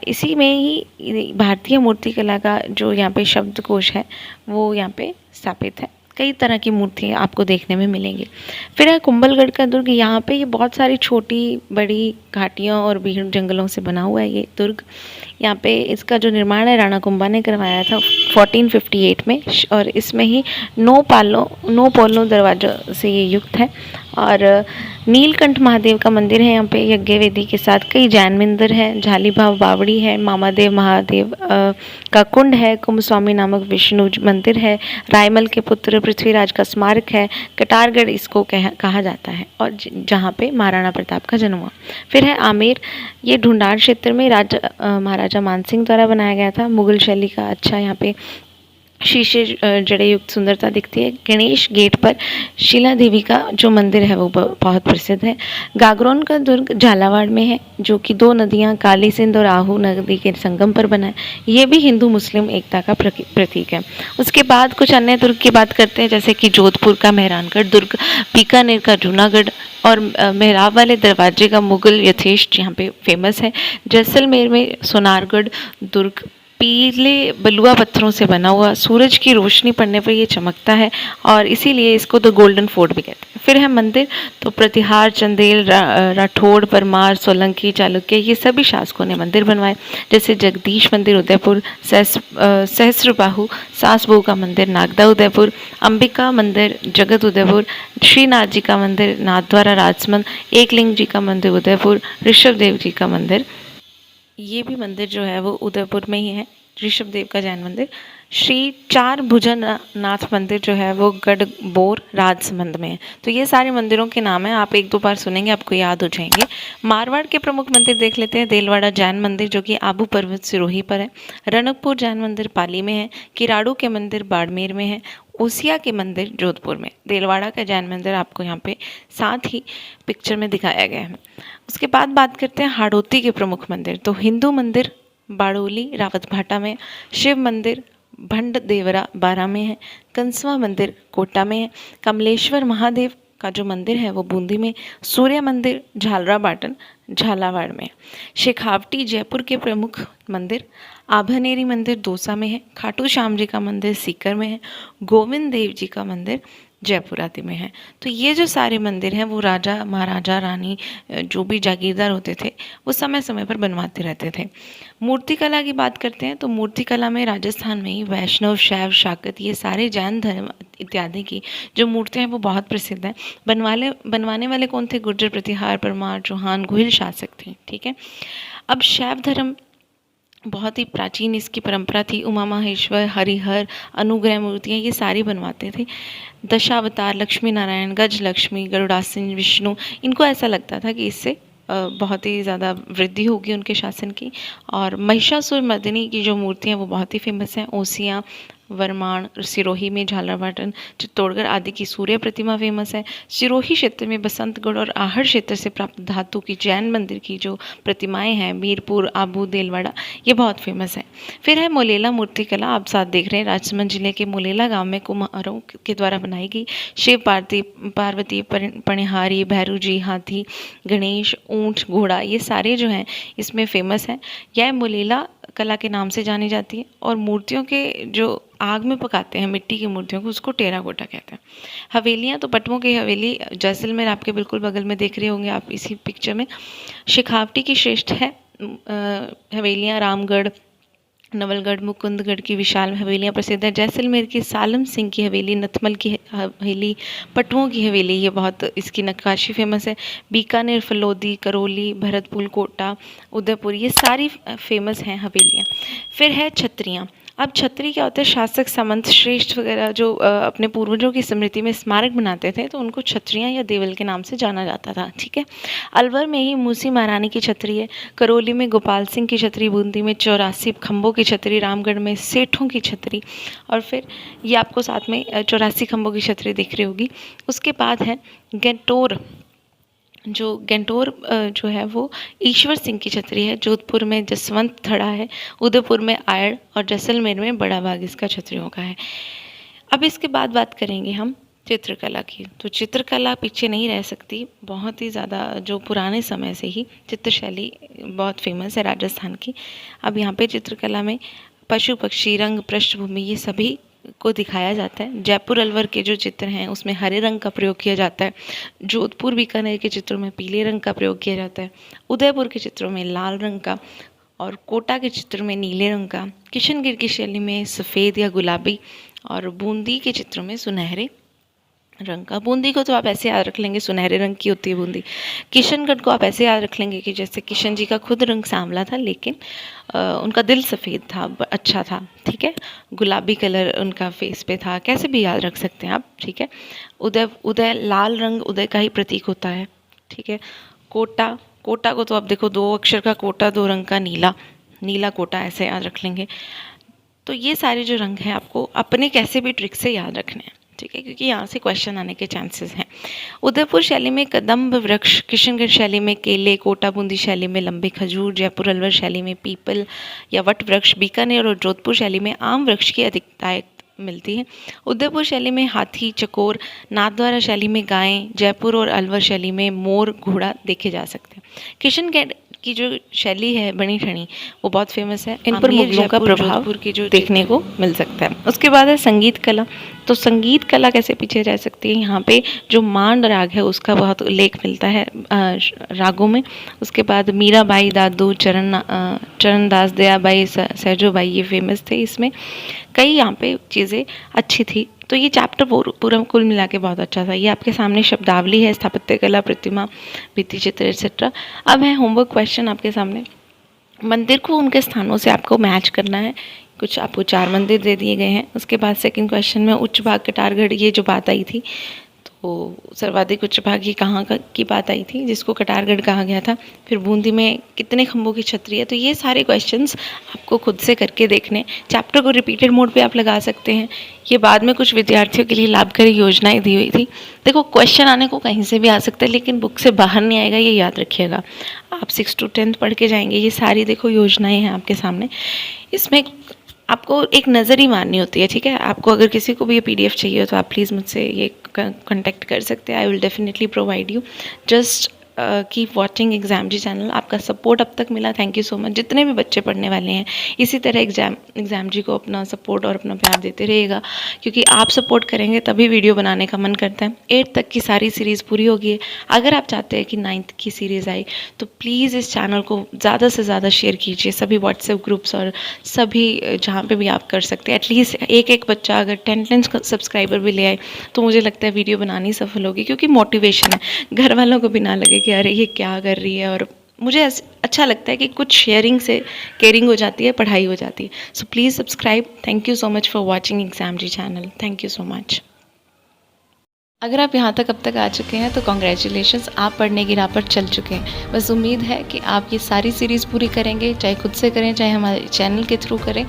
इसी में ही भारतीय मूर्तिकला का जो यहाँ पे शब्दकोश है वो यहाँ पे स्थापित है। कई तरह की मूर्तियाँ आपको देखने में मिलेंगी। फिर है कुंभलगढ़ का दुर्ग। यहाँ पे ये बहुत सारी छोटी बड़ी घाटियों और भीड़ जंगलों से बना हुआ है ये दुर्ग। यहाँ पे इसका जो निर्माण है राणा कुंभा ने करवाया था 1458 में और इसमें ही 9 पोलों दरवाजों से ये युक्त है। और नीलकंठ महादेव का मंदिर है यहाँ पे यज्ञ वेदी के साथ। कई जैन मंदिर है, झालीभाव बावड़ी है, मामादेव महादेव का कुंड है, कुंभस्वामी नामक विष्णु मंदिर है, रायमल के पुत्र पृथ्वीराज का स्मारक है, कटारगढ़ इसको कहा जाता है और जहाँ पे महाराणा प्रताप का जन्म हुआ। फिर है आमेर। ये ढूंढार क्षेत्र में महाराजा मानसिंह द्वारा बनाया गया था। मुगल शैली का अच्छा यहाँ पे शीशे जड़े युक्त सुंदरता दिखती है। गणेश गेट पर शीला देवी का जो मंदिर है वो बहुत प्रसिद्ध है। गागरोन का दुर्ग झालावाड़ में है जो कि 2 नदियां काली सिंध और आहू नदी के संगम पर बना है। ये भी हिंदू मुस्लिम एकता का प्रतीक है। उसके बाद कुछ अन्य दुर्ग की बात करते हैं जैसे कि जोधपुर का मेहरानगढ़ दुर्ग, बीकानेर का जूनागढ़ और मेहराब वाले दरवाजे का मुगल यथेष्ट यहाँ पे फेमस है। जैसलमेर में सोनारगढ़ दुर्ग पीले बलुआ पत्थरों से बना हुआ, सूरज की रोशनी पड़ने पर ये चमकता है और इसीलिए इसको द गोल्डन फोर्ट भी कहते हैं। फिर है मंदिर तो प्रतिहार, चंदेल, राठौड़, परमार, सोलंकी, चालुक्य ये सभी शासकों ने मंदिर बनवाए। जैसे जगदीश मंदिर उदयपुर, सहस्त्रबाहु सासबहू का मंदिर नागदा उदयपुर, अंबिका मंदिर जगत उदयपुर, श्रीनाथ जी का मंदिर नाथद्वारा राजसमंद, एकलिंग जी का मंदिर उदयपुर, ऋषभ देव जी का मंदिर ये भी मंदिर जो है वो उदयपुर में ही है। ऋषभ देव का जैन मंदिर। श्री चार भुजननाथ मंदिर जो है वो गढ़बोर राजसमंद में है। तो ये सारे मंदिरों के नाम हैं, आप 1-2 बार सुनेंगे आपको याद हो जाएंगे। मारवाड़ के प्रमुख मंदिर देख लेते हैं। देलवाड़ा जैन मंदिर जो कि आबू पर्वत सिरोही पर है। रनकपुर जैन मंदिर पाली में है। किराड़ू के मंदिर बाड़मेर में है। ओसिया के मंदिर जोधपुर में। देलवाड़ा का जैन मंदिर आपको यहाँ पे साथ ही पिक्चर में दिखाया गया है। उसके बाद बात करते हैं हाड़ौती के प्रमुख मंदिर। तो हिंदू मंदिर बाड़ोली रावतभाटा में, शिव मंदिर भंड देवरा बारा में है, कंसवा मंदिर कोटा में है, कमलेश्वर महादेव का जो मंदिर है वो बूंदी में, सूर्य मंदिर झालरा बाटन झालावाड़ में, शेखावटी जयपुर के प्रमुख मंदिर, आभानेरी मंदिर दौसा में है, खाटू श्याम जी का मंदिर सीकर में है, गोविंद देव जी का मंदिर जयपुर आदि में है। तो ये जो सारे मंदिर हैं वो राजा महाराजा रानी जो भी जागीरदार होते थे वो समय समय पर बनवाते रहते थे। मूर्तिकला की बात करते हैं तो मूर्तिकला में राजस्थान में ही वैष्णव, शैव, शाक्त ये सारे जैन धर्म इत्यादि की जो मूर्तियाँ हैं वो बहुत प्रसिद्ध हैं। बनवाने वाले कौन थे? गुर्जर, प्रतिहार, परमार, चौहान, गोहिल शासक थे। ठीक है। अब शैव धर्म बहुत ही प्राचीन इसकी परंपरा थी। उमा महेश्वर, हरिहर, अनुग्रह मूर्तियाँ ये सारी बनवाते थे। दशावतार, लक्ष्मी नारायण, गज लक्ष्मी, गरुड़ासन, विष्णु, इनको ऐसा लगता था कि इससे बहुत ही ज़्यादा वृद्धि होगी उनके शासन की। और महिषासुर मर्दिनी की जो मूर्तियाँ वो बहुत ही फेमस हैं। ओसियाँ, वरमाण, सिरोही में झालरापाटन, चित्तौड़गढ़ आदि की सूर्य प्रतिमा फेमस है। सिरोही क्षेत्र में बसंतगढ़ और आहड़ क्षेत्र से प्राप्त धातु की जैन मंदिर की जो प्रतिमाएं हैं, मीरपुर, आबू, देलवाड़ा, ये बहुत फेमस है। फिर है मोलेला मूर्तिकला। आप साथ देख रहे हैं राजसमंद जिले के मोलेला गांव में कुम्हारों के द्वारा बनाई गई शिव पार्वती, पणिहारी, भैरू जी, हाथी, गणेश, ऊंट, घोड़ा, ये सारे जो हैं इसमें फेमस हैं। यह मोलेला कला के नाम से जानी जाती है। और मूर्तियों के जो आग में पकाते हैं मिट्टी की मूर्तियों को, उसको टेराकोटा कहते हैं। हवेलियाँ तो पटवों की हवेली जैसलमेर आपके बिल्कुल बगल में देख रहे होंगे आप इसी पिक्चर में। शेखावटी की श्रेष्ठ है हवेलियाँ। रामगढ़, नवलगढ़, मुकुंदगढ़ की विशाल हवेलियाँ प्रसिद्ध है। जैसलमेर की सालम सिंह की हवेली, नथमल की हवेली, पटुओं की हवेली, ये बहुत इसकी नक्काशी फेमस है। बीकानेर, फलोदी, करौली, भरतपुर, कोटा, उदयपुर, ये सारी फेमस हैं हवेलियाँ। फिर है छत्रियाँ। अब छत्री क्या होता है, शासक, सामंत, श्रेष्ठ वगैरह जो अपने पूर्वजों की स्मृति में स्मारक बनाते थे तो उनको छत्रियाँ या देवल के नाम से जाना जाता था। ठीक है, अलवर में ही मूसी महारानी की छत्री है, करौली में गोपाल सिंह की छत्री, बूंदी में 84 खंभों की छत्री, रामगढ़ में सेठों की छत्री, और फिर ये आपको साथ में 84 खंभों की छत्री दिख रही होगी। उसके बाद है गैंटोर, जो गैंटोर जो है वो ईश्वर सिंह की छत्री है, जोधपुर में जसवंत थड़ा है, उदयपुर में आयड़ और जैसलमेर में बड़ा बाग इसका छत्रियों का है। अब इसके बाद बात करेंगे हम चित्रकला की। तो चित्रकला पीछे नहीं रह सकती, बहुत ही ज़्यादा जो पुराने समय से ही चित्रशैली बहुत फेमस है राजस्थान की। अब यहाँ पे चित्रकला में पशु पक्षी, रंग, पृष्ठभूमि, ये सभी को दिखाया जाता है। जयपुर अलवर के जो चित्र हैं उसमें हरे रंग का प्रयोग किया जाता है, जोधपुर बीकानेर के चित्रों में पीले रंग का प्रयोग किया जाता है, उदयपुर के चित्रों में लाल रंग का, और कोटा के चित्र में नीले रंग का, किशनगढ़ की शैली में सफ़ेद या गुलाबी, और बूंदी के चित्रों में सुनहरे रंग का। बूंदी को तो आप ऐसे याद रख लेंगे, सुनहरे रंग की होती है बूंदी। किशनगढ़ को आप ऐसे याद रख लेंगे कि जैसे किशन जी का खुद रंग सांवला था लेकिन उनका दिल सफ़ेद था, अच्छा था। ठीक है, गुलाबी कलर उनका फेस पे था, कैसे भी याद रख सकते हैं आप। ठीक है, उदय लाल रंग उदय का ही प्रतीक होता है। ठीक है, कोटा, कोटा को तो आप देखो 2 अक्षर का कोटा, 2 रंग का नीला, नीला कोटा, ऐसे याद रख लेंगे। तो ये सारे जो रंग हैं आपको अपने कैसे भी ट्रिक से याद रखने हैं। ठीक है, क्योंकि यहाँ से क्वेश्चन आने के चांसेस हैं। उदयपुर शैली में कदम्ब वृक्ष, किशनगढ़ शैली में केले, कोटा बूंदी शैली में लंबे खजूर, जयपुर अलवर शैली में पीपल या वट वृक्ष, बीकानेर और जोधपुर शैली में आम वृक्ष की अधिकताएं मिलती है। उदयपुर शैली में हाथी, चकोर, नाथद्वारा शैली में गायें, जयपुर और अलवर शैली में मोर, घोड़ा देखे जा सकते हैं। किशनगढ़ की जो शैली है बनी ठनी वो बहुत फेमस है, इन पर मुगलों का प्रभाव की जो देखने को मिल सकता है। उसके बाद है संगीत कला। तो संगीत कला कैसे पीछे रह सकती है, यहाँ पे जो मांड राग है उसका बहुत उल्लेख मिलता है रागों में। उसके बाद मीराबाई, दादू, चरणदास, दयाबाई, सहजोबाई, ये फेमस थे। इसमें कई यहाँ पे चीज़ें अच्छी थी। तो ये चैप्टर पूरा कुल मिला के बहुत अच्छा था। ये आपके सामने शब्दावली है, स्थापत्य कला, प्रतिमा, भित्ति चित्र एक्सेट्रा। अब है होमवर्क क्वेश्चन आपके सामने। मंदिर को उनके स्थानों से आपको मैच करना है। कुछ आपको 4 मंदिर दे दिए गए हैं। उसके बाद सेकंड क्वेश्चन में उच्च भाग कटारगढ़, ये जो बात आई थी, तो सर्वाधिक उच्च भाग ये कहाँ की बात आई थी जिसको कटारगढ़ कहा गया था। फिर बूंदी में कितने खंभों की छतरी है। तो ये सारे क्वेश्चंस आपको खुद से करके देखने। चैप्टर को रिपीटेड मोड पे आप लगा सकते हैं। ये बाद में कुछ विद्यार्थियों के लिए लाभकारी योजनाएं दी हुई थी। देखो, क्वेश्चन आने को कहीं से भी आ सकता है लेकिन बुक से बाहर नहीं आएगा, ये याद रखिएगा। आप 6 to 10 पढ़ के जाएंगे। ये सारी देखो योजनाएँ हैं आपके सामने। इसमें आपको एक नज़र ही मारनी होती है। ठीक है, आपको अगर किसी को भी ये PDF चाहिए हो तो आप प्लीज़ मुझसे ये कॉन्टेक्ट कर सकते हैं। I will definitely provide you. Just keep watching exam G channel. आपका सपोर्ट अब तक मिला, थैंक यू सो मच। जितने भी बच्चे पढ़ने वाले हैं इसी तरह एग्जाम जी को अपना सपोर्ट और अपना प्यार देते रहिएगा, क्योंकि आप सपोर्ट करेंगे तभी वीडियो बनाने का मन करता है। 8 तक की सारी सीरीज़ पूरी होगी। अगर आप चाहते हैं कि 9th की सीरीज़ आए तो प्लीज़ इस चैनल को ज़्यादा से ज़्यादा शेयर कीजिए, सभी व्हाट्सएप ग्रुप्स और सभी जहाँ पे भी आप कर सकते हैं। एटलीस्ट एक बच्चा अगर 10 सब्सक्राइबर भी ले आए तो मुझे लगता है वीडियो बनानी सफल होगी, क्योंकि मोटिवेशन है। घर वालों को भी ना लगे कि अरे ये क्या कर रही है, और मुझे अच्छा लगता है कि कुछ शेयरिंग से केयरिंग हो जाती है, पढ़ाई हो जाती है। So please subscribe. Thank you so much for watching exam G channel. Thank you so much. अगर आप यहाँ तक अब तक आ चुके हैं तो कॉन्ग्रेचुलेशंस, आप पढ़ने की राह पर चल चुके हैं। बस उम्मीद है कि आप ये सारी सीरीज़ पूरी करेंगे, चाहे खुद से करें चाहे हमारे चैनल के थ्रू करें।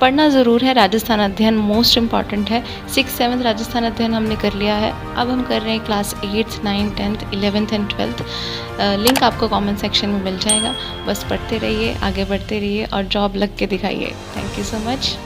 पढ़ना ज़रूर है, राजस्थान अध्ययन मोस्ट इम्पॉर्टेंट है। 6th 7th राजस्थान अध्ययन हमने कर लिया है। अब हम कर रहे हैं class 8th 9th 10th 11th and 12th। Link आपको कॉमेंट सेक्शन में मिल जाएगा। बस पढ़ते रहिए, आगे बढ़ते रहिए और जॉब लग के दिखाइए। Thank you so much.